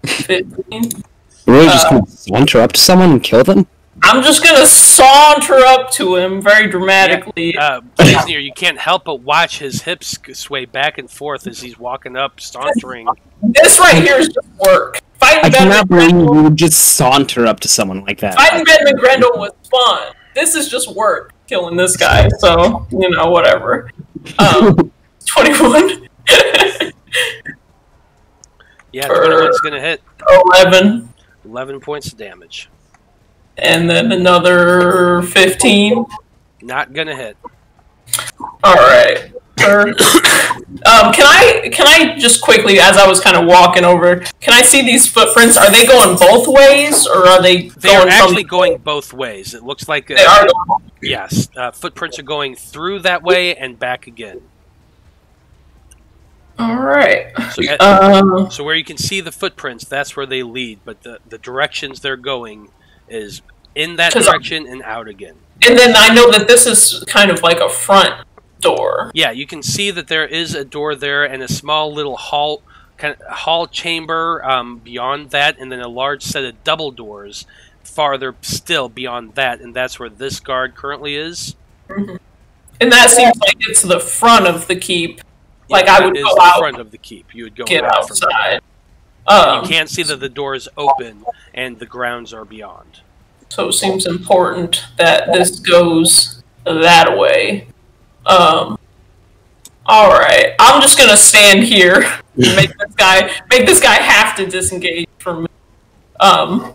15. Really just gonna saunter up to someone and kill them? I'm just gonna saunter up to him very dramatically. Blaznir, you can't help but watch his hips sway back and forth as he's walking up, sauntering. This right here is just work. I cannot believe you would just saunter up to someone like that. Fighting Ben McGrendel was fun. This is just work, killing this guy, so, you know, whatever. 21. Yeah, 21's gonna hit. 11. 11 points of damage. And then another 15. Not gonna hit. Alright. Sure. Can I just quickly, as I was kind of walking over, can I see these footprints? Are they going both ways, or are they? They're actually going both ways. It looks like they are going. yes. Footprints are going through that way and back again. All right. So where you can see the footprints, that's where they lead. But the directions they're going is in that direction and out again. And then I know that this is kind of like a front door. Yeah, you can see that there is a door there and a small little hall chamber beyond that, and then a large set of double doors farther still beyond that, and that's where this guard currently is. Mm-hmm. And that seems like it's the front of the keep. Yeah, like I would go the out, front of the keep. You would go get out outside. You can't see that the door is open and the grounds are beyond. So it seems important that this goes that way. All right, I'm just gonna stand here and make this guy have to disengage from me. But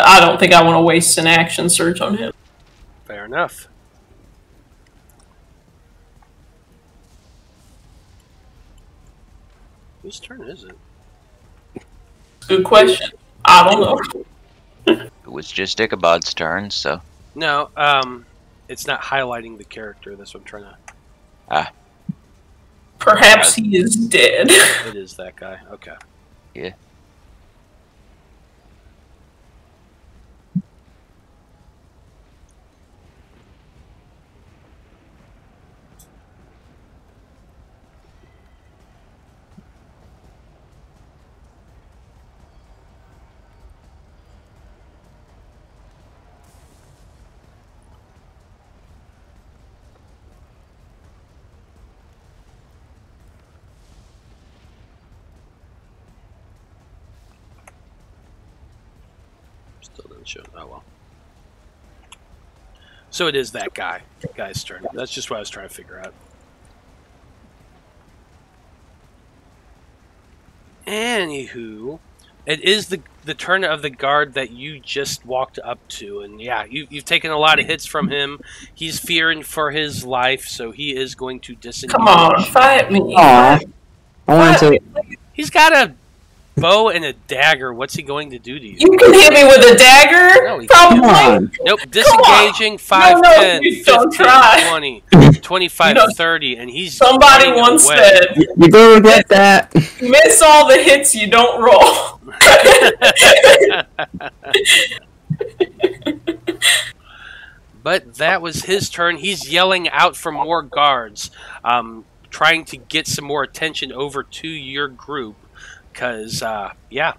I don't think I want to waste an action surge on him. Fair enough. Whose turn is it? Good question. I don't know. It was just Ichabod's turn, so. No, it's not highlighting the character. That's what I'm trying to. Perhaps he is dead. It is that guy. Okay. Yeah. Show. Oh well. So it is that guy's turn. That's just what I was trying to figure out. Anywho, it is the turn of the guard that you just walked up to, and yeah, you've taken a lot of hits from him. He's fearing for his life, so he is going to disengage. Come on, fight me. Aw. I want to. He's got a bow and a dagger. What's he going to do to you? You can hit me with a dagger? No, he Probably. can't. Nope. Disengaging 5, No, 10, you 15, don't try. 20, 25, 30, and he's Somebody running once away. said, You're gonna regret that. miss all the hits you don't roll. But that was his turn. He's yelling out for more guards, trying to get some more attention over to your group. Because, yeah,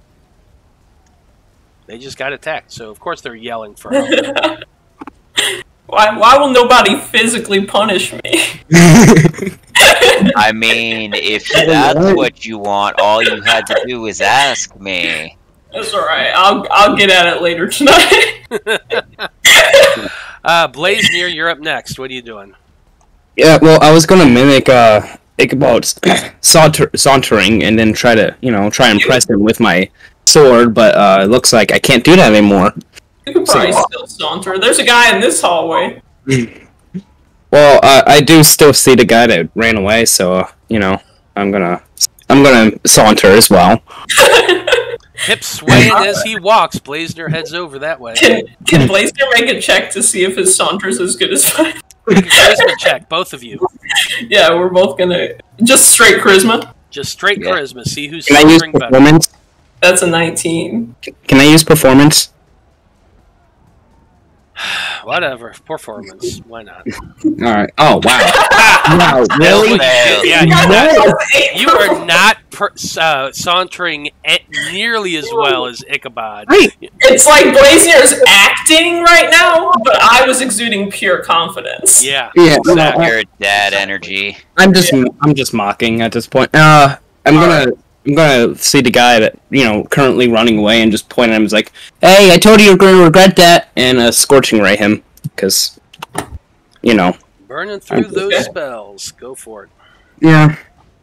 they just got attacked. So, of course, they're yelling for help. Why will nobody physically punish me? I mean, if that's what you want, all you had to do is ask me. That's alright. I'll get at it later tonight. Blaznir, you're up next. What are you doing? Yeah, well, I was gonna mimic Ichabod's sauntering and then try to impress him with my sword, but it looks like I can't do that anymore. You could probably still saunter. There's a guy in this hallway. Well, I do still see the guy that ran away, so I'm gonna saunter as well. Hip swaying as he walks, Blaznir heads over that way. Can Blaznir make a check to see if his saunter's as good as mine? Make a charisma check, both of you. Yeah, we're both gonna just straight charisma. Just straight charisma. See who's Can I use sauntering better. performance? That's a 19. Can I use performance? Whatever. Performance. Why not? Alright. Oh, wow. Wow, really? Yeah, you are not sauntering nearly as well as Ichabod. It's like Blaznir's acting right now, but I was exuding pure confidence. Yeah. Exactly. Your dad energy. I'm just mocking at this point. I'm gonna see the guy that currently running away and just point at him. As like, "Hey, I told you you're gonna regret that," and scorching ray him because burning through those spells. Go for it. Yeah,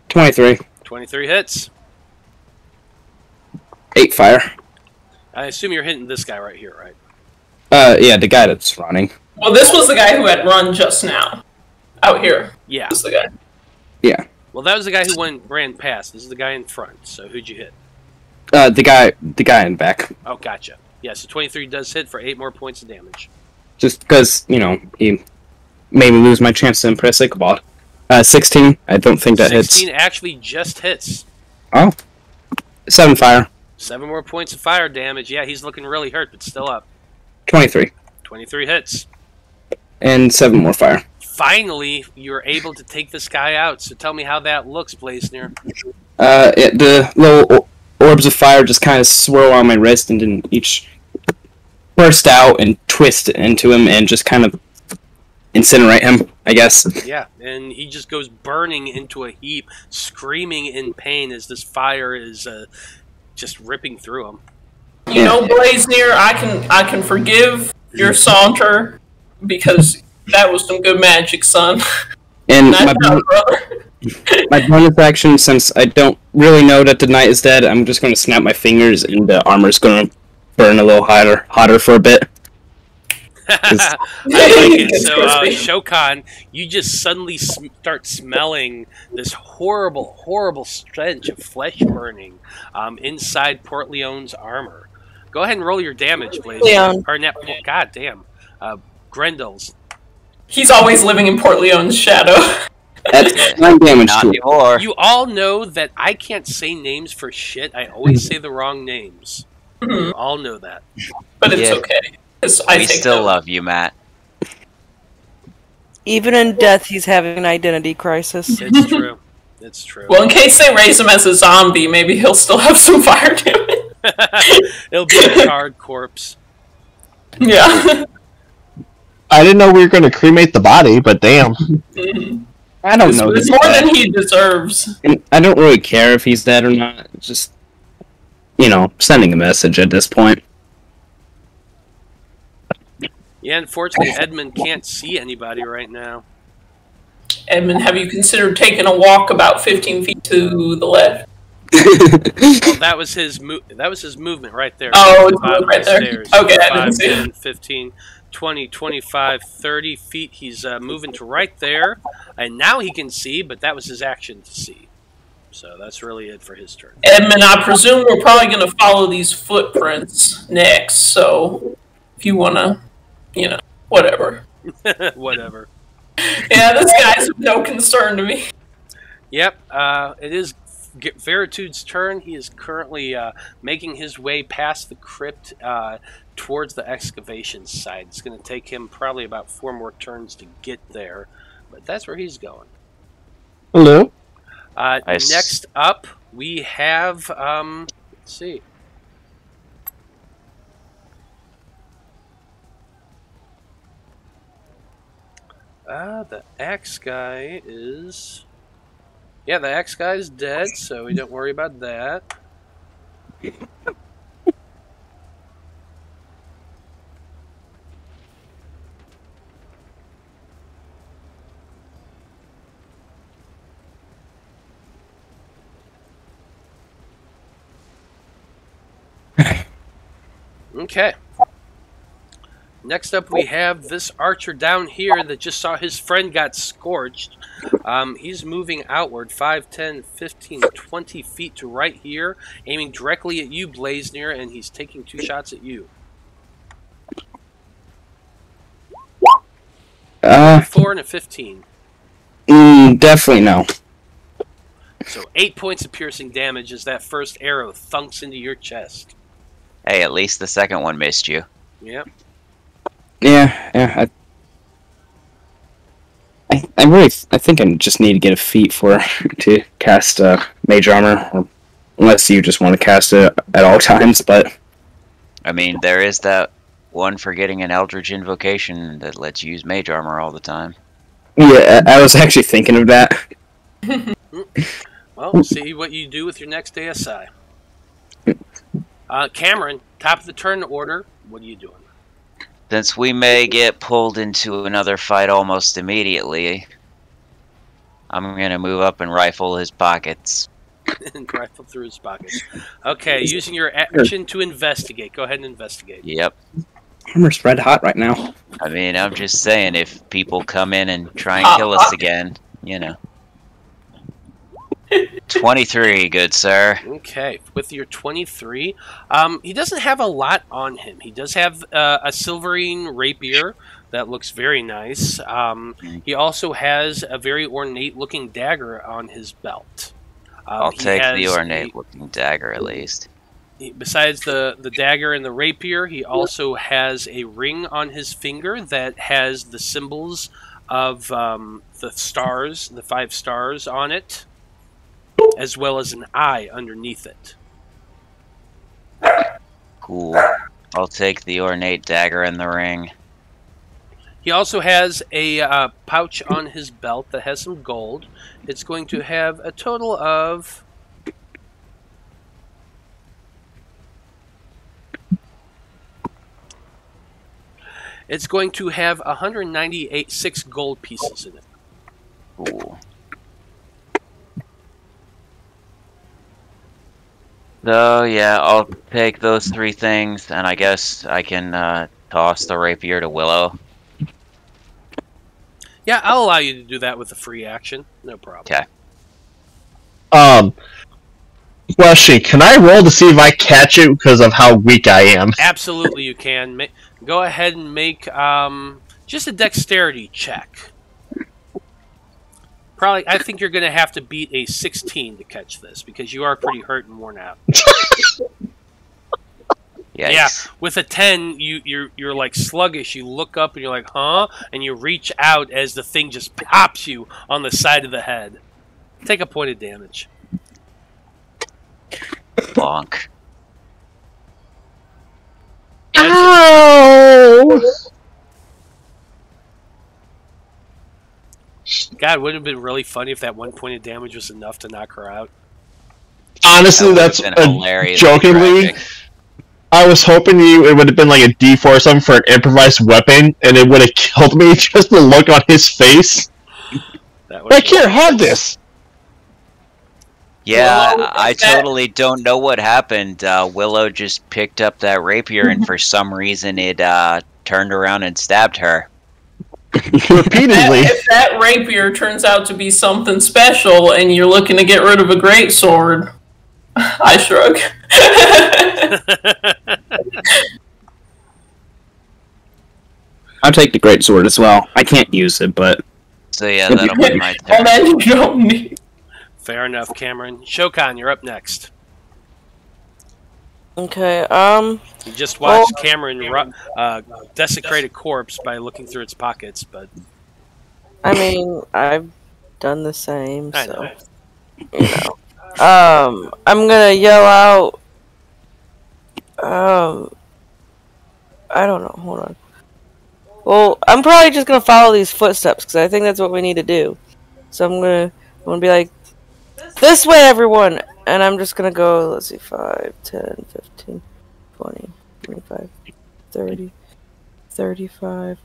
23. 23 hits. 8 fire. I assume you're hitting this guy right here, right? Yeah, the guy that's running. Well, this was the guy who had run just now. Out here. Yeah. This is the guy. Yeah. Well, that was the guy who ran past. This is the guy in front. So who'd you hit? The guy in back. Oh, gotcha. Yeah, so 23 does hit for 8 more points of damage. Just because, you know, he made me lose my chance to impress Ichabod. 16, I don't think that 16 hits. actually just hits. Oh. 7 fire. 7 more points of fire damage. Yeah, he's looking really hurt, but still up. 23. 23 hits. And 7 more fire. Finally, you're able to take this guy out. So tell me how that looks, Blaznir. The little orbs of fire just kind of swirl on my wrist and then each burst out and twist into him and just kind of incinerate him, I guess. Yeah, and he just goes burning into a heap, screaming in pain as this fire is just ripping through him. You know, Blaznir, I can forgive your saunter because that was some good magic, son. And brother. my bonus action, since I don't really know that the knight is dead, I'm just going to snap my fingers and the armor's going to burn a little hotter for a bit. I like it. So, Shokan, you just suddenly start smelling this horrible, horrible stench of flesh burning inside Port Leon's armor. Go ahead and roll your damage, please. Leon. Or God damn. Grendel's. He's always living in Port Leon's shadow. That's 9 damage Not to it. anymore. You all know that I can't say names for shit. I always say the wrong names. You all know that. But it's Yeah. okay. We still love you, Matt. Even in death, he's having an identity crisis. It's true. It's true. Well, in case they raise him as a zombie, maybe he'll still have some fire damage. It'll be a charred corpse. Yeah. I didn't know we were going to cremate the body, but damn. I don't know. It's more than he deserves. And I don't really care if he's dead or not. It's just, you know, sending a message at this point. Yeah, unfortunately, Edmund can't see anybody right now. Edmund, have you considered taking a walk about 15 feet to the left? Well, that was his movement right there. Oh, it's Bottom right of the there. stairs. Okay, I 5, didn't see it. 10, 15, 20, 25, 30 feet. He's moving to right there. And now he can see, but that was his action to see. So that's really it for his turn. Edmund, I presume we're probably going to follow these footprints next, so if you want to, you know, whatever. Whatever. Yeah, this guy's of no concern to me. Yep, it is Veritude's turn. He is currently making his way past the crypt towards the excavation site. It's going to take him probably about 4 more turns to get there, but that's where he's going. Hello? Nice. Next up, we have, let's see. The axe guy is... Yeah, the axe guy is dead, so we don't worry about that. Okay. Next up, we have this archer down here that just saw his friend got scorched. He's moving outward 5, 10, 15, 20 feet to right here, aiming directly at you, Blaznir, and he's taking 2 shots at you. 4 and a 15. Definitely no. So 8 points of piercing damage as that first arrow thunks into your chest. Hey, at least the second one missed you. Yep. Yeah. I think I just need to get a feat to cast mage armor, or unless you just want to cast it at all times. But I mean, there is that one for getting an Eldritch Invocation that lets you use mage armor all the time. yeah, I was actually thinking of that. Well, we'll see what you do with your next ASI. Cameron, top of the turn order, what are you doing? Since we may get pulled into another fight almost immediately, I'm going to move up and rifle his pockets. And rifle through his pockets. Okay, using your action to investigate. Go ahead and investigate. Yep. Armor's red hot right now. I mean, I'm just saying, if people come in and try and kill us again, you know. 23, good sir. Okay, with your 23, he doesn't have a lot on him. He does have a silverine rapier that looks very nice. He also has a very ornate-looking dagger on his belt. I'll take the ornate-looking dagger at least. Besides the dagger and the rapier, he also has a ring on his finger that has the symbols of the stars, the 5 stars on it, as well as an eye underneath it. Cool. I'll take the ornate dagger and the ring. He also has a pouch on his belt that has some gold. It's going to have a total of... It's going to have 196 gold pieces in it. Cool. So, yeah, I'll take those 3 things, and I guess I can toss the rapier to Willow. Yeah, I'll allow you to do that with a free action. No problem. Okay. Question, can I roll to see if I catch it because of how weak I am? Absolutely you can. Go ahead and make just a dexterity check. Probably, I think you're going to have to beat a 16 to catch this, because you are pretty hurt and worn out. Yeah, with a 10, you're like sluggish. You look up and you're like, huh? And you reach out as the thing just pops you on the side of the head. Take a point of damage. Bonk. Ow! God, wouldn't it have been really funny if that 1 point of damage was enough to knock her out? Honestly, that's jokingly. I was hoping it would have been like a D4 or something for an improvised weapon, and it would have killed me. Just the look on his face. Like, here, have this. Yeah, I totally don't know what happened. Willow just picked up that rapier, and for some reason it turned around and stabbed her. Repeatedly. If that rapier turns out to be something special, and you're looking to get rid of a greatsword, I shrug. I'll take the greatsword as well. I can't use it, but... So yeah, that'll be my turn. And then you don't need... Fair enough, Cameron. Shokan, you're up next. Okay, You just watched Cameron desecrate a corpse by looking through its pockets, but... I mean, I've done the same, I so... know. You know. I'm gonna yell out... I don't know, hold on. Well, I'm probably just gonna follow these footsteps, because I think that's what we need to do. So I'm gonna be like, this way, everyone! And I'm just gonna go, let's see, 5, 10, 15, 20, 25, 30, 35,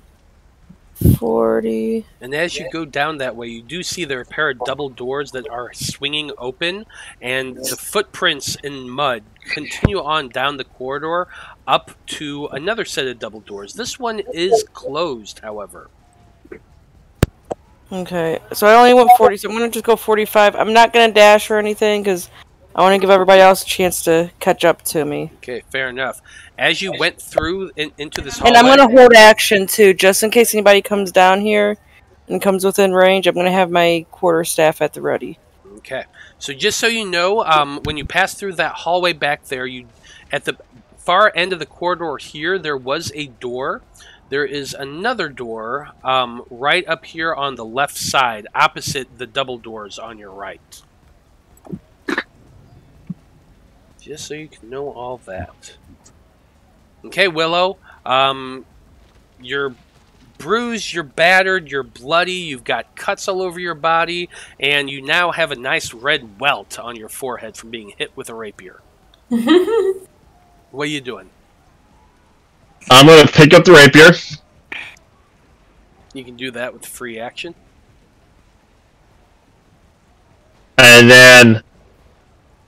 40... And as you go down that way, you do see there are a pair of double doors that are swinging open, and the footprints in mud continue on down the corridor up to another set of double doors. This one is closed, however. Okay, so I only went 40, so I'm going to just go 45. I'm not going to dash or anything, because I want to give everybody else a chance to catch up to me. Okay, fair enough. As you went through into this hallway... And I'm going to hold action, too, just in case anybody comes down here and comes within range. I'm going to have my quarterstaff at the ready. Okay, so just so you know, when you pass through that hallway back there, at the far end of the corridor here, there was a door. There is another door right up here on the left side, opposite the double doors on your right. Just so you can know all that. Okay, Willow, you're bruised, you're battered, you're bloody, you've got cuts all over your body, and you now have a nice red welt on your forehead from being hit with a rapier. What are you doing? I'm going to pick up the rapier. You can do that with free action. And then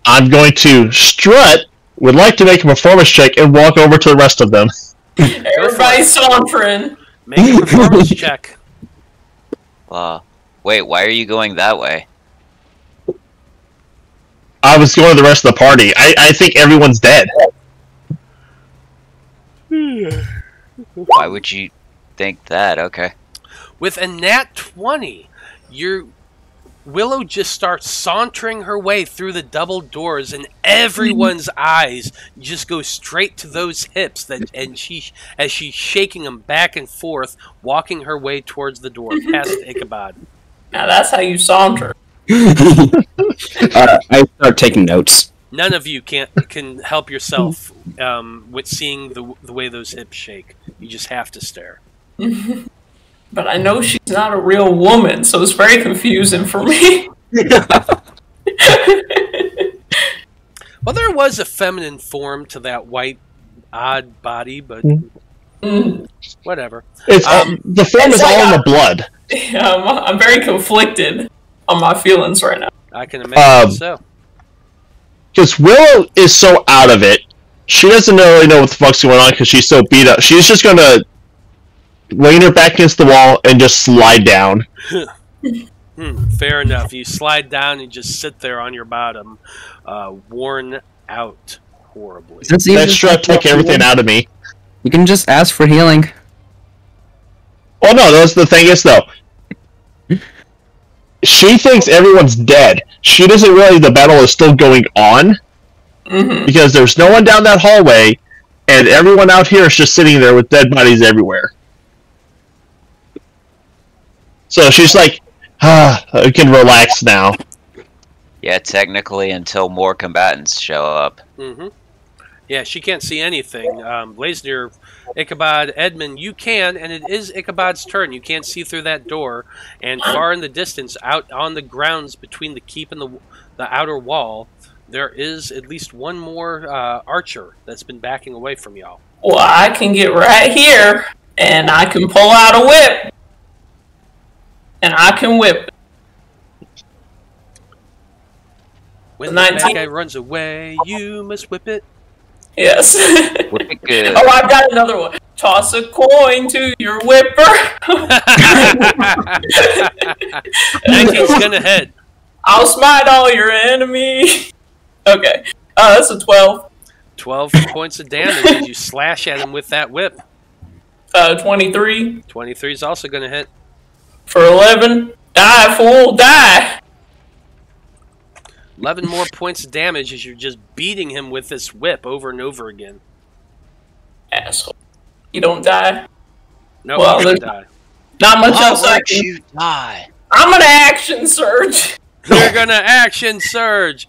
I'm going to strut, would like to make a performance check, and walk over to the rest of them. Everybody sauntering. Make a performance check. Wait, why are you going that way? I was going to the rest of the party. I think everyone's dead. Why would you think that? Okay. With a nat 20, Willow just starts sauntering her way through the double doors, and everyone's eyes just go straight to those hips. As she's shaking them back and forth, walking her way towards the door, past Ichabod. Now that's how you saunter. I start taking notes. None of you can help yourself with seeing the way those hips shake. You just have to stare. But I know she's not a real woman, so it's very confusing for me. Well, there was a feminine form to that white, odd body, but whatever. It's the form is all in the blood. Yeah, I'm very conflicted on my feelings right now. I can imagine so. Because Willow is so out of it, she doesn't really know what the fuck's going on because she's so beat up. She's just gonna lean her back against the wall and just slide down. Fair enough. You slide down and just sit there on your bottom, worn out horribly. That strut took everything out of me. You can just ask for healing. Well, no, that's the thing is, though. She thinks everyone's dead. She doesn't realize the battle is still going on. Because there's no one down that hallway, and everyone out here is just sitting there with dead bodies everywhere. So she's like, I can relax now. Yeah, technically until more combatants show up. Yeah, she can't see anything. Blaznir, Ichabod, Edmund, you can, and it is Ichabod's turn. You can't see through that door, and far in the distance, out on the grounds between the keep and the outer wall, there is at least one more archer that's been backing away from y'all. Well, I can get right here, and I can pull out a whip. And I can whip. When the bad guy runs away, you must whip it. Yes. Whip it good. Oh, I've got another one. Toss a coin to your whipper. 19's gonna hit. I'll smite all your enemies. Okay. That's a 12. 12 points of damage as you slash at him with that whip. 23. 23 is also gonna hit. For 11. Die, fool, die! 11 more points of damage as you're just beating him with this whip over and over again. Asshole. You don't die? No, well, you don't die. Not much else I Won't can... you die? I'm gonna action surge! You're gonna action surge!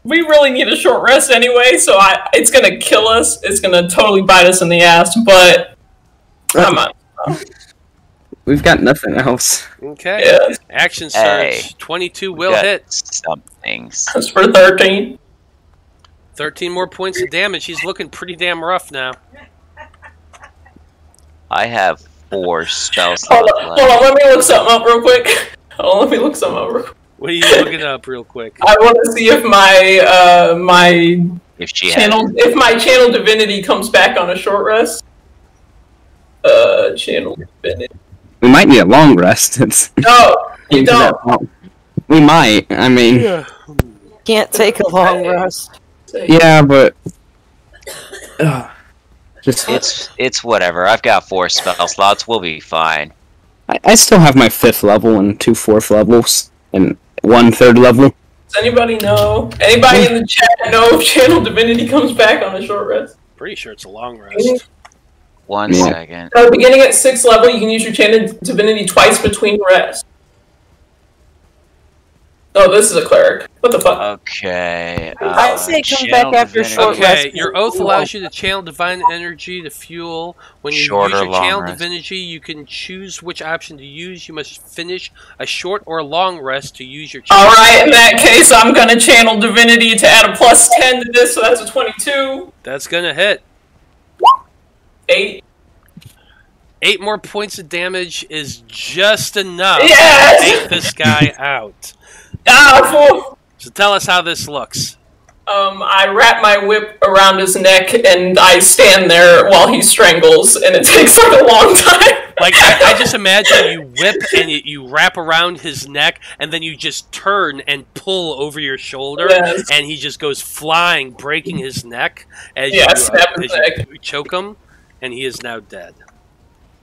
We really need a short rest anyway, so it's gonna kill us. It's gonna totally bite us in the ass, but... I'm not... We've got nothing else. Okay. Yeah. Action surge. Hey, 22 will hit. Some things. That's for 13. 13 more points of damage. He's looking pretty damn rough now. I have 4 spells Hold left. on, let me look something up real quick. Let me look something up real quick. What are you looking up real quick? I want to see if my If she if my channel divinity comes back on a short rest. Channel divinity. We might need a long rest. No, you don't. We might. I mean, Can't take a long rest. yeah, but just it's whatever. I've got 4 spell slots. We'll be fine. I still have my 5th level and 2 4th levels and 1 3rd level. Does anybody know? Anybody in the chat know if channel divinity comes back on a short rest? Pretty sure it's a long rest. One Yeah. second. Beginning at 6th level, you can use your channel divinity twice between rests. Oh, this is a cleric. What the fuck? Okay. I'd say come channel back after divinity. short rest. Okay, your oath allows you to channel divine energy to fuel. When you Short use or your long channel rest? divinity, you can choose which option to use. You must finish a short or long rest to use your channel. Alright, in that case, I'm gonna channel divinity to add a plus 10 to this, so that's a 22. That's gonna hit. 8. 8 more points of damage is just enough Yes! to take this guy out. Ah, fool! So tell us how this looks. I wrap my whip around his neck and I stand there while he strangles, and it takes like a long time. Like, I just imagine you whip and you wrap around his neck, and then you just turn and pull over your shoulder, Yes. and he just goes flying, breaking his neck as snap his neck. you choke him, and he is now dead.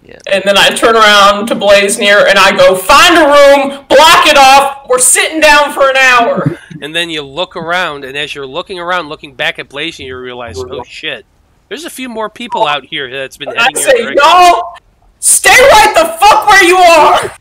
Yeah. And then I turn around to Blaznir and I go, find a room, block it off, we're sitting down for an hour. And then you look around, and as you're looking around, looking back at Blaznir, you realize, oh shit, there's a few more people out here that's been I heading say, your direction. y'all, stay right the fuck where you are!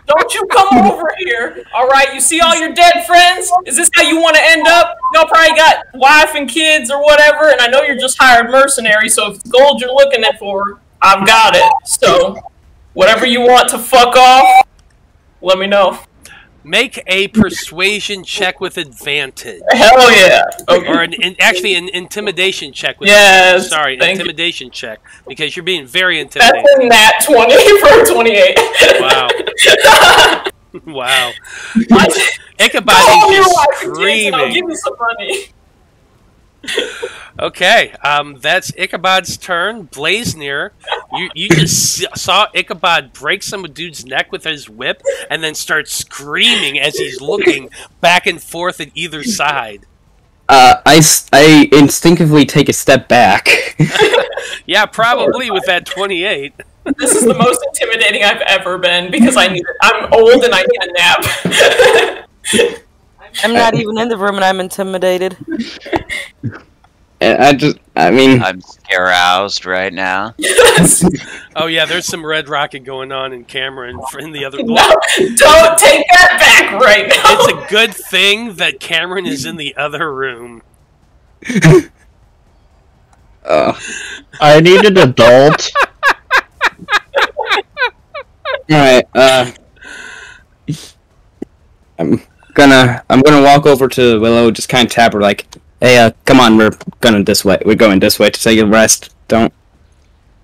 Don't you come over here. Alright, you see all your dead friends? Is this how you want to end up? Y'all probably got wife and kids or whatever, and I know you're just hired mercenary, so if it's gold you're looking at for, I've got it. So, whatever you want to fuck off, let me know. Make a persuasion check with advantage. Hell yeah. Okay. Or actually an intimidation check with Yes, Sorry, thank intimidation check. Because you're being very intimidating. That's a nat 20 for a 28. Wow. Wow. What? Ichabod Call is your just wife and kids and I'll screaming. give you some money. Okay, that's Ichabod's turn. Blaznir, you just saw Ichabod break some dude's neck with his whip and then start screaming as he's looking back and forth at either side. I instinctively take a step back. Yeah, probably with that 28. This is the most intimidating I've ever been because I'm old and I need a nap. I'm not even in the room and I'm intimidated. I'm aroused right now. Oh yeah, there's some red rocket going on in Cameron in the other block. No, don't take that back right now. It's a good thing that Cameron is in the other room. I need an adult. Alright, I'm gonna walk over to Willow, just kind of tap her like, hey, come on, we're going this way to take a rest. Don't.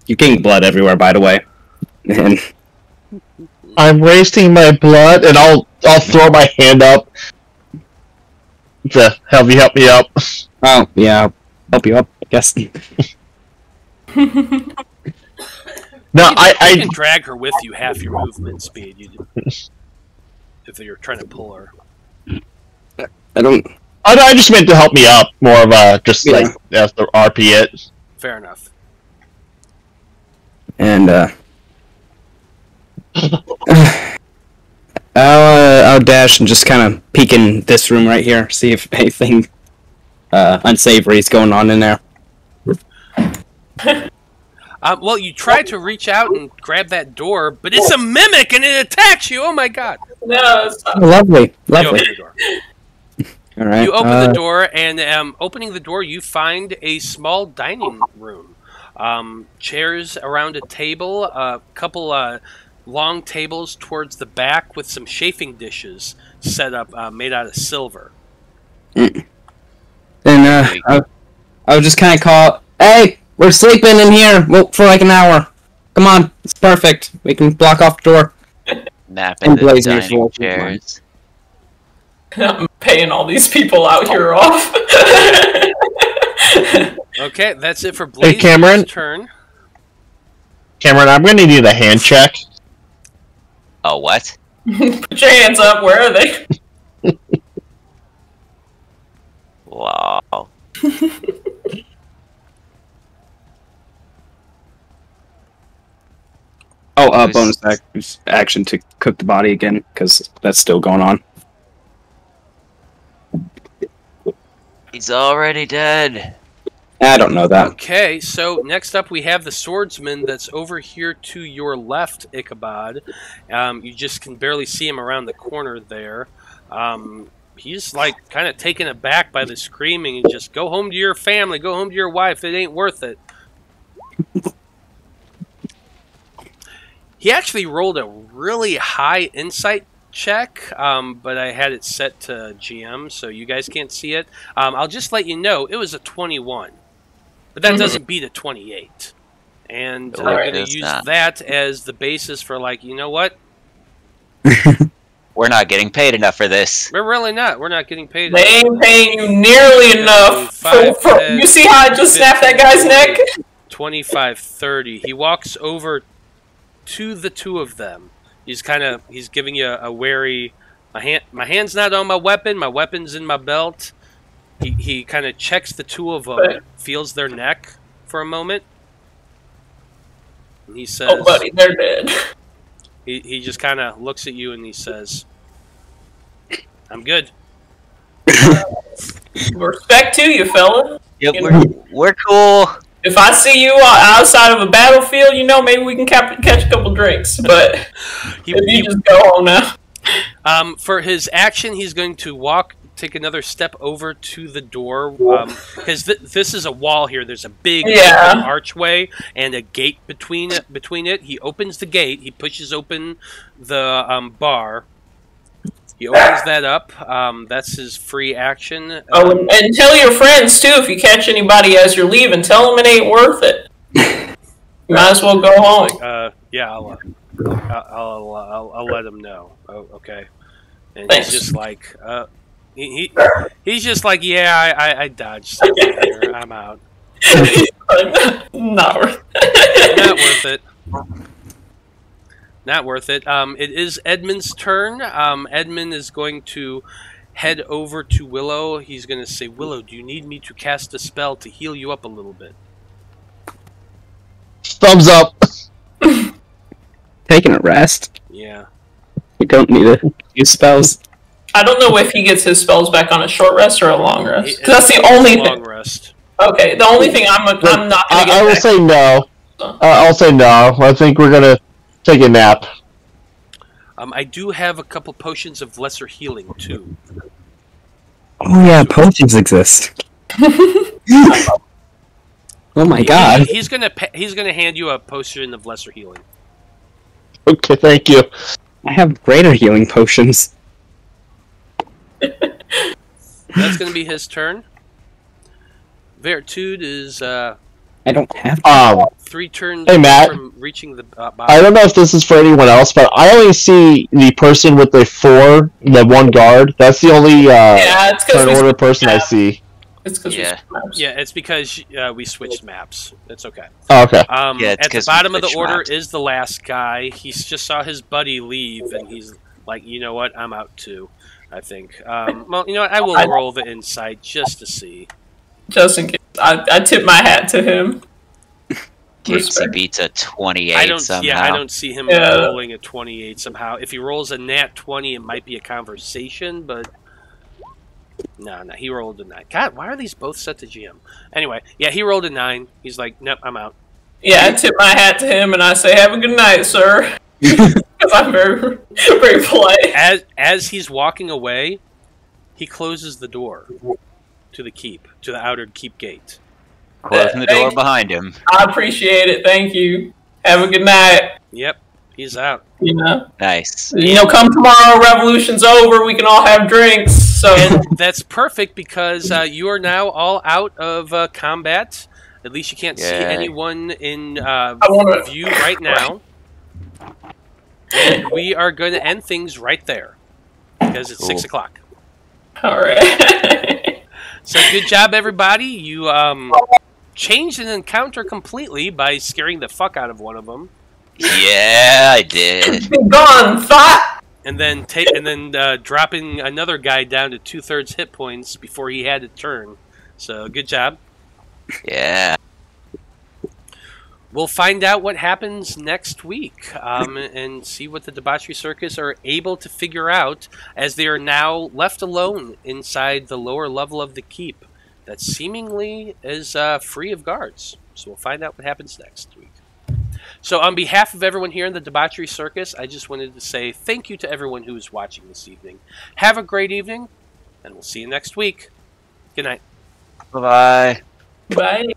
You're getting blood everywhere, by the way. And I'm wasting my blood, and I'll throw my hand up to help me up. oh yeah, I'll help you up, I guess. No, You can drag her with you half your movement speed. If you're trying to pull her. I just meant to help me up, more of a just like as the RP it. Fair enough. And I'll dash and just kind of peek in this room right here, see if anything unsavory is going on in there. Well, you try to reach out and grab that door, but it's a mimic and it attacks you. Oh my god! No, it's not. Oh, lovely. You open the door. All right. You open the door, and opening the door, you find a small dining room. Chairs around a table, a couple long tables towards the back with some chafing dishes set up, made out of silver. Then I'll just kind of call, hey, we're sleeping in here for like an hour. Come on, it's perfect. We can block off the door. Nap in the dining chairs. I'm paying all these people out here off. Okay, that's it for Blaze's Cameron? turn. Cameron, I'm gonna need a hand check. Oh, what? Put your hands up. Where are they? Wow. Bonus action to cook the body again, because that's still going on. He's already dead. I don't know that. Okay, so next up we have the swordsman that's over here to your left, Ichabod. You just can barely see him around the corner there. He's like kind of taken aback by the screaming and just, go home to your family, go home to your wife, it ain't worth it. He actually rolled a really high insight check, but I had it set to GM, so you guys can't see it. I'll just let you know, it was a 21. But that doesn't beat a 28. And I'm going to use that as the basis for, like, you know what? We're not getting paid enough for this. We're really not. We're not getting paid. They ain't paying you nearly enough. You see how I just snapped that guy's neck? 25, 30. He walks over to the two of them. He's giving you a wary. My hand's not on my weapon. My weapon's in my belt. He kind of checks the two of them, feels their neck for a moment. And he says, "Oh, buddy, they're dead." He just kind of looks at you and he says, "I'm good." Respect to you, fella. Yep, we're cool. If I see you outside of a battlefield, maybe we can catch a couple drinks. But you just go on now. For his action, he's going to take another step over to the door, because this is a wall here. There's a big open archway and a gate between it. He opens the gate. He pushes open the bar. He opens that up. That's his free action. And tell your friends too, if you catch anybody as you're leaving, tell them it ain't worth it. You might as well go home. Yeah, I'll let him know. Oh, okay. And Thanks. He's just like, he's just like, yeah, I dodged something here. I'm out. Not worth it. Not worth it. Not worth it. It is Edmund's turn. Edmund is going to head over to Willow. He's going to say, "Willow, do you need me to cast a spell to heal you up a little bit?" Thumbs up. Taking a rest. Yeah. You don't need to use spells. I don't know if he gets his spells back on a short rest or a long rest. Because that's the only thing. Long rest. Okay, the only thing I'm not going to get I will say no. I'll say no. I think we're going to take a nap. I do have a couple potions of lesser healing too. Oh yeah, potions exist. Oh my god. He's gonna hand you a potion of lesser healing. Okay, thank you. I have greater healing potions. That's gonna be his turn. Veritude is I don't have 3 turns Hey, Matt. from reaching the bottom. I don't know if this is for anyone else, but I only see the person with the 1 guard. That's the only it's turn order person I see. It's because it's because we switched maps. It's okay. Oh, okay. At the bottom of the order is the last guy. He just saw his buddy leave, and he's like, you know what? I'm out too, I think. Well, you know what? I will roll the insight just to see. Just in case. I tip my hat to him. Casey beats a 28 somehow. Yeah, I don't see him rolling a 28 somehow. If he rolls a nat 20, it might be a conversation, but... No, he rolled a 9. God, why are these both set to GM? Anyway, yeah, he rolled a 9. He's like, nope, I'm out. Yeah, I tip my hat to him and I say, have a good night, sir. Because I'm very, very polite. As he's walking away, he closes the door to the keep, to the outer keep gate. Closing the door behind him. I appreciate it. Thank you. Have a good night. Yep, he's out. Nice. Come tomorrow, revolution's over. We can all have drinks. So and that's perfect because you are now all out of combat. At least you can't see anyone in view right now. And we are going to end things right there because it's 6 o'clock. All right. So good job, everybody. You changed an encounter completely by scaring the fuck out of one of them. Yeah, I did. Be gone, thought. And then dropping another guy down to 2/3 hit points before he had to turn. So good job. Yeah. We'll find out what happens next week and see what the Debauchery Circus are able to figure out as they are now left alone inside the lower level of the keep that seemingly is free of guards. So we'll find out what happens next week. So on behalf of everyone here in the Debauchery Circus, I just wanted to say thank you to everyone who is watching this evening. Have a great evening, and we'll see you next week. Good night. Bye-bye. Bye.